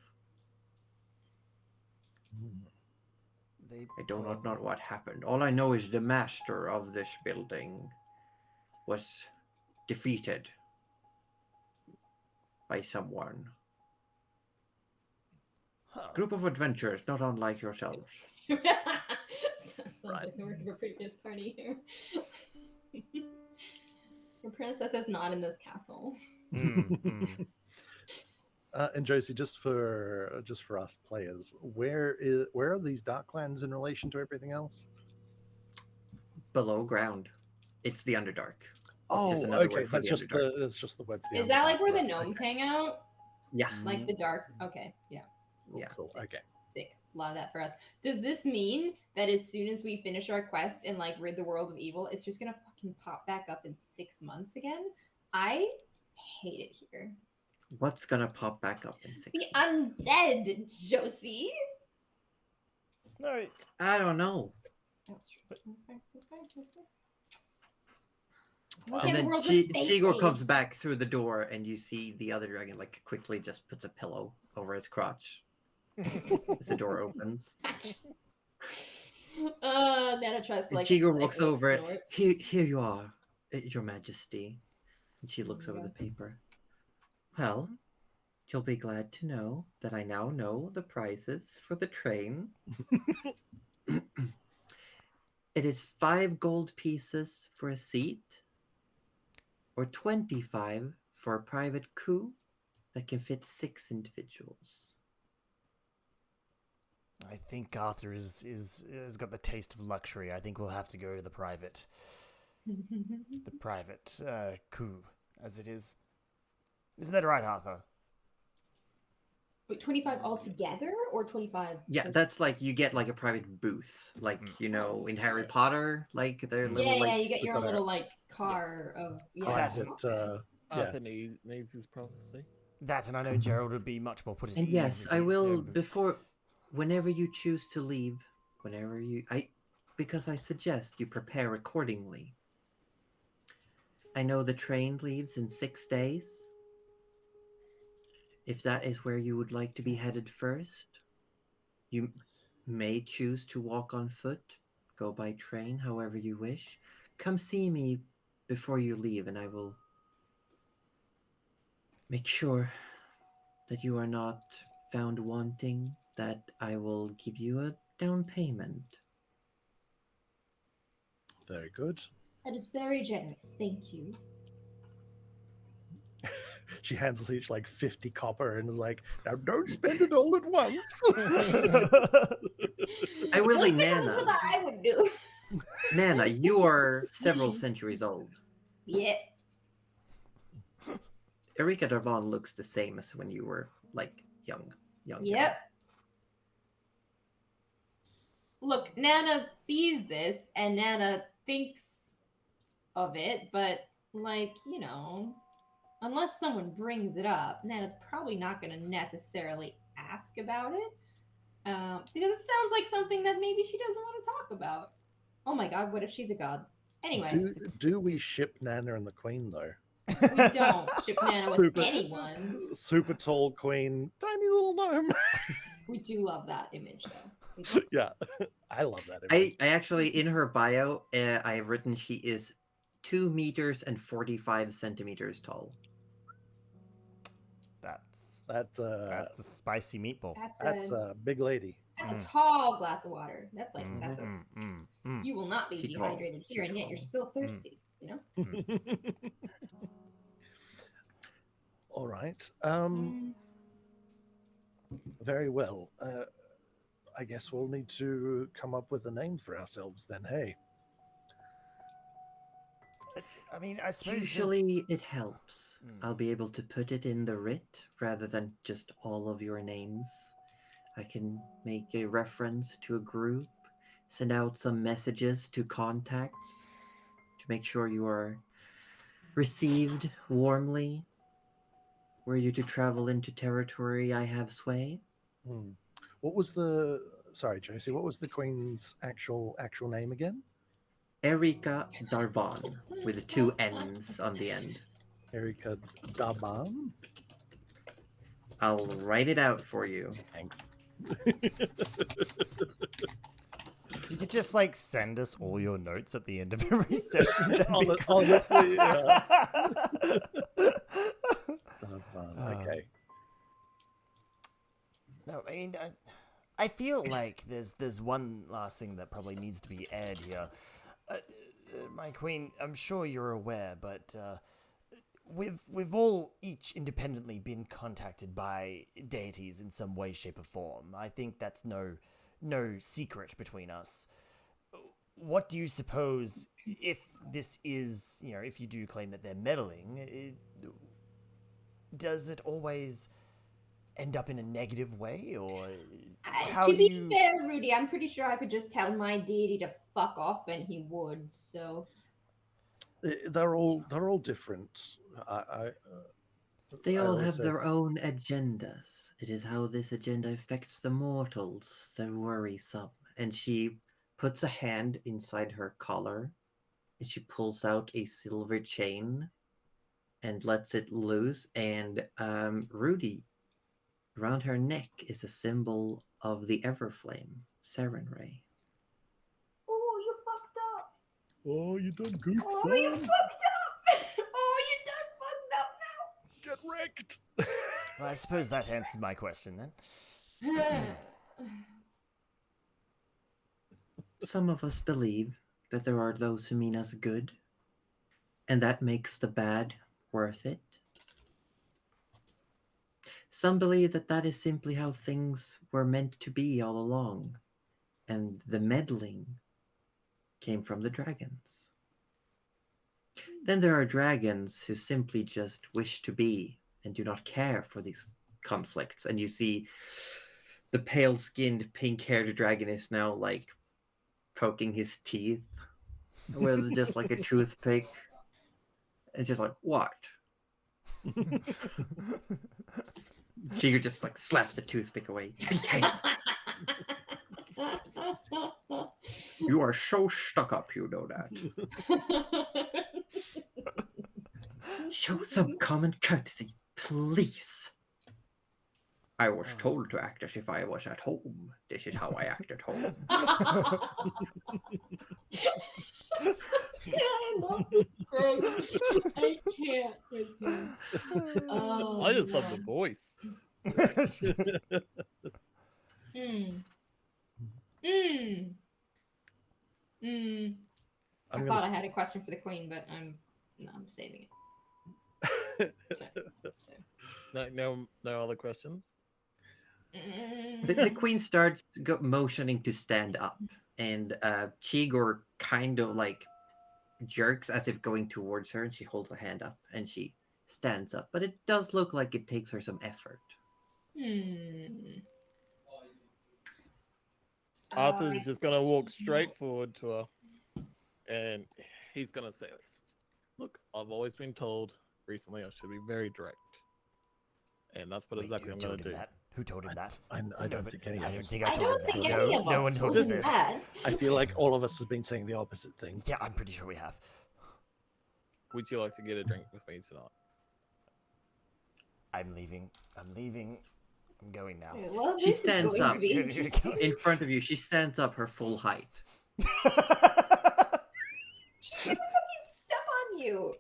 I do not know what happened. All I know is the master of this building was defeated by someone. Group of adventurers, not unlike yourselves. Sounds like we're a previous party here. Your princess is not in this castle. And Josie, just for us players, where are these Darklands in relation to everything else? Below ground. It's the Underdark. Oh, just another okay. word for That's the just Underdark. that's just the word for the Is that Underdark, like where the right, gnomes okay. hang out? Yeah. Like the dark? Okay, yeah. Yeah. Cool. Okay. Sick. Love that for us. Does this mean that as soon as we finish our quest and like rid the world of evil, it's just gonna fucking pop back up in 6 months again? I hate it here. What's gonna pop back up in 6 The months? undead, Josie. No, I don't know. That's true. That's fair. That's fair. That's fair. Wow. Okay, And the then world's a space Chigor comes age. back through the door, and you see the other dragon like quickly just puts a pillow over his crotch as the door opens. Nana tries to And like. Chigor stifle walks a over. snort. Here you are, Your Majesty. And she looks over the paper. Well, you'll be glad to know that I now know the prices for the train. It is 5 gold pieces for a seat, or 25 for a private coup that can fit 6 individuals. I think Arthur has got the taste of luxury. I think we'll have to go to the private coup, as it is. Isn't that right, Arthur? Wait, 25 altogether or 25? Yeah, just- that's like you get like a private booth, like you know in Harry Potter, like their Yeah, little like. you get your own got a- little like car of. Yeah. Private, okay. yeah. Anthony needs his prophecy. That, and I know Gerald would be much more put at And ease yes, if I he will said- before, whenever you choose to leave, because I suggest you prepare accordingly. I know the train leaves in 6 days. If that is where you would like to be headed first, you may choose to walk on foot, go by train, however you wish. Come see me before you leave, and I will make sure that you are not found wanting, that I will give you a down payment. Very good. That is very generous. Thank you. She hands us each like 50 copper and is like, now don't spend it all at once. I will That's Nana. what I would do. Nana, you are several centuries old. Yeah. Erika Darvon looks the same as when you were like young. Yep. Look, Nana sees this and Nana thinks of it, but like, you know, unless someone brings it up, Nana's probably not going to necessarily ask about it. Because it sounds like something that maybe she doesn't want to talk about. Oh my god, what if she's a god? Anyway, Do we ship Nana and the Queen though? we don't ship Nana with anyone. Super tall Queen, tiny little gnome. We do love that image, though. We do. Yeah, I love that image. I actually, in her bio, I have written she is 2 meters and 45 centimeters tall. That's a spicy meatball. That's a big lady. That's a tall glass of water. That's like Mm, that's a. You will not be She's tall. dehydrated here, and yet you're still thirsty. You know. All right. Very well. I guess we'll need to come up with a name for ourselves then. Hey. I mean, I suppose Usually it helps. I'll be able to put it in the writ rather than just all of your names. I can make a reference to a group, send out some messages to contacts to make sure you are received warmly. Were you to travel into territory I have sway? What was sorry, Josie, what was the Queen's actual name again? Erika Darvon, with 2 N's on the end. Erika Darvon. I'll write it out for you. Thanks. You could just like send us all your notes at the end of every session. Honestly, yeah. Darvon, okay. No, I mean, I feel like there's one last thing that probably needs to be aired here. My Queen, I'm sure you're aware, but we've all each independently been contacted by deities in some way, shape, or form. I think that's no secret between us. What do you suppose, if this is, you know, if you do claim that they're meddling, does it always end up in a negative way, or how to do be you... fair, Rudy, I'm pretty sure I could just tell my deity to fuck off and he would, so... They're all different. They I all always have say- their own agendas. It is how this agenda affects the mortals that worry some. And she puts a hand inside her collar, and she pulls out a silver chain and lets it loose. And Rudy, around her neck is a symbol of the Everflame, Saren Ray. Oh, you fucked up! Oh, you done goofed, Oh, son. you fucked up! Oh, you done fucked up now! Get wrecked. Well, I suppose that answers my question then. Some of us believe that there are those who mean us good, and that makes the bad worth it. Some believe that that is simply how things were meant to be all along, and the meddling came from the dragons. Then there are dragons who simply just wish to be and do not care for these conflicts. And you see the pale-skinned, pink-haired dragon is now like poking his teeth with just like a toothpick. And just like, what? She just like slaps the toothpick away. Behave. You are so stuck up, you know that. Show some common courtesy, please. I was told to act as if I was at home. This is how I act at home. I love this Greg. I can't with him. Oh, I just love no. the voice. I thought I had a question for the queen, but I'm saving it. No other questions. The queen starts motioning to stand up, And Chigor kind of like jerks as if going towards her, and she holds a hand up and she stands up. But it does look like it takes her some effort. Arthur's just gonna walk straight forward to her, and he's gonna say this. Look, I've always been told recently I should be very direct, and that's what Wait, exactly who I'm told gonna him do. that? Who told him that? I No, don't but think any I of don't us. think I I told don't us think that. any No, of no us one told told us you this. that. I feel like all of us have been saying the opposite thing. Yeah, I'm pretty sure we have. Would you like to get a drink with me tonight? I'm leaving. I'm leaving. I'm going now. Well, She this is stands going up. to be interesting. In front of you, she stands up her full height. She's gonna fucking step on you.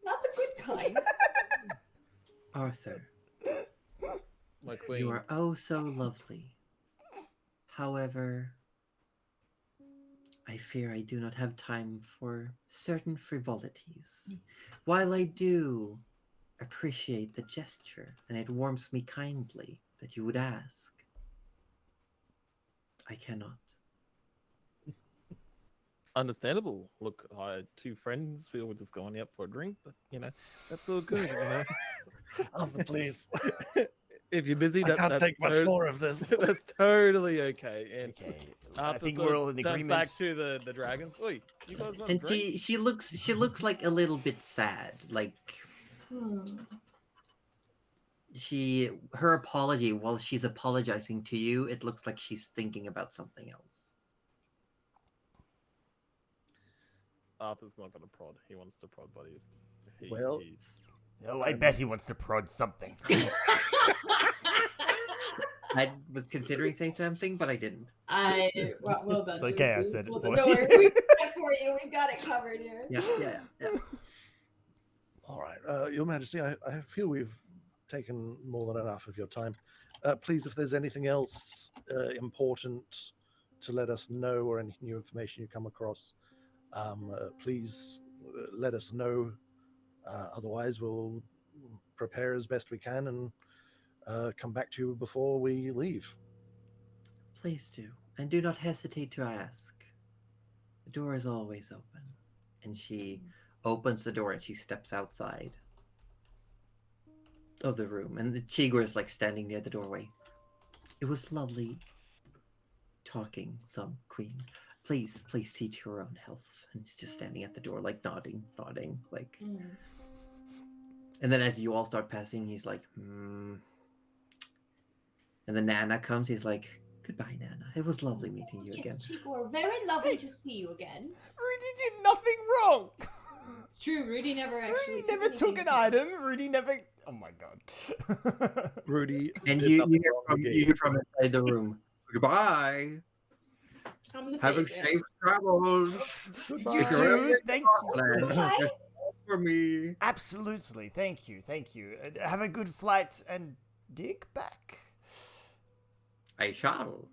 Not the good kind. Arthur, My queen. you are oh so lovely. However, I fear I do not have time for certain frivolities. While I do appreciate the gesture, and it warms me kindly that you would ask, I cannot. Understandable. Look, I had two friends. We were just going out for a drink, but that's all good. Arthur, please. If you're busy, I can't that's take much more of this. That's totally okay. And Okay, I Arthur think sort we're of all in turns agreement. back to the dragons. Oi, you guys want a And drink? she looks like a little bit sad. Like her apology, while she's apologizing to you, it looks like she's thinking about something else. Arthur's not gonna prod. He wants to prod, but Well- he's Oh, I bet he wants to prod something. I was considering saying something, but I didn't. Well done. It's okay, I Josie. said it Well for done. you. Don't worry, we got it for you. We've got it covered here. Yeah. All right, Your Majesty, I feel we've taken more than enough of your time. Please, if there's anything else important to let us know or any new information you come across, please let us know. Otherwise, we'll prepare as best we can and come back to you before we leave. Please do, and do not hesitate to ask. The door is always open. And she opens the door and she steps outside of the room, and the Chigor is like standing near the doorway. It was lovely talking, some queen. Please see to your own health. And he's just standing at the door, like nodding, like. And then as you all start passing, he's like, And then Nana comes. He's like, goodbye, Nana. It was lovely meeting you again. Yes, Chigor, very lovely to see you again. Rudy did nothing wrong. It's true, Rudy never actually Rudy never took an item. Rudy never. Oh my god. Rudy, And did you nothing hear wrong from again. you hear from inside the room. Goodbye. Have a safe travels. You If you're too. Thank you. Bye. Just for me. Absolutely. Thank you. Have a good flight and dig back. I shall.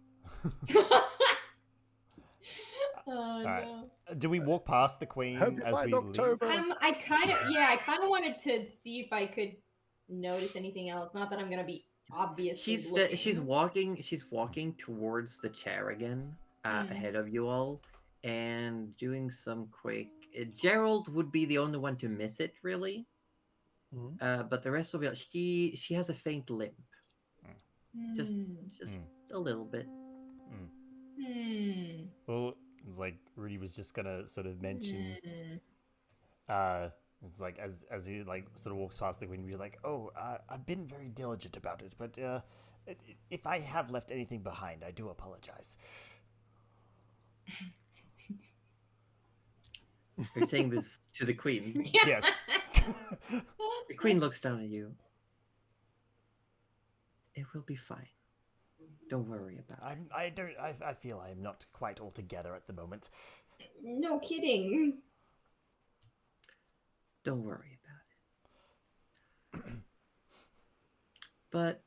Oh right. no. Do we walk past the queen Hope you as find we October. leave? I kind of wanted to see if I could notice anything else. Not that I'm gonna be obviously. She's walking towards the chair again, ahead of you all, and doing some quick. Gerald would be the only one to miss it, really. But the rest of it, she has a faint limp, just a little bit. Well, it's like Rudy was just gonna sort of mention. It's like as he like sort of walks past the queen, we're like, "Oh, I've been very diligent about it, but if I have left anything behind, I do apologize." You're saying this to the queen. Yes. The queen looks down at you. It will be fine. Don't worry about it. I feel I am not quite all together at the moment. No kidding. Don't worry about it. But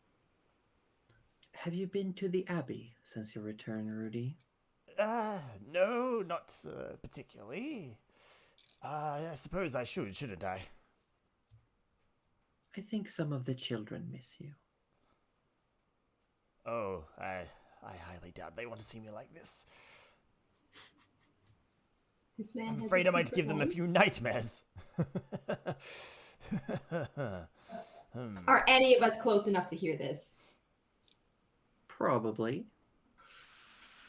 have you been to the Abbey since your return, Rudy? No, not particularly. I suppose I should, shouldn't I? I think some of the children miss you. Oh, I highly doubt they want to see me like this. This man I'm has afraid a I might secret give them a life. few nightmares. Are any of us close enough to hear this? Probably.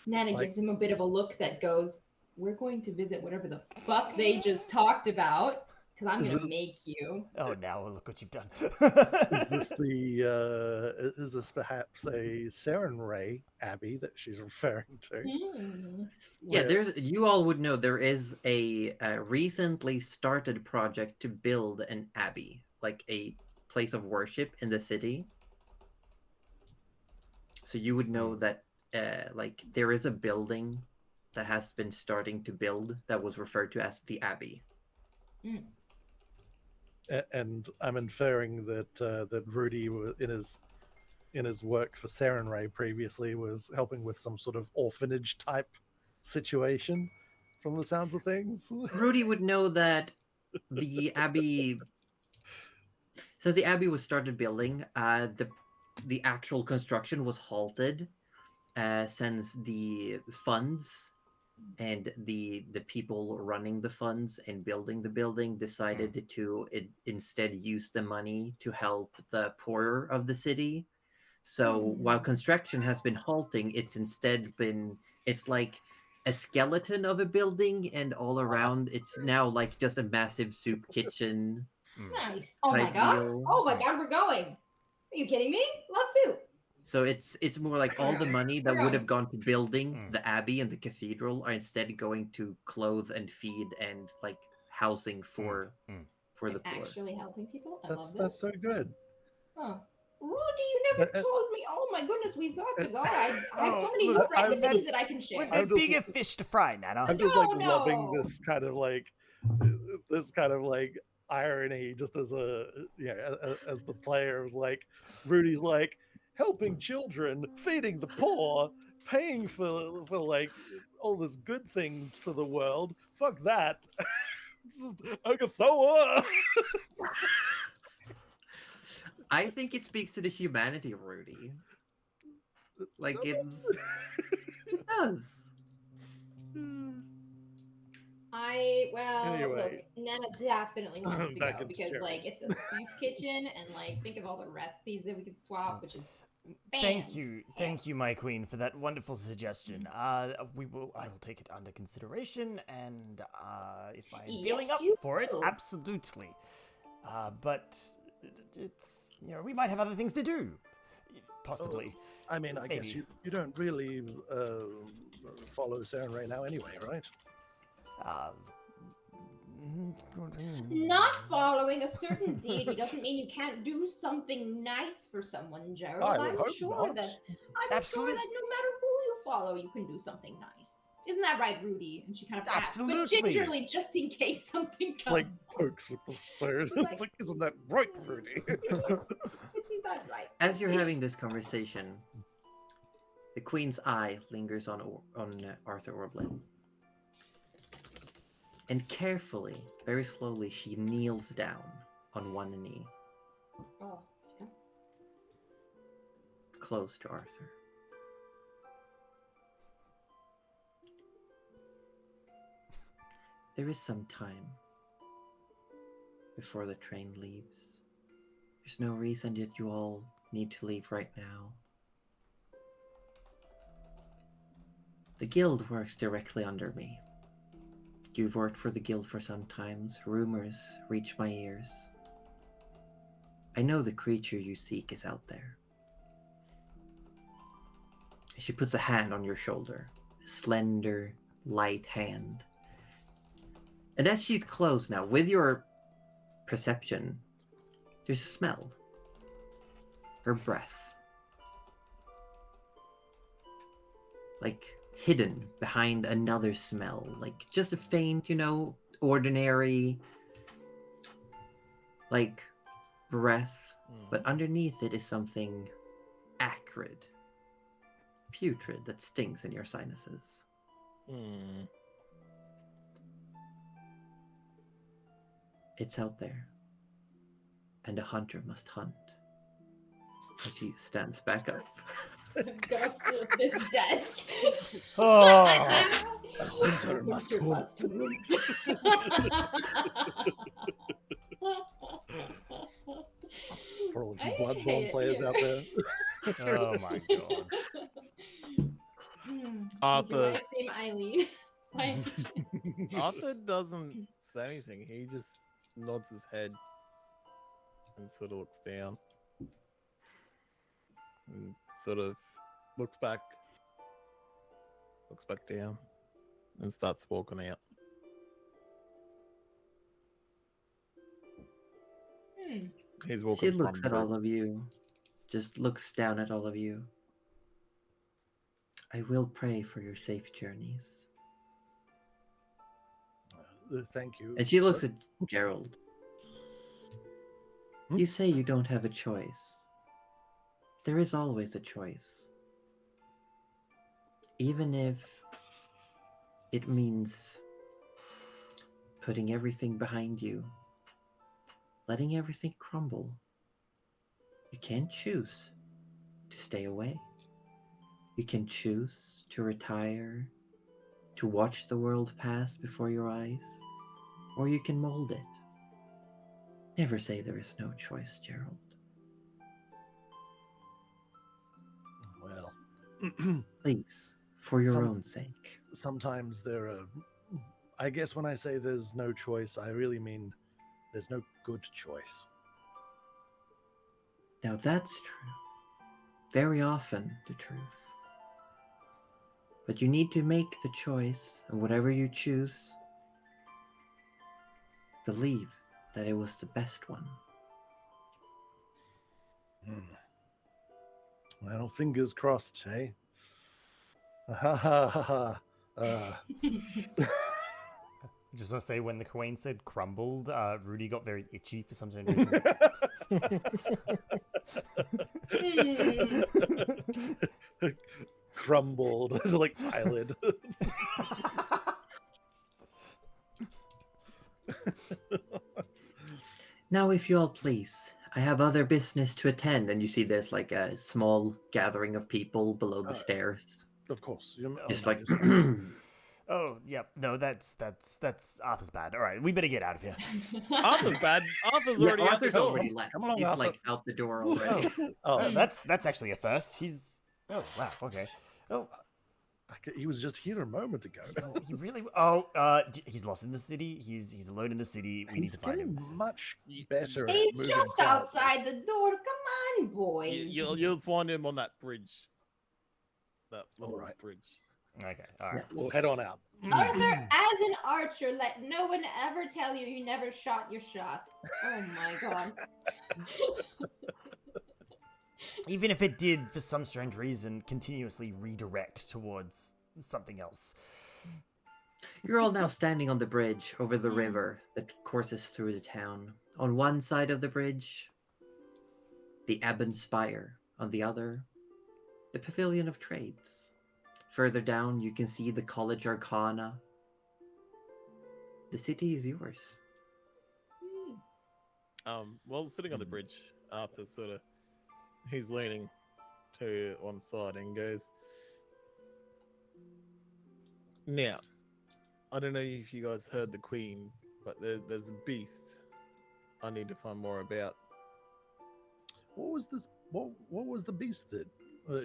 Nana Like- gives him a bit of a look that goes, "We're going to visit whatever the fuck they just talked about, because I'm Is gonna this- make you." Oh, now look what you've done. Is this is this perhaps a Serenray Abbey that she's referring to? Hmm. Yeah, Where- you all would know there is a recently started project to build an abbey, like a place of worship in the city. So you would know that like there is a building that has been starting to build that was referred to as the abbey. and I'm inferring that that Rudy in his work for Serenray previously was helping with some sort of orphanage type situation, from the sounds of things. Rudy would know that the abbey. Since the abbey was started building, the actual construction was halted, since the funds and the people running the funds and building the building decided to instead use the money to help the poorer of the city. So while construction has been halting, it's like a skeleton of a building, and all around it's now like just a massive soup kitchen. Nice. Oh my Type god. deal. Oh my god, we're going. Are you kidding me? Love soup. So it's more like all the money that would have gone to building Mm. the abbey and the cathedral are instead going to clothe and feed and like housing for the And poor. actually helping people. I love this. That's so good. Oh. Rudy, you never told me. Oh my goodness, we've got to go. I have so many look, recipes that I can share. We've I'm got just- bigger fish to fry, Nana. I'm just like No, loving no. this kind of like irony, just as a as the player, like Rudy's like helping children, feeding the poor, paying for like all this good things for the world. Fuck that. It's just Urgathoa. I think it speaks to the humanity of Rudy. Like it does. Anyway. Look, Nana definitely wants to Back go into because Gerald. like it's a soup kitchen and like think of all the recipes that we could swap, which is Thank you, my queen, for that wonderful suggestion. I will take it under consideration, and if I'm feeling Yes, up you for it, will. absolutely. But it's we might have other things to do, possibly. I mean, I guess Maybe. you don't really follow Serenray now anyway, right? Not following a certain deity doesn't mean you can't do something nice for someone, Gerald. I would I'm hope sure not. that Absolute- no matter who you follow, you can do something nice. Isn't that right, Rudy? And she kind of asks, but Absolutely. gingerly, just in case something It's like comes. pokes with the spoon. Like- It's like, isn't that right, Rudy? Isn't that right? As you're having this conversation, the queen's eye lingers on Arthur Orblin. And carefully, very slowly, she kneels down on one knee, Oh, okay. close to Arthur. There is some time before the train leaves. There's no reason that you all need to leave right now. The guild works directly under me. You've worked for the guild for some time. Rumors reach my ears. I know the creature you seek is out there. She puts a hand on your shoulder, a slender, light hand. And as she's close now, with your perception, there's a smell. Her breath. Like hidden behind another smell. Like just a faint, ordinary, like breath. But underneath it is something acrid, putrid that stings in your sinuses. It's out there, and a hunter must hunt. And she stands back up. Goes to this desk. Oh. Winter must Winter haunt. must haunt. For all of you I Bloodborne hate it players here. out there. Oh my god. Does your Arthur, wife name Eileen? Why did you- Arthur doesn't say anything. He just nods his head and sort of looks down and sort of looks back down and starts walking out. Hmm. He's walking. She looks from at the- all of you, just looks down at all of you. I will pray for your safe journeys. Thank you. And she looks sir. at Gerald. Hmm? You say you don't have a choice. There is always a choice. Even if it means putting everything behind you, letting everything crumble. You can choose to stay away. You can choose to retire, to watch the world pass before your eyes, or you can mold it. Never say there is no choice, Gerald. Well, Please, for your Some- own sake. sometimes there are. I guess when I say there's no choice, I really mean there's no good choice. Now that's true. Very often the truth. But you need to make the choice, and whatever you choose, believe that it was the best one. Well, fingers crossed, eh? Ha ha ha ha. I just want to say when the queen said crumbled, Rudy got very itchy for some reason. Hmm. Crumbled like eyelid. Now, if you all please, I have other business to attend, and you see there's like a small gathering of people below the stairs. Of course. Just like, Oh, yep. No, that's Arthur's bad. All right, we better get out of here. Arthur's bad. Arthur's yeah, already out the Arthur's door. already left. Come along, He's Arthur. like out the door already. Oh, That's actually a first. He's wow. Okay. Oh, he was just here a moment ago. he really. He's lost in the city. He's alone in the city. We need He's to find getting him. much better. at He's moving just quietly. outside the door. Come on, boys. You'll find him on that bridge. That All little right. bridge. Okay. All right. We'll head on out. Arthur, as an archer, let no one ever tell you you never shot your shot. Oh my god. Even if it did, for some strange reason, continuously redirect towards something else. You're all now standing on the bridge over the river that courses through the town. On one side of the bridge, the Aben Spire. On the other, the Pavilion of Trades. Further down, you can see the College Arcana. The city is yours. While sitting on the bridge, Arthur he's leaning to one side and goes, now, I don't know if you guys heard the Queen, but there's a beast I need to find more about. What was this? What was the beast that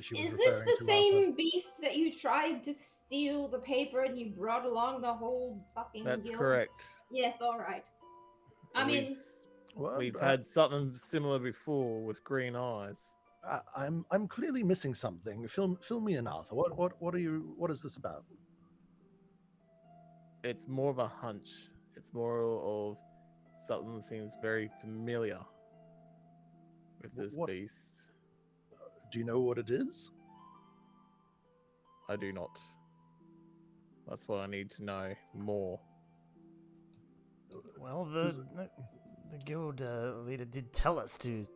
she was Is this referring the to, same Arthur? beast that you tried to steal the paper and you brought along the whole fucking That's guild? correct. Yes, alright. I We've mean, s- Well, we've had something similar before with green eyes. I'm clearly missing something. Fill me in, Arthur. What is this about? It's more of a hunch. It's more of something that seems very familiar with this What- beast. Do you know what it is? I do not. That's what I need to know more. Well, Is the guild leader did tell us to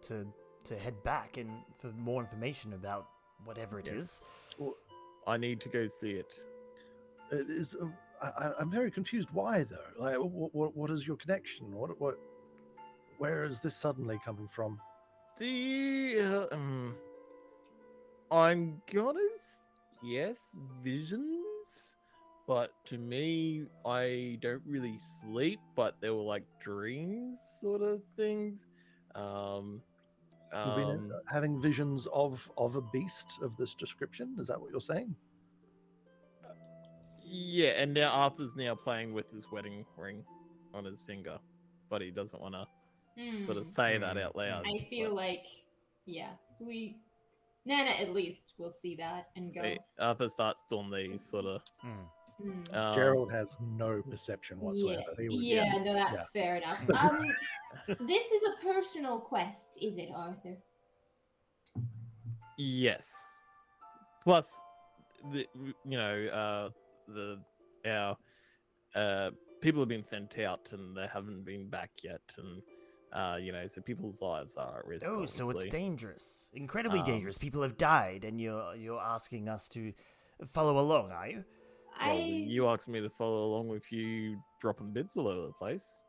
head back and for more information about whatever it is. I need to go see it. It is. I'm very confused. Why though? Like, what is your connection? Where is this suddenly coming from? I'm gonna yes, visions but to me, I don't really sleep, but they were like dreams sort of things. You've been having visions of a beast of this description. Is that what you're saying? Yeah, and now Arthur's now playing with his wedding ring on his finger, but he doesn't want to sort of say that out loud. I feel like, yeah, Nana at least will see that and go. Arthur starts doing these sort of. Gerald has no perception whatsoever. No, that's fair enough. This is a personal quest, is it, Arthur? Yes. Plus, our people have been sent out and they haven't been back yet, and so people's lives are at risk. Oh, so it's obviously. dangerous, incredibly dangerous. People have died, and you're asking us to follow along, are you? Well, you asked me to follow along with you dropping bits all over the place.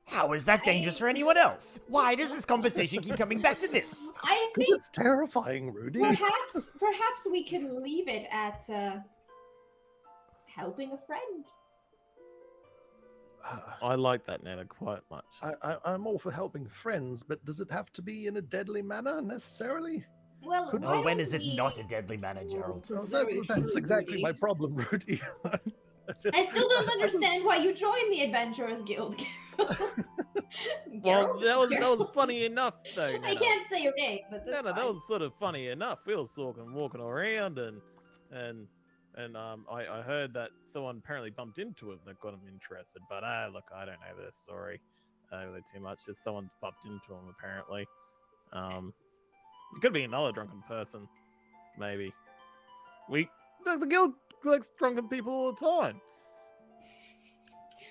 How is that dangerous for anyone else? Why does this conversation keep coming back to this? I Because think it's terrifying, Rudy. perhaps we can leave it at helping a friend. I like that, Nana, quite much. I'm all for helping friends, but does it have to be in a deadly manner necessarily? Well, Could- why Oh, when don't is it we- not a deadly manner, Gerald? This is Well, very that's true, exactly Rudy. my problem, Rudy. I still don't understand why you joined the Adventurers Guild, Carol. Well, that was Gerald. funny enough, though. I Nana. can't say your name, but that's Nana, that fine. was sort of funny enough. We were walking around, and I heard that someone apparently bumped into him that got him interested. But look, I don't know this story really too much. Just someone's bumped into him apparently. It could be another drunken person, maybe. The guild collects drunken people all the time.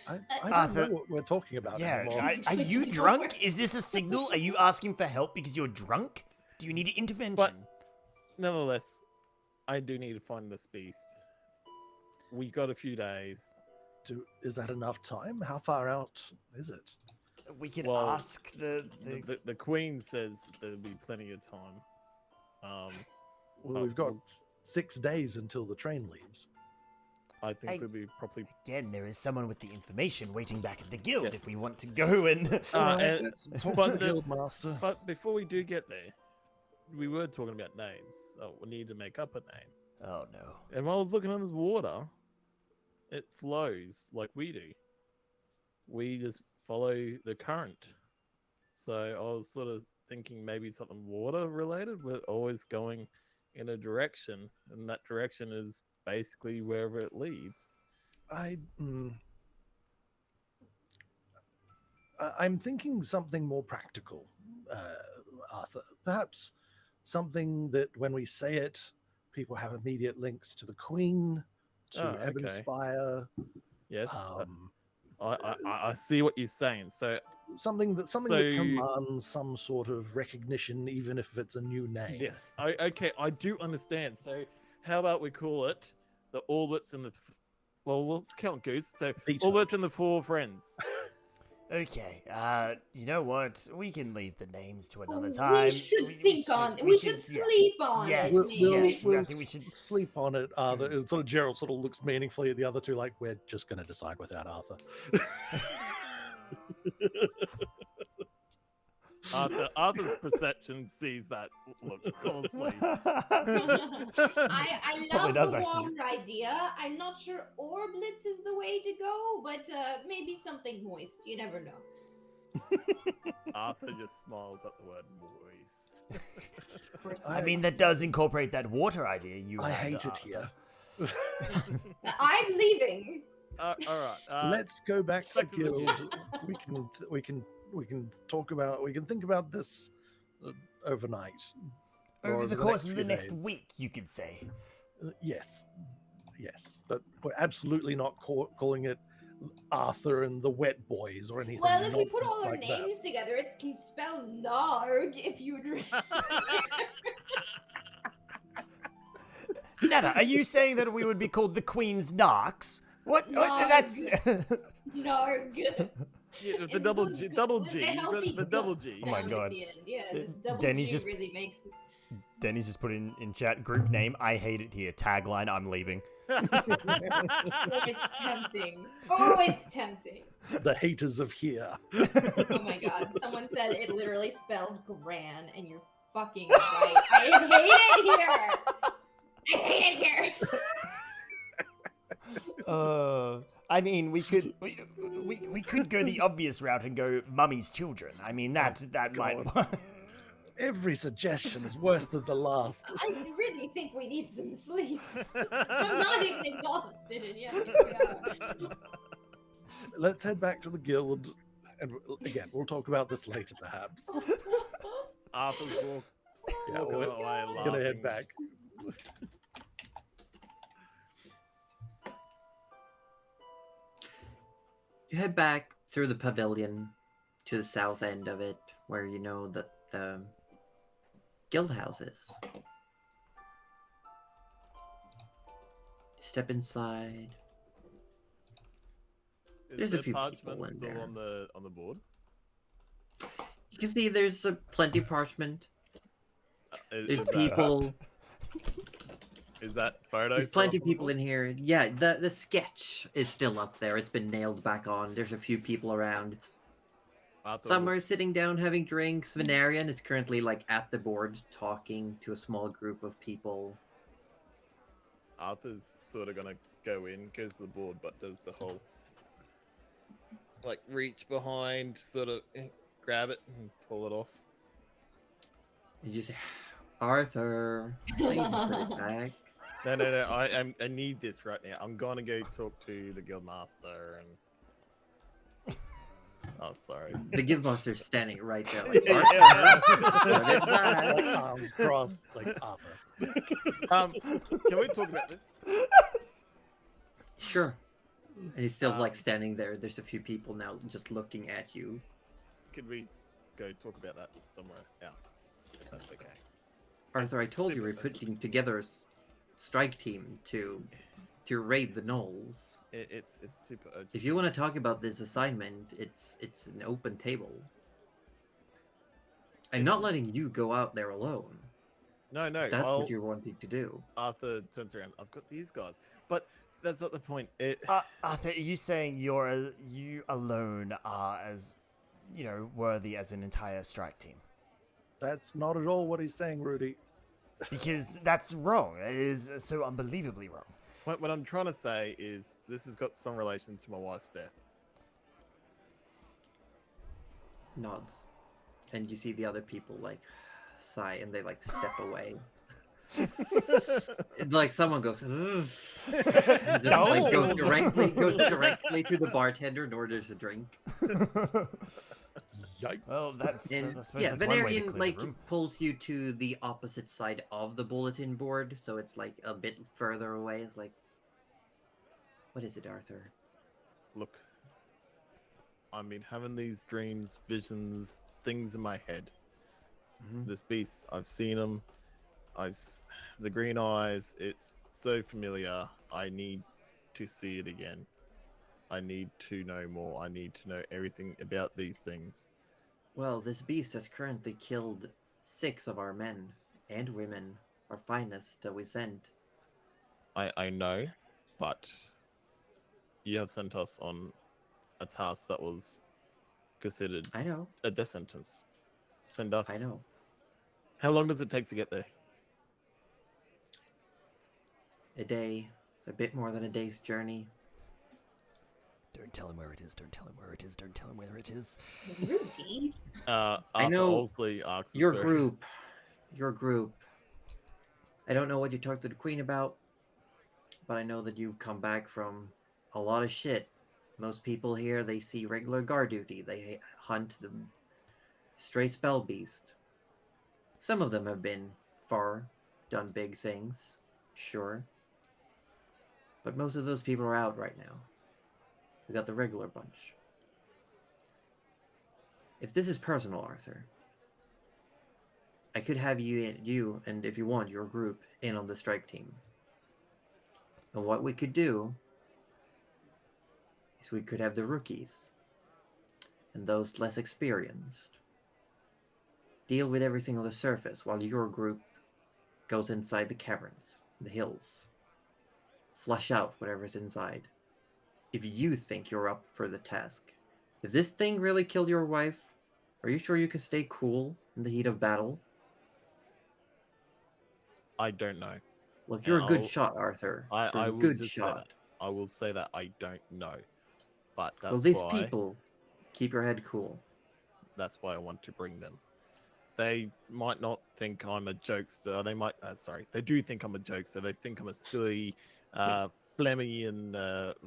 I Arthur- don't know what we're talking about Yeah, anymore. are you drunk? Is this a signal? Are you asking for help because you're drunk? Do you need intervention? But- Nonetheless, I do need to find this beast. We got a few days. Is that enough time? How far out is it? We can Well, ask the The queen says there'll be plenty of time. Well, we've got 6 days until the train leaves. I think Hey. we'll be probably. Again, there is someone with the information waiting back at the guild Yes. if we want to go and. And- Let's talk but to the the- guild master. But before we do get there, we were talking about names. Oh, we need to make up a name. Oh no. And while I was looking at this water, it flows like we do. We just follow the current. So I was sort of thinking maybe something water related. We're always going in a direction, and that direction is basically wherever it leads. I'm thinking something more practical, Arthur. Perhaps something that when we say it, people have immediate links to the Queen, to Oh, okay. Ebenspire. Yes, Um, I see what you're saying. So something that So- commands some sort of recognition, even if it's a new name. yes, okay, I do understand. So how about we call it the Orbits and the we'll count Goose. So Peter. Orbits and the Four Friends. Okay. You know what? We can leave the names to another time. We should think on. We should yeah. sleep on Yes, it. We'll, maybe. we'll, yes, we'll I think we should- sleep on it. Arthur. Sort of Gerald sort of looks meaningfully at the other two, like we're just going to decide without Arthur. Arthur's perception sees that look. Fall asleep. I Probably love does, the actually. water idea. I'm not sure Orblitz is the way to go, but maybe something moist. You never know. Arthur just smiles at the word moist. Of course. I mean, that does incorporate that water idea you I had, hate it Arthur. here. I'm leaving. All right. Let's go back to the back to the guild. we can talk about. We can think about this overnight. or Over the next course of the few next days. week, you could say. Yes, but we're absolutely not calling it Arthur and the Wet Boys or anything. Well, if we put all nonsense our like that. names together, it can spell Narg if you'd. Nana, are you saying that we would be called the Queen's Narcs? What? No, That's. Narg. Yeah, the It's double so G, good double with G, the healthy the double G. Oh my sound at God. the end. Yeah, the double Danny's G just- really makes Denny's just put in chat, group name, I hate it here. Tagline, I'm leaving. Oh, it's tempting. Oh, it's tempting. The haters of here. Oh my god. Someone said it literally spells gran, and you're fucking right. I hate it here. I hate it here. I mean, we could go the obvious route and go mummy's children. I mean, that might work. Every suggestion is worse than the last. I really think we need some sleep. I'm not even exhausted, and yet here we are. Let's head back to the guild, and again, we'll talk about this later, perhaps. Arthur's Yeah, walking we're away gonna head laughing. back. You head back through the pavilion to the south end of it, where you know that the guild house is. Step inside. There's a the few parchment people in still there. on the board. You can see there's plenty of parchment. There's Is people. Is that photo? There's still plenty up of on the people board? in here. Yeah, the sketch is still up there. It's been nailed back on. There's a few people around. Arthur Some will- are sitting down having drinks. Venarian is currently like at the board talking to a small group of people. Arthur's sort of gonna go in, goes to the board, but does the whole like reach behind, sort of grab it and pull it off. And you say, Arthur, please put it back. No. I need this right now. I'm gonna go talk to the guild master and. Oh, sorry. The guildmaster's standing right there. Like, Yeah. Arthur, put it back. Arms crossed, like Arthur. Can we talk about this? Sure. And he's still like standing there. There's a few people now just looking at you. Could we go talk about that somewhere else? If that's okay. Arthur, I told you we're putting together a strike team to raid the gnolls. It's super urgent. If you want to talk about this assignment, it's an open table. I'm not letting you go out there alone. No. That's I'll- what you're wanting to do. Arthur turns around. I've got these guys, but that's not the point. Arthur, are you saying you alone are as, worthy as an entire strike team? That's not at all what he's saying, Rudy. Because that's wrong. It is so unbelievably wrong. What I'm trying to say is this has got some relation to my wife's death. Nods. And you see the other people like sigh and they like step away. Like someone goes, "Ugh," and just, like, goes directly to the bartender and orders a drink. Yikes. Well, that's And I suppose yeah, that's one way to Venarian clear the like room. pulls you to the opposite side of the bulletin board, so it's like a bit further away. It's like, what is it, Arthur? Look, I mean, having these dreams, visions, things in my head. This beast, I've seen him. The green eyes. It's so familiar. I need to see it again. I need to know more. I need to know everything about these things. Well, this beast has currently killed 6 of our men and women, our finest that we sent. I know, but you have sent us on a task that was considered I know, a death sentence. Send us. I know. How long does it take to get there? A day, a bit more than a day's journey. Don't tell him where it is. Don't tell him where it is. Don't tell him where it is. Rudy. Arthur know Olsley asks us Your very- group. I don't know what you talked to the queen about, but I know that you've come back from a lot of shit. Most people here, they see regular guard duty. They hunt the stray spell beast. Some of them have been far, done big things, sure. But most of those people are out right now. We got the regular bunch. If this is personal, Arthur, I could have you and if you want, your group in on the strike team. And what we could do is we could have the rookies and those less experienced deal with everything on the surface while your group goes inside the caverns, the hills. Flush out whatever's inside. If you think you're up for the task. If this thing really killed your wife, are you sure you can stay cool in the heat of battle? I don't know. Look, you're a good I'll- shot, Arthur. You're I a will good just say shot. that. I will say that I don't know. But that's Well, these why people, keep your head cool. that's why I want to bring them. They might not think I'm a jokester. They might sorry, they do think I'm a jokester. They think I'm a silly Flemian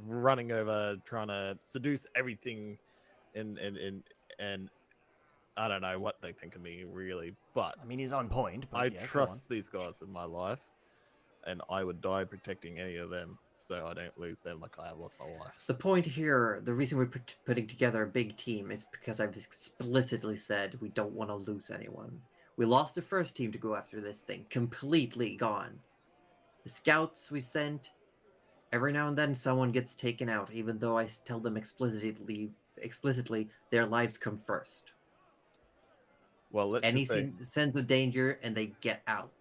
running over trying to seduce everything and I don't know what they think of me really, but I mean, he's on point, but I yes, go on. trust these guys in my life, and I would die protecting any of them, so I don't lose them like I have lost my wife. The point here, the reason we're putting together a big team is because I've explicitly said we don't want to lose anyone. We lost the first team to go after this thing, completely gone. The scouts we sent, every now and then someone gets taken out, even though I tell them explicitly their lives come first. Well, let's Any just say sense of danger and they get out.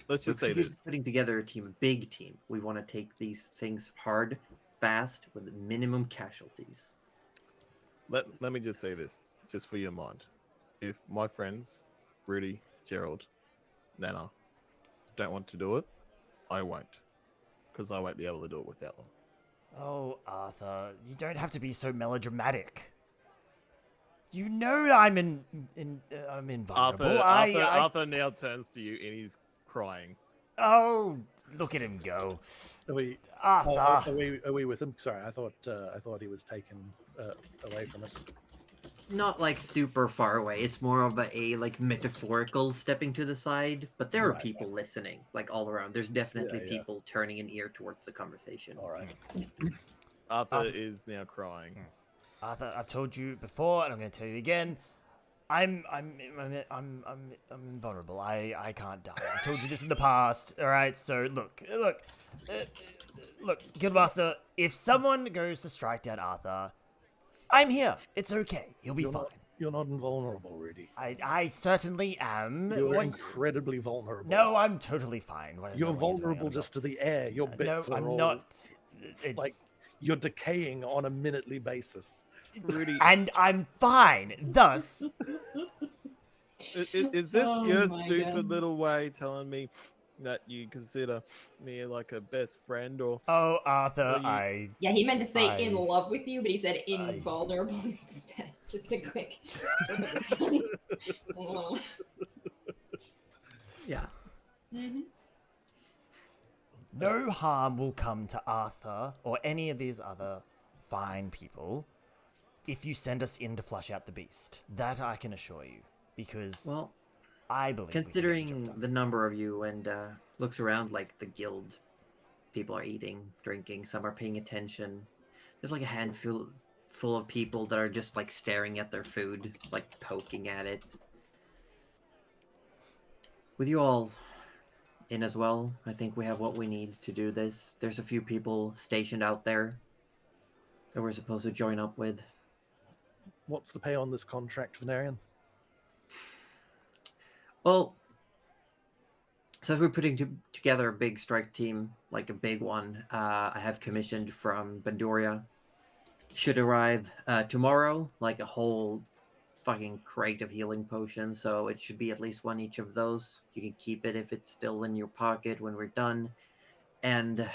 let's just say this. Putting together a team, a big team. We want to take these things hard, fast, with minimum casualties. Let me just say this, just for your mind. If my friends, Rudy, Gerald, Nana, don't want to do it, I won't. Because I won't be able to do it without them. Oh, Arthur, you don't have to be so melodramatic. You know I'm invulnerable. Arthur now turns to you and he's crying. Oh, look at him go. Are we? Arthur. Are we with him? Sorry, I thought he was taken away from us. Not like super far away. It's more of a like metaphorical stepping to the side. But there are Right. people listening, like all around. There's definitely Yeah. people turning an ear towards the conversation. All right. Arthur is now crying. Arthur, I've told you before, and I'm going to tell you again. I'm invulnerable. I can't die. I told you this in the past. All right. So look, Guildmaster. If someone goes to strike down Arthur, I'm here. It's okay. He'll be fine. You're not invulnerable, Rudy. I certainly am. You're What- incredibly vulnerable. No, I'm totally fine. What- You're no, what he's vulnerable doing, I'm just to the air. Your not. bits No, are I'm all not. It's, like you're decaying on a minutely basis. Rudy, and I'm fine. Thus, is this Oh your my stupid God. little way telling me that you consider me like a best friend or oh Arthur, Well, you- Yeah, he meant to say in I- love with you, but he said invulnerable instead. Just a quick slip of the tongue. Oh. Yeah. Mhm. no harm will come to Arthur or any of these other fine people if you send us in to flush out the beast. That I can assure you, because Well, I believe we can get the job considering done. the number of you and looks around like the guild, people are eating, drinking, some are paying attention. There's like a handful full of people that are just like staring at their food, like poking at it. With you all in as well, I think we have what we need to do this. There's a few people stationed out there that we're supposed to join up with. What's the pay on this contract, Venerian? Well, since we're putting together a big strike team, like a big one, I have commissioned from Bandoria. Should arrive tomorrow, like a whole fucking crate of healing potions. So it should be at least one each of those. You can keep it if it's still in your pocket when we're done. And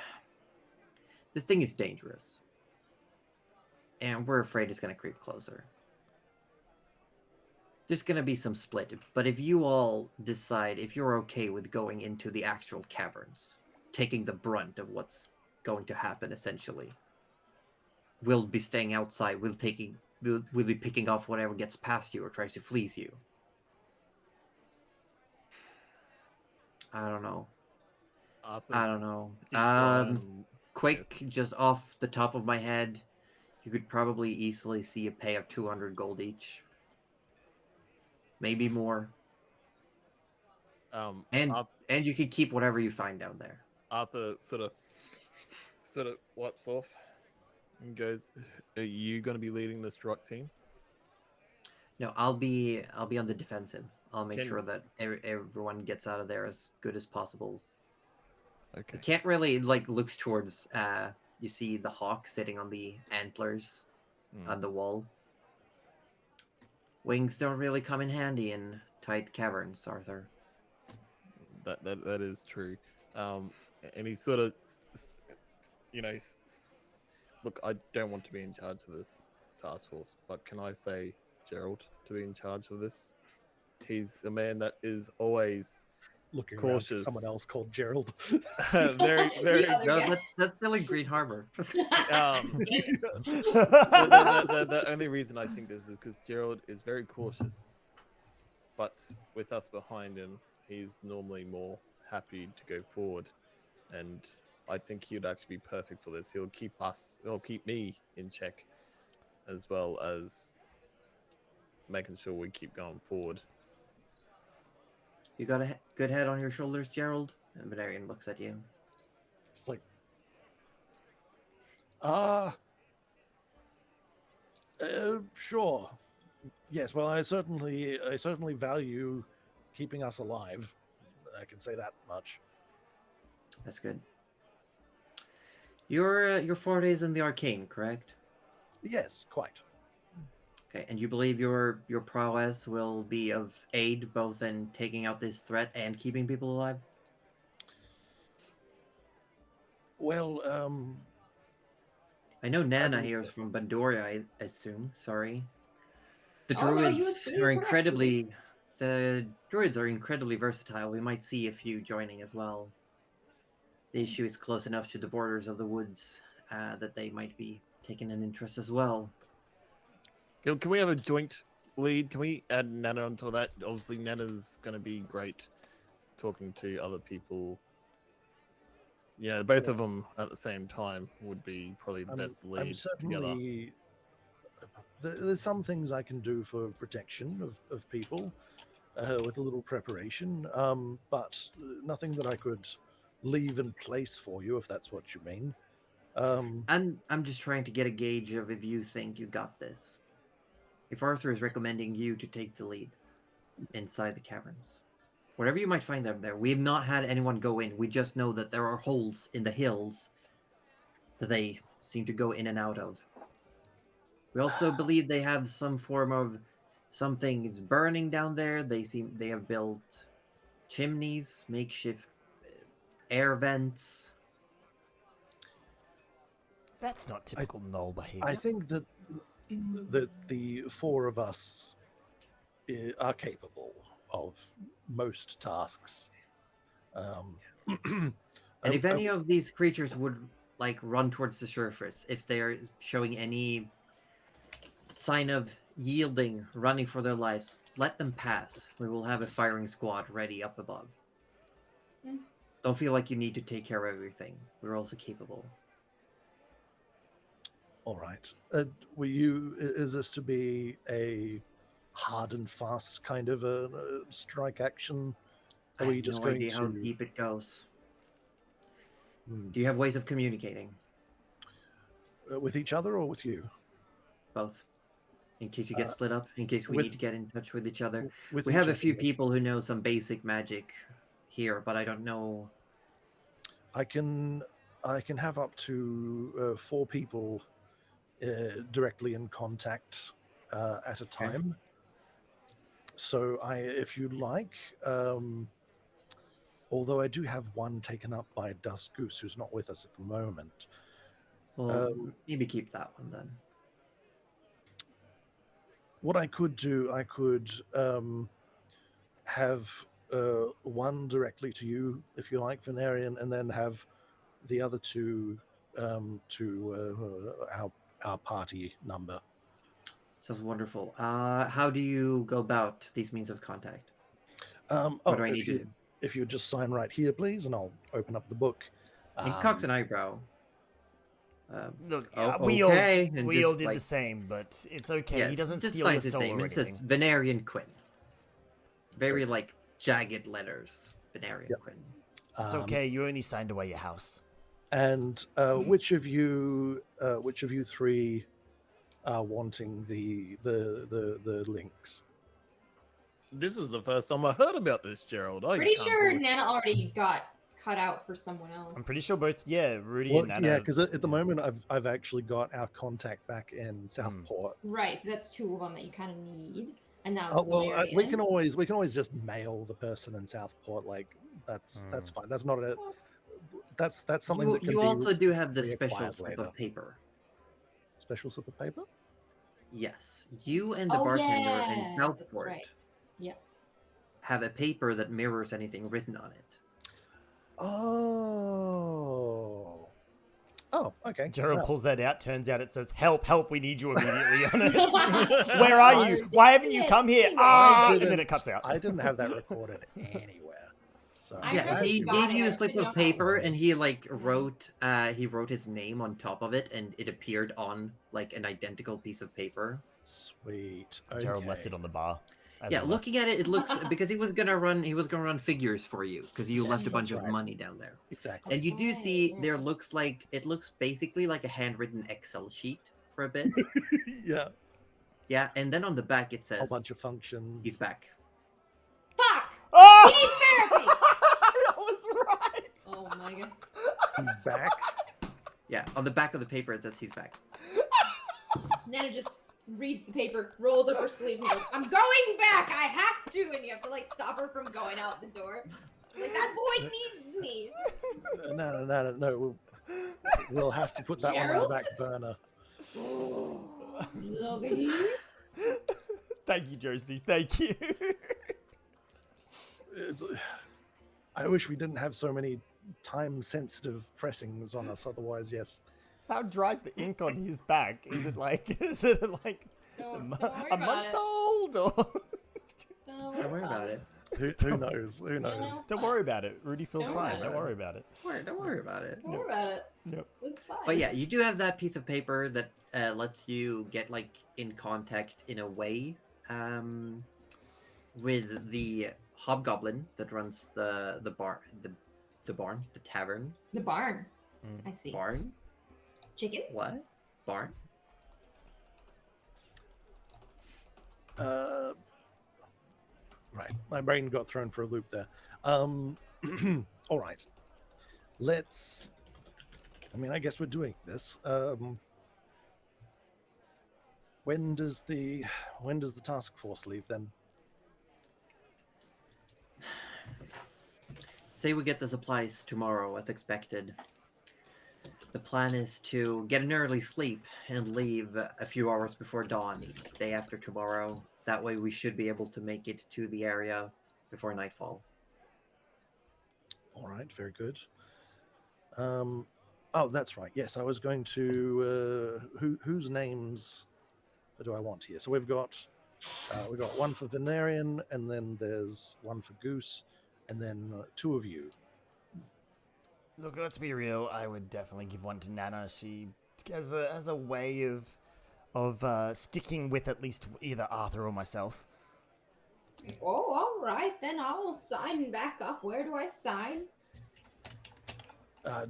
this thing is dangerous. And we're afraid it's going to creep closer. There's going to be some split, but if you all decide if you're okay with going into the actual caverns, taking the brunt of what's going to happen, essentially, we'll be staying outside. We'll be picking off whatever gets past you or tries to fleece you. I don't know. Arthur I don't just know. keeps crying. Quick, Yes. just off the top of my head, you could probably easily see a pay of 200 gold each. Maybe more. And Ar- and you could keep whatever you find down there. Arthur sort of wipes off and goes, "Are you going to be leading the strike team?" No, I'll be on the defensive. I'll make Can- sure that everyone gets out of there as good as possible. Okay. You can't really like looks towards. You see the hawk sitting on the antlers on the wall. Wings don't really come in handy in tight caverns, Arthur. That is true. And he sort of, look, I don't want to be in charge of this task force, but can I say Gerald to be in charge of this? He's a man that is always Looking around for cautious. someone else called Gerald. very, The very. other No, guy. that's still in Green Harbor. The only reason I think this is because Gerald is very cautious, but with us behind him, he's normally more happy to go forward, and I think he'd actually be perfect for this. He'll keep me in check, as well as making sure we keep going forward. You got a good head on your shoulders, Gerald? And Valerian looks at you. It's like, sure. Yes, well, I certainly value keeping us alive. I can say that much. That's good. Your forte is in the arcane, correct? Yes, quite. Okay, and you believe your prowess will be of aid both in taking out this threat and keeping people alive? Well, I know Nana mean- here is from Bandoria, I assume. Sorry. The Oh, no, you druids assumed are correctly. incredibly. The druids are incredibly versatile. We might see a few joining as well. The issue is close enough to the borders of the woods that they might be taking an interest as well. Can we have a joint lead? Can we add Nana onto that? Obviously, Nana's going to be great talking to other people. Yeah, both of them at the same time would be probably the best to lead I'm together. certainly. There's some things I can do for protection of people with a little preparation, but nothing that I could leave in place for you, if that's what you mean. I'm just trying to get a gauge of if you think you got this. If Arthur is recommending you to take the lead inside the caverns, whatever you might find out there, we have not had anyone go in. We just know that there are holes in the hills that they seem to go in and out of. We also believe they have some form of something is burning down there. They have built chimneys, makeshift air vents. That's not typical Null behavior. I think that the four of us are capable of most tasks. And if any of these creatures would like run towards the surface, if they're showing any sign of yielding, running for their lives, let them pass. We will have a firing squad ready up above. Hmm. Don't feel like you need to take care of everything. We're also capable. All right. Is this to be a hard and fast kind of a strike action? I Or are have you just no going idea to? how deep it goes. Hmm. Do you have ways of communicating? With each other or with you? Both. In case you get split up, in case we with- need to get in touch with each other. With We each have a other, few yes. people who know some basic magic here, but I don't know. I can have up to 4 people directly in contact at a time. So if you like, although I do have one taken up by Dusk Goose, who's not with us at the moment. Well, maybe keep that one then. What I could do, I could have one directly to you, if you like, Venerian, and then have the other 2 to our party number. Sounds wonderful. How do you go about these means of contact? What do I need to do? If you just sign right here, please, and I'll open up the book. He cocks an eyebrow. Look, Oh, we all okay, and we all just, did like- the same, but it's okay. Yes, He doesn't just steal your signs his soul name. or It says anything. Venerian Quinn. Very like jagged letters. Venerian Yep. Quinn. It's okay. You only signed away your house. And which of you 3 are wanting the links? This is the first time I heard about this, Gerald. I Pretty can't sure believe- Nana already got cut out for someone else. I'm pretty sure both, yeah, Rudy Well, and Nana. yeah, because at the moment I've actually got our contact back in Southport. Right, so that's two of them that you kind of need, and now Oh it's well, we Valerian. can always just mail the person in Southport. Like that's fine. That's not a that's something that can You be also do have the reacquired special slip later. of paper. special slip of paper. Yes, you and the Oh, bartender yeah, in that's Southport right. Yep. have a paper that mirrors anything written on it. Oh. Oh, okay. Gerald Well, pulls that out. Turns out it says, "Help! Help! We need you immediately." On it. Where are you? Why haven't you come here? Ah! And then it cuts out. I didn't have that recorded anywhere. So I Yeah, heard he you got gave it, you I a slip didn't know of how. paper and he like wrote his name on top of it and it appeared on like an identical piece of paper. sweet. Gerald left Okay. it on the bar. as Yeah, it left. looking at it, it looks because he was gonna run figures for you because you Yes, left a bunch that's of right. money down there. Exactly. And you do right, see yeah. there looks basically like a handwritten Excel sheet for a bit. Yeah. Yeah, and then on the back it A says whole bunch of functions. he's back. Fuck! Oh! He needs therapy! That was right. Oh my god. He's back. Yeah, on the back of the paper it says he's back. Nana just reads the paper, rolls up her sleeves, and goes, "I'm going back! I have to!" And you have to like stop her from going out the door. Like, that boy needs me. No. We'll have to put that one on Gerald? the back burner. Lovey. Thank you, Josie. Thank you. I wish we didn't have so many time-sensitive pressings on us. Otherwise, yes. How dry's the ink on his back? Is it like a Don't worry a about month it. old or? Don't worry about it. Who knows? Who knows? Don't worry about it. Rudy feels Don't fine. worry Don't about worry about it. Don't worry about it. Don't worry about it. Yep. It's fine. But yeah, you do have that piece of paper that lets you get like in contact in a way with the hobgoblin that runs the tavern. The barn. Mm. I see. Barn? Chickens? What? Barn? Right. My brain got thrown for a loop there. All right. Let's. I guess we're doing this. When does the task force leave then? Say we get the supplies tomorrow as expected. The plan is to get an early sleep and leave a few hours before dawn, day after tomorrow. That way we should be able to make it to the area before nightfall. All right. Very good. Oh, that's right. Yes, I was going to. Whose names do I want here? So we've got one for Venerian, and then there's one for Goose, and then two of you. Look, let's be real. I would definitely give one to Nana. She has a way of sticking with at least either Arthur or myself. Oh, all right. Then I'll sign back up. Where do I sign?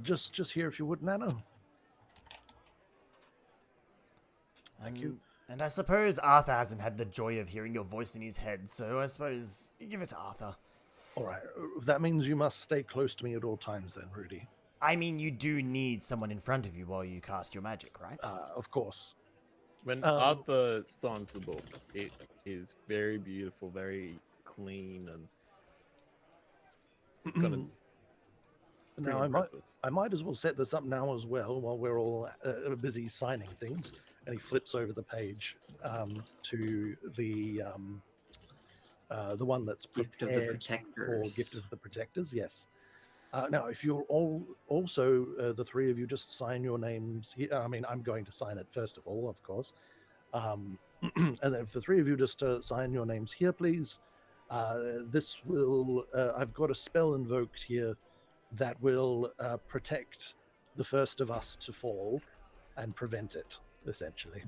Just here, if you would, Nana. Thank you. And I suppose Arthur hasn't had the joy of hearing your voice in his head, so I suppose you give it to Arthur. All right. That means you must stay close to me at all times, then, Rudy. I mean, you do need someone in front of you while you cast your magic, right? Of course. When Arthur signs the book, it is very beautiful, very clean, and it's gonna. Now I might as well set this up now as well while we're all busy signing things. And he flips over the page to the one that's Gift of the prepared Protectors. or Gift of the Protectors. Yes. Now, if you're all also the three of you just sign your names here. I'm going to sign it first of all, of course. And then if the three of you just sign your names here, please. This will. I've got a spell invoked here that will protect the first of us to fall and prevent it, essentially.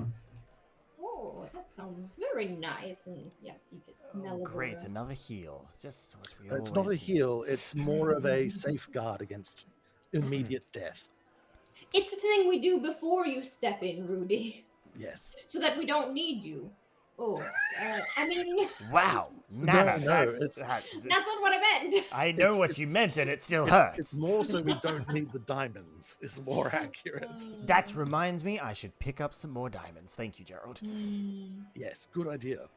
Oh, that sounds very nice. And yeah, you could Oh, great, another heal. Just what we It's not a always need. heal, it's more of a safeguard against immediate death. It's the thing we do before you step in, Rudy, Yes. so that we don't need you. Oh, I mean, Wow, Nana, no, that's, it's- that's not what I meant. I know It's- what you it's- meant, and it still hurts. It's more so we don't need the diamonds. Is more accurate. That reminds me, I should pick up some more diamonds. Thank you, Gerald. Yes, good idea.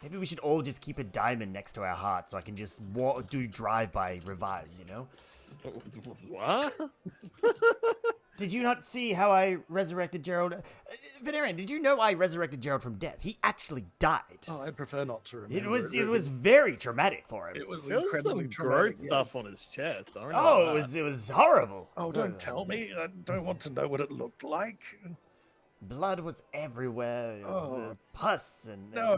Maybe we should all just keep a diamond next to our heart so I can just do drive-by revives, you know? What? Did you not see how I resurrected Gerald? Venerian, did you know I resurrected Gerald from death? He actually died. Oh, I prefer not to remember. It was very traumatic for him. It was There was incredibly some traumatic. gross stuff yes. on his chest. I Oh, remember it was horrible. Oh, don't tell me. I don't want to know what it looked like. Blood was everywhere. It was Oh. pus and No.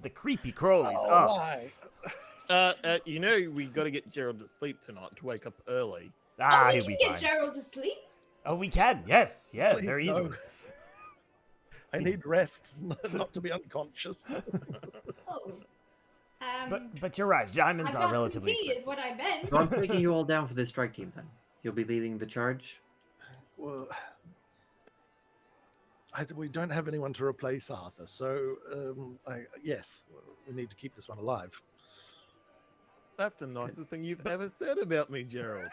the creepy crawlies. Oh, Oh. why? You know, we got to get Gerald to sleep tonight to wake up early. Ah, Oh, we he'll can be get fine. Gerald to sleep. Oh, we can. Yes. Yeah, Please, very no. easily. I need rest, not to be unconscious. Oh. But you're right. Diamonds I've are got some relatively tea, is expensive. what I meant. So I'm taking you all down for this strike team then. You'll be leading the charge. Well, we don't have anyone to replace Arthur, so yes, we need to keep this one alive. That's the nicest thing you've ever said about me, Gerald.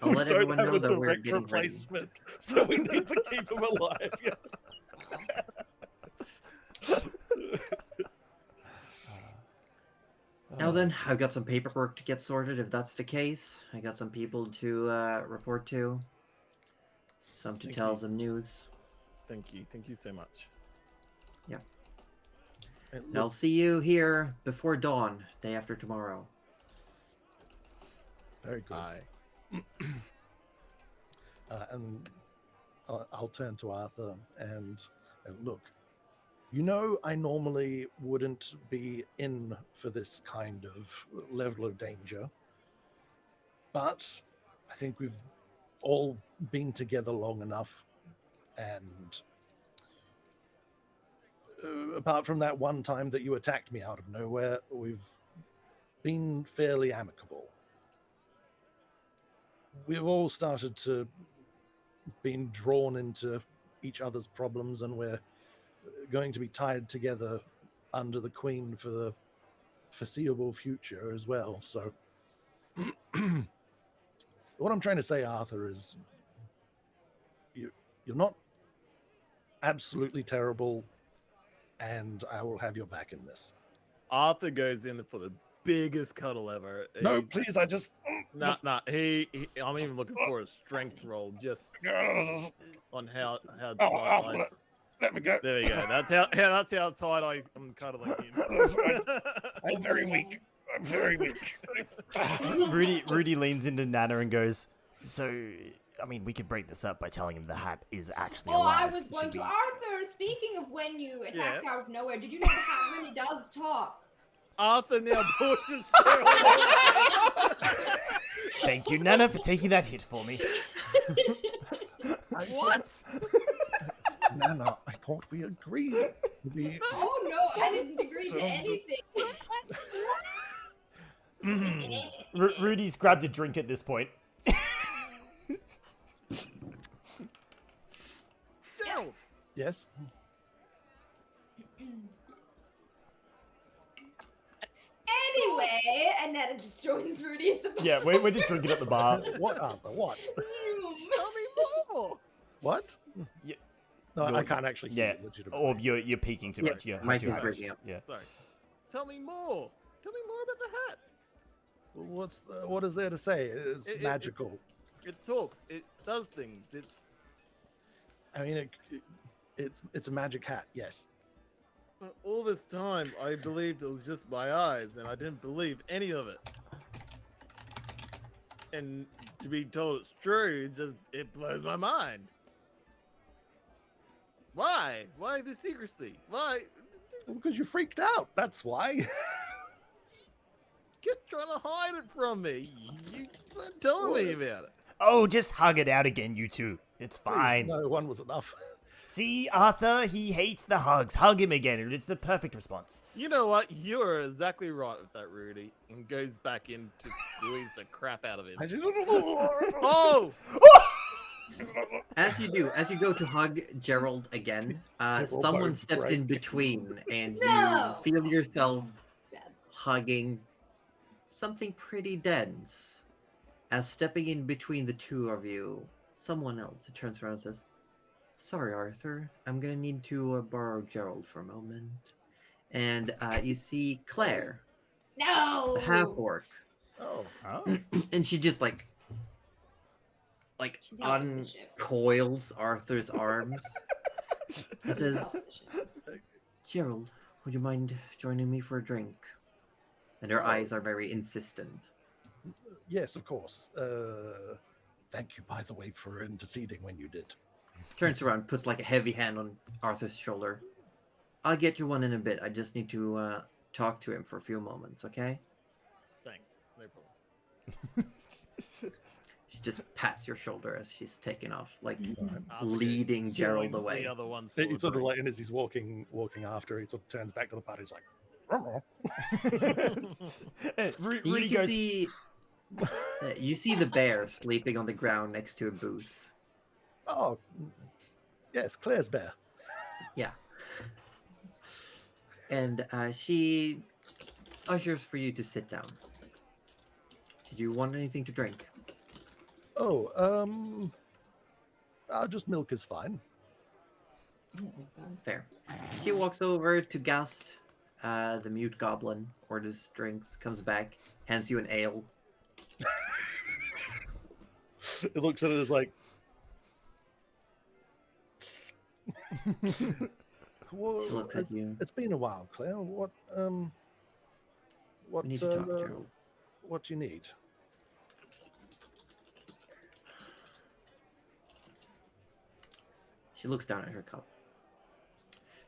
I'll We let don't everyone have know a that we're direct getting ready. replacement, so we need to keep him alive. Now then, I've got some paperwork to get sorted if that's the case. I got some people to report to. Some to Thank tell you. some news. Thank you so much. And And I'll look, see you here before dawn, day after tomorrow. very good. Bye. And I'll turn to Arthur and look. You know, I normally wouldn't be in for this kind of level of danger, but I think we've all been together long enough, and apart from that one time that you attacked me out of nowhere, we've been fairly amicable. We've all started to being drawn into each other's problems, and we're going to be tied together under the Queen for the foreseeable future as well. So what I'm trying to say, Arthur, is you're not absolutely terrible, and I will have your back in this. Arthur goes in for the biggest cuddle ever. No, He's- please, I just Nah. I'm even looking for a strength roll just on how Oh, tight Arthur, I. let me go. There we go. That's how tight I'm cuddling him. I'm very weak. I'm very weak. Rudy leans into Nana and goes, "So, I mean, we could break this up by telling him the hat is actually Oh, alive. I was going Should to we- Arthur. Speaking of when you attacked Yeah. out of nowhere, did you know the hat really does talk? Arthur now pushes Gerald away. Thank you, Nana, for taking that hit for me." What? Nana, I thought we agreed. We... Oh no, I didn't agree to anything. Rudy's grabbed a drink at this point. Gerald. Yes. Anyway, and Nana just joins Rudy at the bar. Yeah, we're just drinking at the bar. What, Arthur? What? Tell me more. What? Yeah. No, I You're- can't actually hear Yeah, you legitimately. or you're peeking too Yeah, much. Yeah, mic too is much. breaking up. Yeah. Sorry. Tell me more. Tell me more about the hat. What is there to say? It's It- magical. It talks. It does things. I mean, it's a magic hat. Yes. But all this time, I believed it was just my eyes, and I didn't believe any of it. And to be told it's true, it blows my mind. Why? Why the secrecy? Why? Well, because you freaked out. That's why. Kept trying to hide it from me. You weren't telling me about it. Oh, just hug it out again, you two. It's Please, fine. No, one was enough. See, Arthur, he hates the hugs. Hug him again, and it's the perfect response. You know what? You are exactly right with that, Rudy. And goes back in to squeeze the crap out of him. I just... Oh! As you go to hug Gerald again, Several someone bones steps in break. between, and No! you feel yourself Sad. hugging something pretty dense. As stepping in between the two of you, someone else turns around and says, "Sorry, Arthur, I'm gonna need to borrow Gerald for a moment." And you see Claire, No! the half-orc, Oh, Oh. and she just She's all over the ship. uncoils Arthur's arms. And She's all says, over the ship. "Gerald, would you mind joining me for a drink?" And her Oh. eyes are very insistent. yes, of course. Thank you, by the way, for interceding when you did. Turns around, puts like a heavy hand on Arthur's shoulder. "I'll get you one in a bit. I just need to talk to him for a few moments, okay?" Thanks. No problem. She just pats your shoulder as she's taking off, like Arthur leading goes, Gerald joins away. The other ones He for a sort of drink. like, and as he's walking after, he sort of turns back to the party. He's like, Rudy You goes. see, you see the bear sleeping on the ground next to a booth. "Oh, yes, Claire's bear." Yeah. And she ushers for you to sit down. Did you want anything to drink? Oh, just milk is fine. Oh my god. Fair. She walks over to Gast, the mute goblin, orders drinks, comes back, hands you an ale. It looks at it as like, well, She looks at you. it's been a while, Claire. What We need to talk, Gerald. what do you need? She looks down at her cup.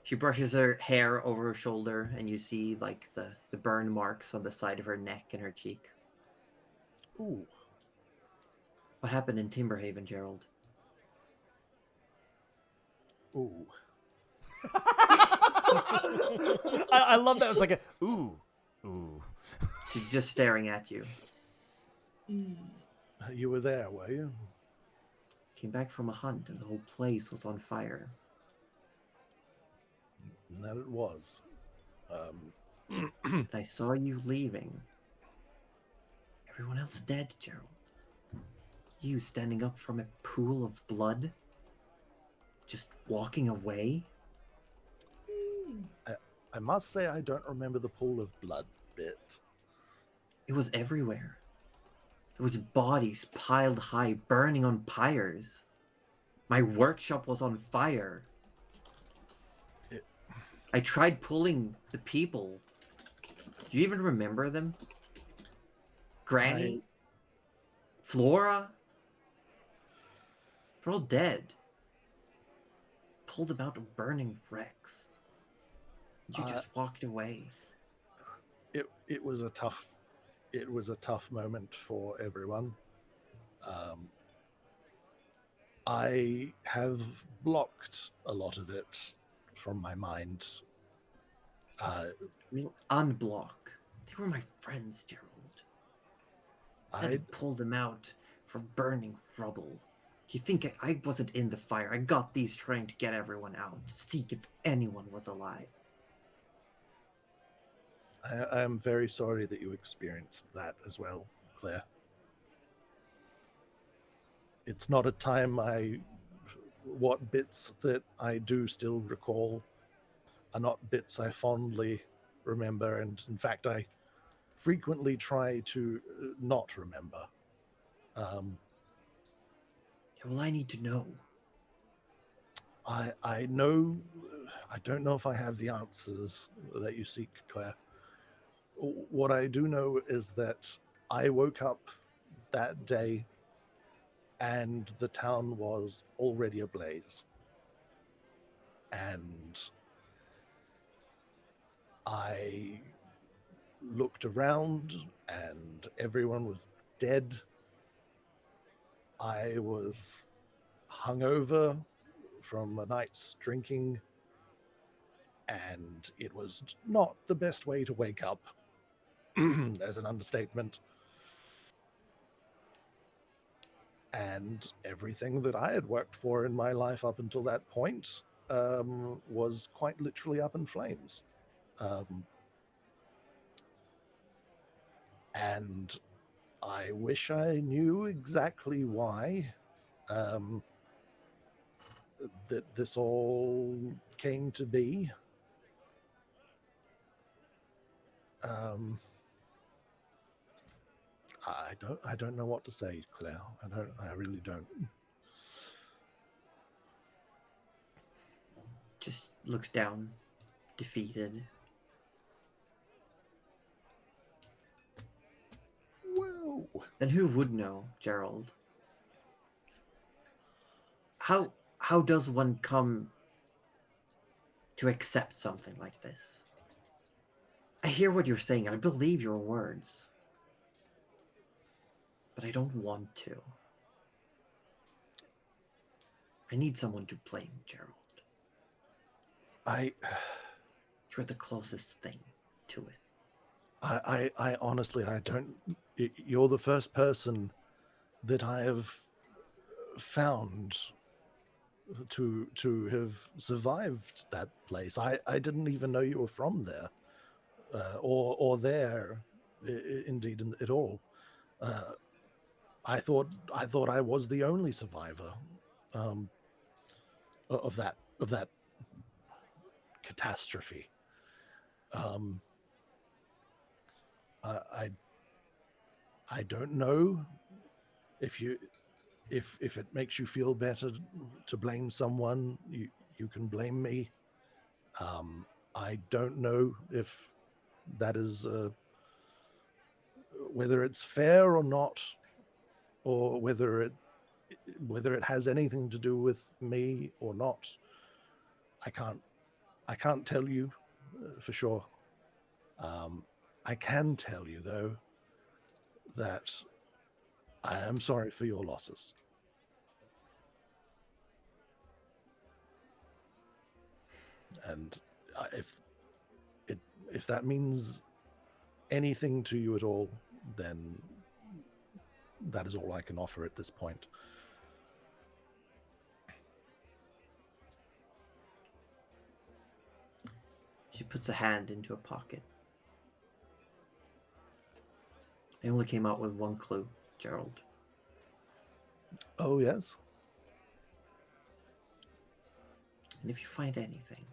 She brushes her hair over her shoulder, and you see like the burn marks on the side of her neck and her cheek. Ooh, What happened in Timberhaven, Gerald? ooh. I love that. It was like a ooh, ooh. She's just staring at you. Mm. You were there, were you? Came back from a hunt, and the whole place was on fire. And that it was. And I saw you leaving. Everyone else dead, Gerald. You standing up from a pool of blood? Just walking away? I must say I don't remember the pool of blood bit. It was everywhere. There was bodies piled high, burning on pyres. My workshop was on fire. I tried pulling the people. Do you even remember them? Granny? Flora? They're all dead. Pulled them out of burning wrecks. You just walked away. It was a tough moment for everyone. I have blocked a lot of it from my mind. We'll unblock. They were my friends, Gerald. I had I to pull them out from burning rubble. You think I wasn't in the fire? I got these trying to get everyone out, to seek if anyone was alive. I am very sorry that you experienced that as well, Claire. It's not a time what bits that I do still recall are not bits I fondly remember, and in fact I frequently try to not remember. Well, I need to know. I know, I don't know if I have the answers that you seek, Claire. What I do know is that I woke up that day and the town was already ablaze. And I looked around and everyone was dead. I was hungover from a night's drinking, and it was not the best way to wake up, as an understatement. and everything that I had worked for in my life up until that point was quite literally up in flames. And I wish I knew exactly why that this all came to be. I don't know what to say, Claire. I really don't. Just looks down, defeated. Well, Then who would know, Gerald? How does one come to accept something like this? I hear what you're saying, and I believe your words. But I don't want to. I need someone to blame, Gerald. You're the closest thing to it. I honestly, I don't. You're the first person that I have found to have survived that place. I didn't even know you were from there, or there, indeed, at all. I thought I was the only survivor of that catastrophe. I don't know if it makes you feel better to blame someone. You can blame me. I don't know if that is whether it's fair or not, or whether it has anything to do with me or not. I can't tell you for sure. I can tell you though that I am sorry for your losses. And if that means anything to you at all, then that is all I can offer at this point. She puts a hand into a pocket. I only came out with one clue, Gerald. Oh, yes? And if you find anything,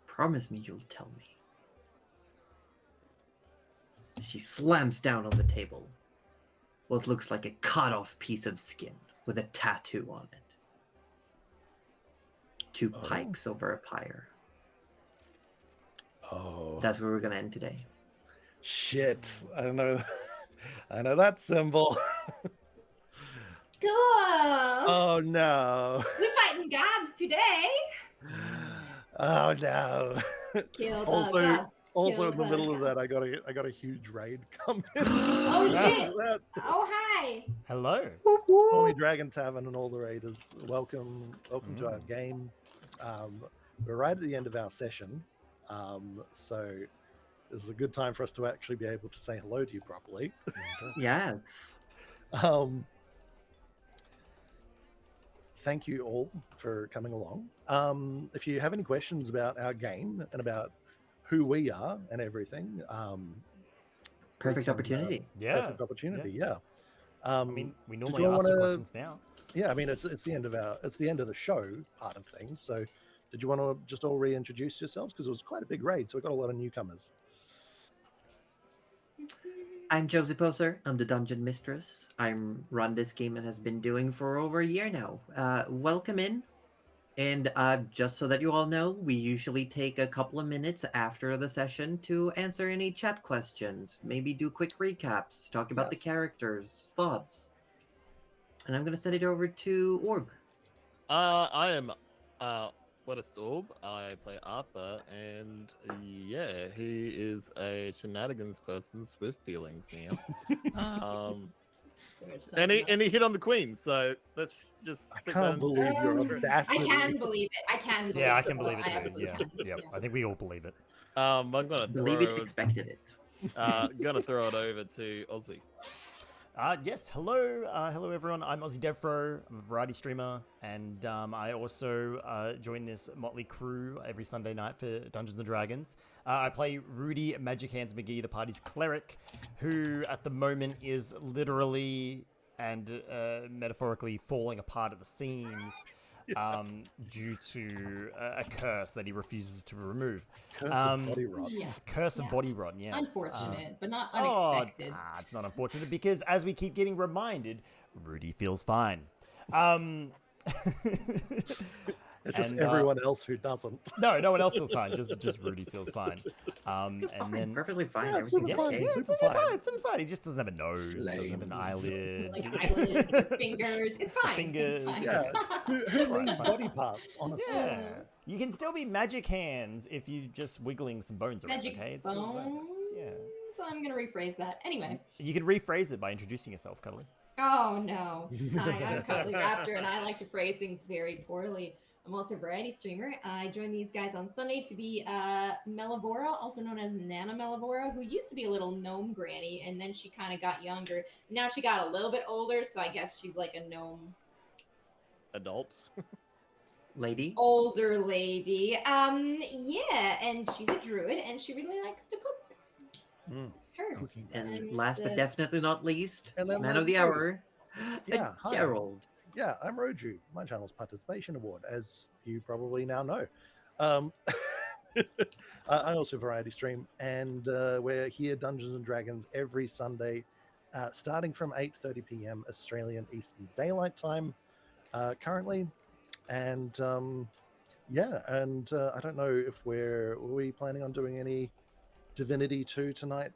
promise me you'll tell me. She slams down on the table what looks like a cut-off piece of skin with a tattoo on it. Two pikes over a pyre. Oh. That's where we're going to end today. Shit. I know that symbol. Cool. Oh, no. We're fighting gods today. Oh, no. Kill the Also, gods. Also, Kill in the the middle of that, gods. I got a huge raid coming. Oh shit! That. Oh hi! Hello. Holy Dragon Tavern and all the raiders, welcome to our game. We're right at the end of our session, so this is a good time for us to actually be able to say hello to you properly. Yes. Thank you all for coming along. If you have any questions about our game and about who we are and everything, Perfect opportunity. Perfect opportunity. Yeah. I mean, we normally you ask the wanna- questions now. Yeah, I mean it's the end of the show part of things. So, did you want to just all reintroduce yourselves, because it was quite a big raid, so we got a lot of newcomers. I'm Josie Poser. I'm the Dungeon Mistress. I'm run this game and has been doing for over a year now. Welcome in. And just so that you all know, we usually take a couple of minutes after the session to answer any chat questions, maybe do quick recaps, talk about the Yes. characters, thoughts. And I'm going to send it over to Orb. I am what a storm. I play Arthur, and yeah, he is a shenanigans person with feelings now. And he hit on the queen, so let's just. I can't believe your I audacity. can believe it. I can believe it. Yeah, I can believe it I too. absolutely Yeah, can. yeah. I think we all believe it. I'm gonna Believe it, throw, expected it. gonna throw it over to Aussie. Yes, hello. Hello, everyone. I'm AussieDevFro. I'm a variety streamer, and I also join this motley crew every Sunday night for Dungeons & Dragons. I play Rudy Magic Hands McGee, the party's cleric, who at the moment is literally and metaphorically falling apart at the seams due to a curse that he refuses to remove. Curse of body rot. Yeah. Curse of Yeah. body rot, yes. Unfortunate, but not Oh, unexpected. it's not unfortunate because as we keep getting reminded, Rudy feels fine. It's just and, everyone else who doesn't. No one else feels fine. Just Rudy feels fine. It's And fine, then perfectly fine. Yeah, it's Everything's super fine, okay. it's super super fine. fine. It's super fine. He just doesn't have a nose. Doesn't have an eyelid. Like eyelids or fingers. It's fine. Fingers, It's fine. Yeah. Who Fine, needs fine. body parts, honestly? Yeah. You can still be magic hands if you just wiggling some bones around. Magic Okay, it still bones. works. Yeah. So I'm gonna rephrase that. Anyway. You can rephrase it by introducing yourself, Cuddly. Oh no. Hi, I'm Cuddly Raptor, and I like to phrase things very poorly. I'm also a variety streamer. I joined these guys on Sunday to be Melivora, also known as Nana Melivora, who used to be a little gnome granny, and then she kind of got younger. Now she got a little bit older, so I guess she's like a gnome Adults. Lady. older lady. Yeah, and she's a druid, and she really likes to cook. Mm, It's her. cooking. And And, last but definitely not least, And then man there's of the Gerald. hour, Yeah, hi. Gerald. Yeah, I'm Roju, my channel's participation award, as you probably now know. I also variety stream, and we're here Dungeons and Dragons every Sunday, starting from 8:30 p.m. Australian Eastern Daylight Time, currently. And I don't know if were we planning on doing any Divinity 2 tonight,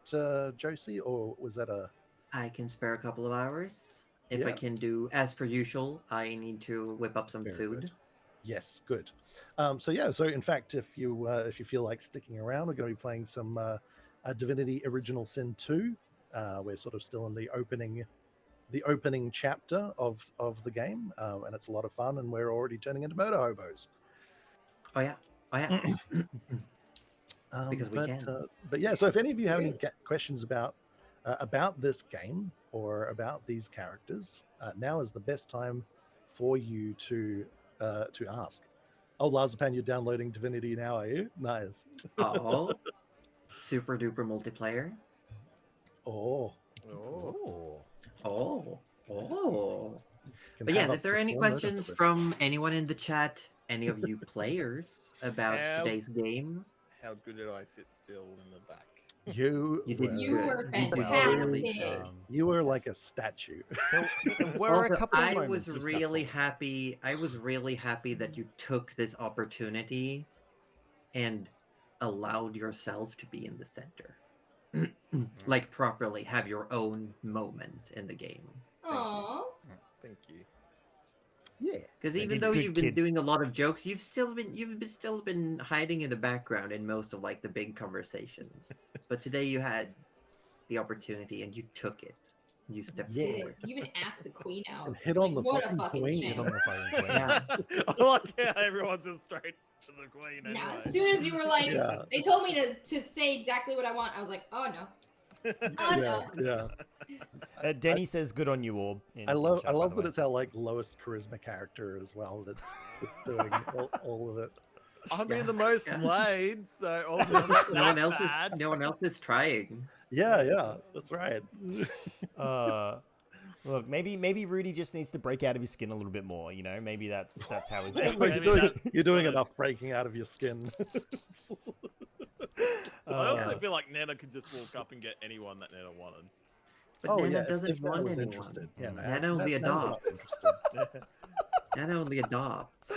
Josie, or was that a I can spare a couple of hours. If I Yeah. can do, as per usual, I need to whip up some Very food. good. Yes, good. So in fact, if you feel like sticking around, we're going to be playing some Divinity Original Sin 2. We're sort of still in the opening chapter of the game, and it's a lot of fun. And we're already turning into murder hobos. Oh yeah, because we can. But yeah, so if any of you have any questions about this game or about these characters, now is the best time for you to ask. Oh, Lazapan, you're downloading Divinity now, are you? Nice. Oh, super duper multiplayer. Oh, Oh. Oh. can But yeah, have up if there are to any 4 murder questions hobos. from anyone in the chat, any of you players about today's game, How good did I sit still in the back? You You did were, You were You did fantastic. really good. you were like a statue. There were a Also, couple of I moments was you stepped really forward. happy. I was really happy that you took this opportunity and allowed yourself to be in the center. Like properly have your own moment in the game. Aww. Thank you. Yeah. Because You even did though good, you've been kid. doing a lot of jokes, you've still been hiding in the background in most of like the big conversations. But today you had the opportunity and you took it. You stepped Yeah. forward. You even asked the queen out. And hit on Like, the what fucking a fucking queen. Hit on champ. the fucking queen. Yeah. I like how everyone's just straight to the queen Now, anyway. as soon as you were like, Yeah. they told me to say exactly what I want, I was like, oh no. Oh Yeah, no. yeah. Denny says, "Good on you all." in I love chat, by the that way. it's our like lowest charisma character as well. That's doing all of it. I'm being Yeah. the most Yeah. laid, so also not No one that else bad. no one else is trying. Yeah, that's right. Look, maybe Rudy just needs to break out of his skin a little bit more. You know, maybe that's how his. Yeah, Like, maybe you're doing that- enough breaking out of your skin. I also Uh, feel like Nana could just walk up and get anyone that Nana wanted. But Nana if doesn't Nana want was anyone. interested. Yeah, Nana only Nana's not adopts. interested. Nana only adopts.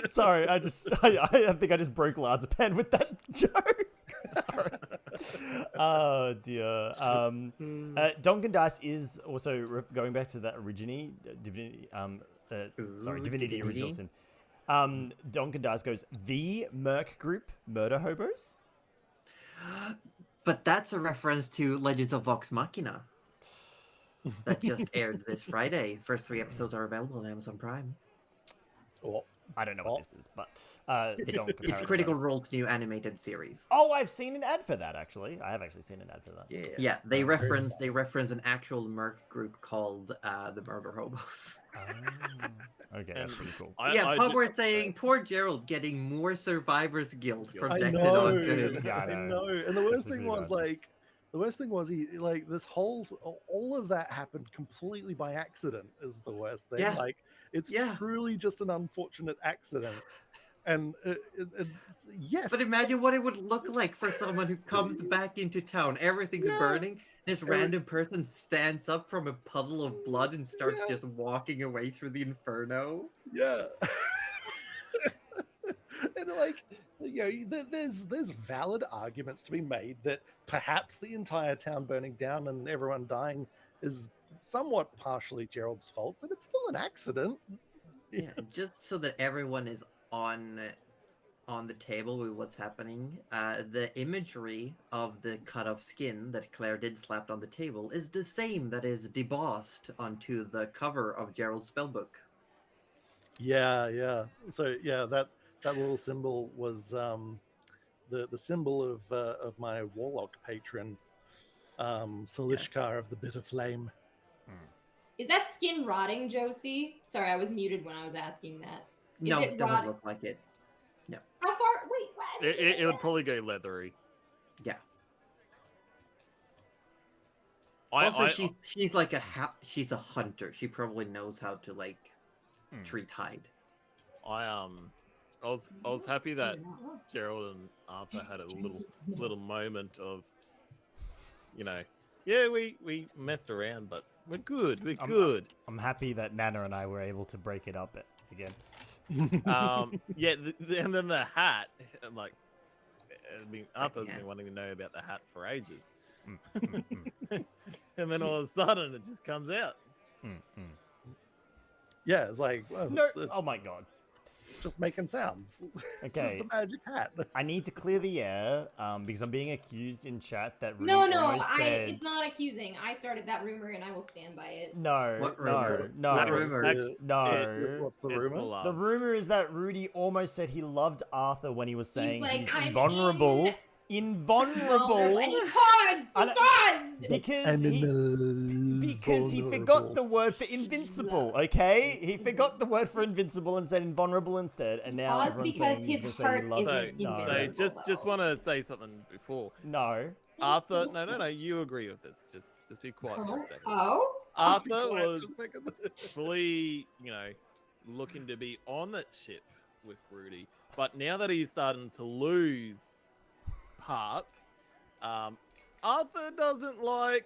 Sorry, I think I just broke Larzapan with that joke. Sorry. Oh dear. Donkin Dice is also going back to that Divinity. Ooh, Divinity Original Divinity. Sin. Donkin Dice goes the Merc Group Murder Hobos. But that's a reference to Legends of Vox Machina. That just aired this Friday. First 3 episodes are available on Amazon Prime. Oh, I don't know what Oh. this is, but don't compare It's it to Critical those. Role's new animated series. Oh, I've seen an ad for that actually. I have actually seen an ad for that. Yeah. Yeah, they very reference an actual merc group called the Murder Hobos. Okay, that's pretty cool. Yeah, Pub were saying poor Gerald getting more survivor's guilt I projected know. onto him. Yeah, I I know. know. And the worst It's thing really was bad. like, the worst thing was he like this whole all of that happened completely by accident. Is the worst thing. Yeah. Like it's Yeah. truly just an unfortunate accident. And yes, But imagine what it would look like for someone who comes back into town. Everything's Yeah. burning. This Every- random person stands up from a puddle of blood and starts Yeah. just walking away through the inferno. yeah. And like there's valid arguments to be made that perhaps the entire town burning down and everyone dying is somewhat partially Gerald's fault, but it's still an accident. Yeah, just so that everyone is on the table with what's happening. The imagery of the cut off skin that Claire did slapped on the table is the same that is debossed onto the cover of Gerald's spellbook. Yeah. So yeah, that little symbol was the symbol of my warlock patron, Salishkar of the Bitter Flame. Is that skin rotting, Josie? Sorry, I was muted when I was asking that. Is No, it it doesn't rot- look like it. How far? Wait, what? It would probably go leathery. Yeah. I, Also, I, she's like she's a hunter. She probably knows how to like Hmm. treat hide. I was happy that Gerald and Arthur had a little moment of, yeah, we messed around, but we're good. We're good. I'm happy that Nana and I were able to break it up again. Yeah, and then the hat, and like, Arthur's been wanting to know about the hat for ages, and then all of a sudden it just comes out. Yeah, it's like well, No, it's oh my god. just making sounds. It's just Okay, a magic hat. I need to clear the air because I'm being accused in chat that Rudy No, almost said... it's not accusing. I started that rumor and I will stand by it. No, What no, rumor? no, What rumor? What's the It's rumor? love. The rumor is that Rudy almost said he loved Arthur when he was saying like, he's "I'm invulnerable. And Invulnerable! he paused! He And- paused! Because he forgot the word for invincible, okay? He forgot the word for invincible and said invulnerable instead, and now Paused everyone's because saying he's his gonna say he heart loves isn't it. No, invincible. just want to say something before no. Arthur. No, you agree with this. Just be quiet for a second. Oh? Arthur Quiet for a was second. fully, looking to be on that ship with Rudy, but now that he's starting to lose parts, Arthur doesn't like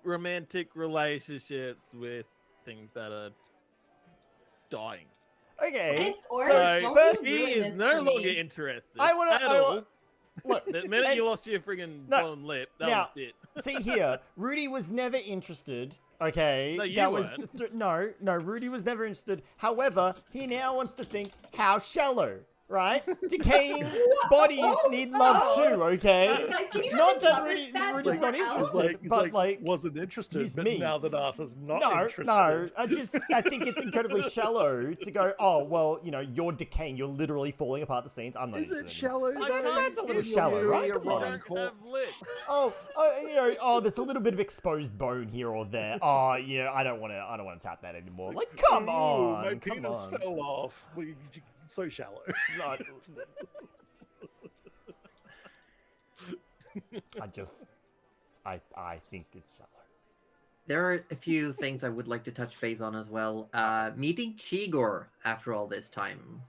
romantic relationships with things that are dying. Okay, Nice order. so Don't first, you He ruin is this no for longer me. interested I wanna- at I all. wa- look, The minute and- you lost your friggin' No, bottom lip, that now- was it. see here, Rudy was never interested. Okay, No, you that was weren't. no. Rudy was never interested. However, he now wants to think how shallow, right? Decaying bodies need love too. Okay, Guys, can you not have that this Rudy's rubber not stamp interested, He's but like wasn't interested, excuse but me. now that Arthur's not no, interested. no. I think it's incredibly shallow to go. Oh well, you're decaying. You're literally falling apart. The scenes. I'm not. Is it interested anymore. shallow? I though? know, that's a little If you're shallow, right? really a Come on. rotting Have corpse? lips. There's a little bit of exposed bone here or there. Oh, I don't want to tap that anymore. Like, come Ooh, on, my come penis on. fell off. So shallow. Like, I think it's shallow. There are a few things I would like to touch base on as well. Meeting Chigor after all this time.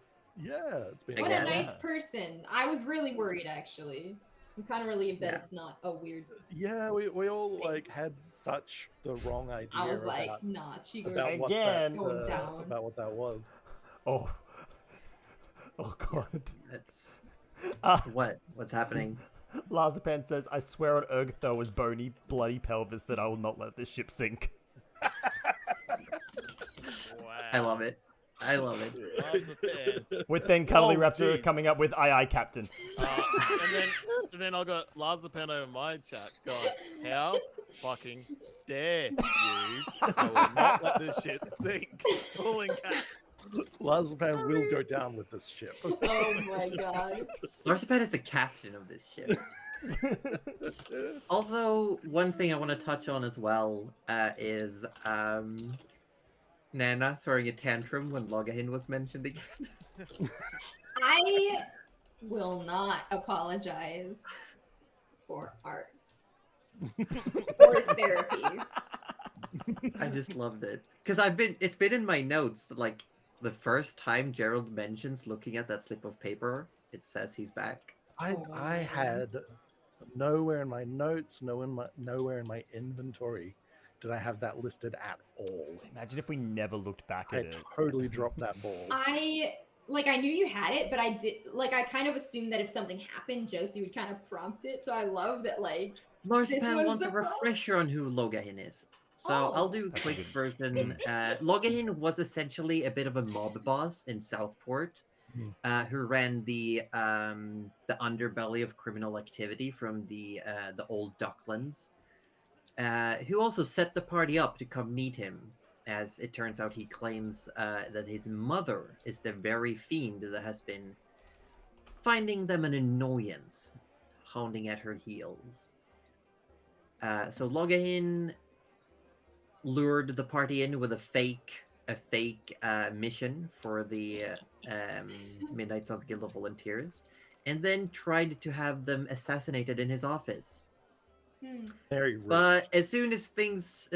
Yeah, it's been. What Again. a nice person. I was really worried, actually. I'm kind of relieved that Yeah. it's not a weird... Yeah, we all like had such the wrong idea I was like, about, nah, Chigor's about what Again. that, going down. about what that was. Oh God. That's Uh, what's happening. Lazapan says, "I swear on Urgathoa's bony, bloody pelvis that I will not let this ship sink." Wow. I love it. I love it. Loves a fan. With then Cuddly Oh, Raptor jeez. coming up with "Aye, Captain." And then I got Lars the Pen over my chat going, how fucking dare you? I will not let this shit sink. All in caps. Marzipan will go down with this ship. Oh my god. Marzipan is the captain of this ship. Also, one thing I want to touch on as well is Nana throwing a tantrum when Logahin was mentioned again. I will not apologize for art or therapy. I just loved it because it's been in my notes that, like, the first time Gerald mentions looking at that slip of paper, it says he's back. I had nowhere in my notes, nowhere in my inventory did I have that listed at all. Imagine if we never looked back I at it. totally dropped that ball. I knew you had it, but I kind of assumed that if something happened, Josie would kind of prompt it. So I love that, like, Marzipan was wants the a prompt? refresher on who Logahin is. So I'll do a That's a quick good- version. Logahin was essentially a bit of a mob boss in Southport, who ran the underbelly of criminal activity from the old Docklands. Who also set the party up to come meet him. As it turns out, he claims that his mother is the very fiend that has been finding them an annoyance, hounding at her heels. So Logahin lured the party in with a fake mission for the Midnight Suns Guild of Volunteers, and then tried to have them assassinated in his office. Very rude. But as soon as things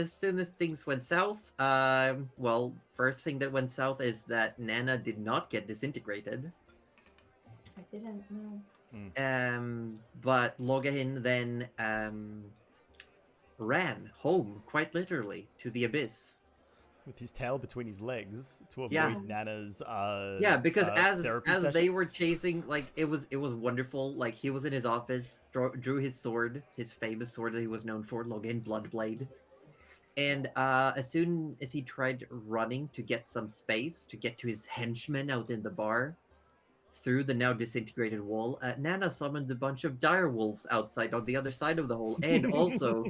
went south, well, first thing that went south is that Nana did not get disintegrated. I didn't know. But Logahin then ran home, quite literally, to the abyss. With his tail between his legs to avoid Yeah. Nana's Because as therapy they session. were chasing, like, it was wonderful. Like, he was in his office, drew his sword, his famous sword that he was known for, Logain Bloodblade. And as soon as he tried running to get some space to get to his henchmen out in the bar, through the now disintegrated wall, Nana summoned a bunch of direwolves outside on the other side of the hole, and also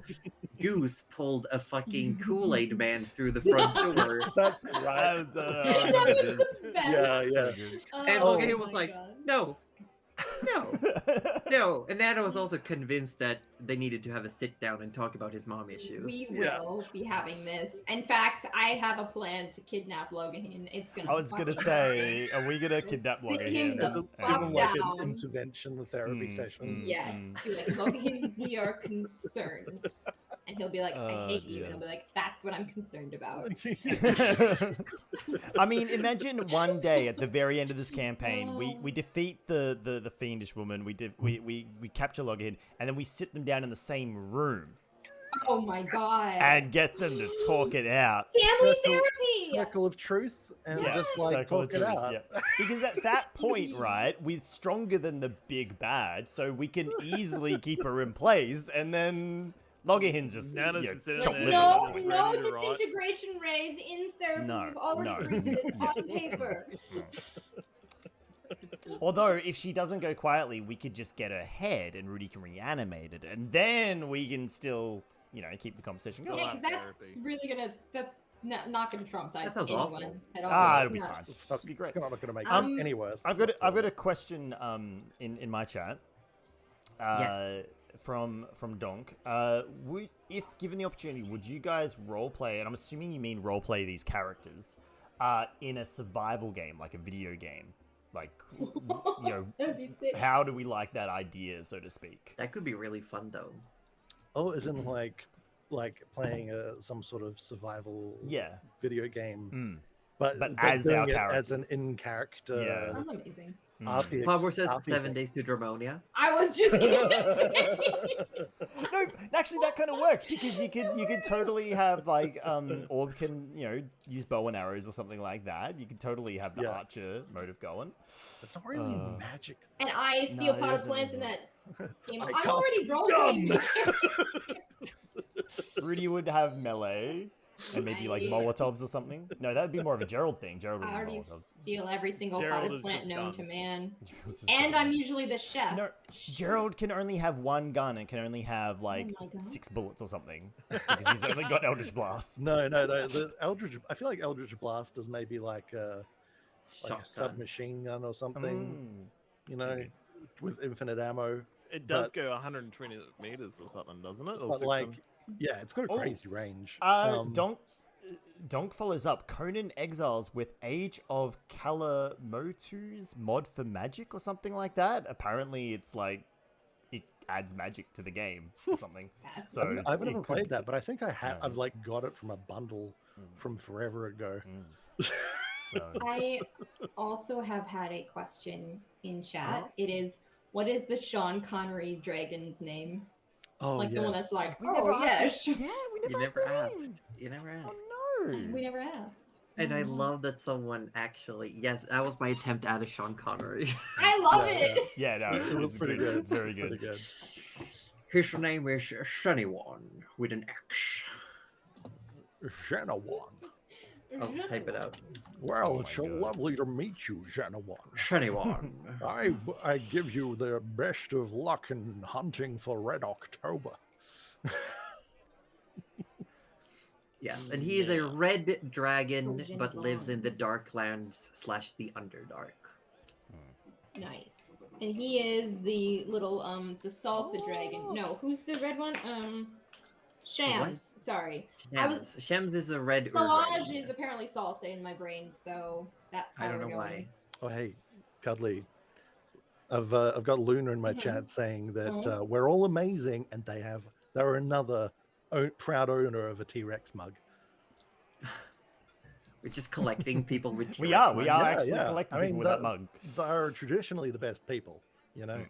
Goose pulled a fucking Kool-Aid man through the front door. That's I right. was, I remember That was this. the best. Yeah, So yeah. good. And Oh Logain was my like, God. no. No. And Nana was also convinced that they needed to have a sit down and talk about his mom issues. We Yeah. will be having this. In fact, I have a plan to kidnap Logahin. It's gonna. I was gonna fucking say, are we gonna kidnap Sit him Logahin? the Just fuck give him like down. an intervention therapy Mm, session. Yes. Be like, Logahin, we are concerned. And he'll be like, I Oh, hate you. dear. And I'll be like, that's what I'm concerned about. I mean, imagine one day at the very end of this campaign, we defeat the fiendish woman, we capture Logahin, and then we sit them down in the same room Oh my god. and get them to talk it out. Family Circle- therapy! Circle of truth and just like Circle of talk it truth, out. yeah. Because at that point, right, we're stronger than the big bad, so we can easily keep her in place, and then Logahin's just Nana's you know, just sitting chop there liver No, at that point. no ready to rot. disintegration rays in therapy. No, We've already no. printed this on paper. Although, if she doesn't go quietly, we could just get her head and Rudy can reanimate it, and then we can still, you know, keep the conversation going. Yeah, lot 'cause that's therapy. really gonna. That's not gonna traumatize That sounds anyone awful. at all. Ah, it'll be No. fine. It's not, Be great. It's not going to make Um, it any worse. I've got a question in my chat. Yes. From Donk. If given the opportunity, would you guys roleplay? And I'm assuming you mean roleplay these characters in a survival game, like a video game. Like, you know, That'd be sick. how do we like that idea, so to speak? That could be really fun, though. Oh, isn't like playing some sort of survival Yeah. video game, Mm. but as doing our it as an characters. in-character Yeah. Sounds amazing. Mm. RPX. Pablo says RPX. 7 days to Dramonia. I was just gonna say. No, actually, that kind of works because you could totally have like Orb can, you know, use bow and arrows or something like that. You could totally have the Yeah. archer motive going. It's not really Uh, magic. And I steal No, it potted isn't, plants in isn't that game. I I'm cast already rolling. Rudy would have melee and maybe like I- Molotovs or something. No, that'd be more of a Gerald thing. Gerald would I have already Molotovs. steal every single Gerald potted is plant just known to guns. man. Gerald's just And got I'm guns. usually the chef. No, Gerald can only have one gun and can only have like my God. 6 bullets or something because he's only got Eldritch Blast. No. The Eldritch. I feel like Eldritch Blast is maybe like like a Shotgun. submachine gun or something, Mm. you know, with infinite ammo. It does But- go 120 meters or something, doesn't it? Or But like, 600? yeah, it's got a Oh. crazy range. Donk follows up Conan Exiles with Age of Kalamotu's mod for magic or something like that. Apparently, it's like it adds magic to the game or something. So I've it never could played that, but I think I have. Yeah. I've like got it from a bundle from forever ago. So, I also have had a question in chat. Oh. It is, what is the Sean Connery dragon's name? Oh Like yeah, the one that's like, we never oh asked yeah, it. Yeah, we You never asked never that asked. in. You never asked. Oh no. we never asked. And I Oh. love that someone actually. Yes, that was my attempt at a Sean Connery. I love Yeah, it. Yeah, no, it was pretty good. It's very Pretty good. good. His name is Shiny One with an X. Genawan. I'll type it out. Well, Oh it's my so God. lovely to meet you, Genawan. Shiny One. I give you the best of luck in hunting for Red October. Yes, and he is a Yeah. red dragon, Oh, but lives Jenny in the Darklands / the Underdark. Nice. And he is the little the salsa dragon. No, who's the red one? Shams. Sorry. I was- Shems is a red Solage Urgathoa. is apparently salsa in my brain, so that's how I don't we're know going. why. Oh hey, Cuddly. I've got Luna in my Mhm. chat saying that Mhm. we're all amazing, and they're another proud owner of a T-Rex mug. We're just collecting people with We T-Rex are mugs. Yeah, actually yeah. collecting I mean, people with that mug. They're traditionally the best people, you know.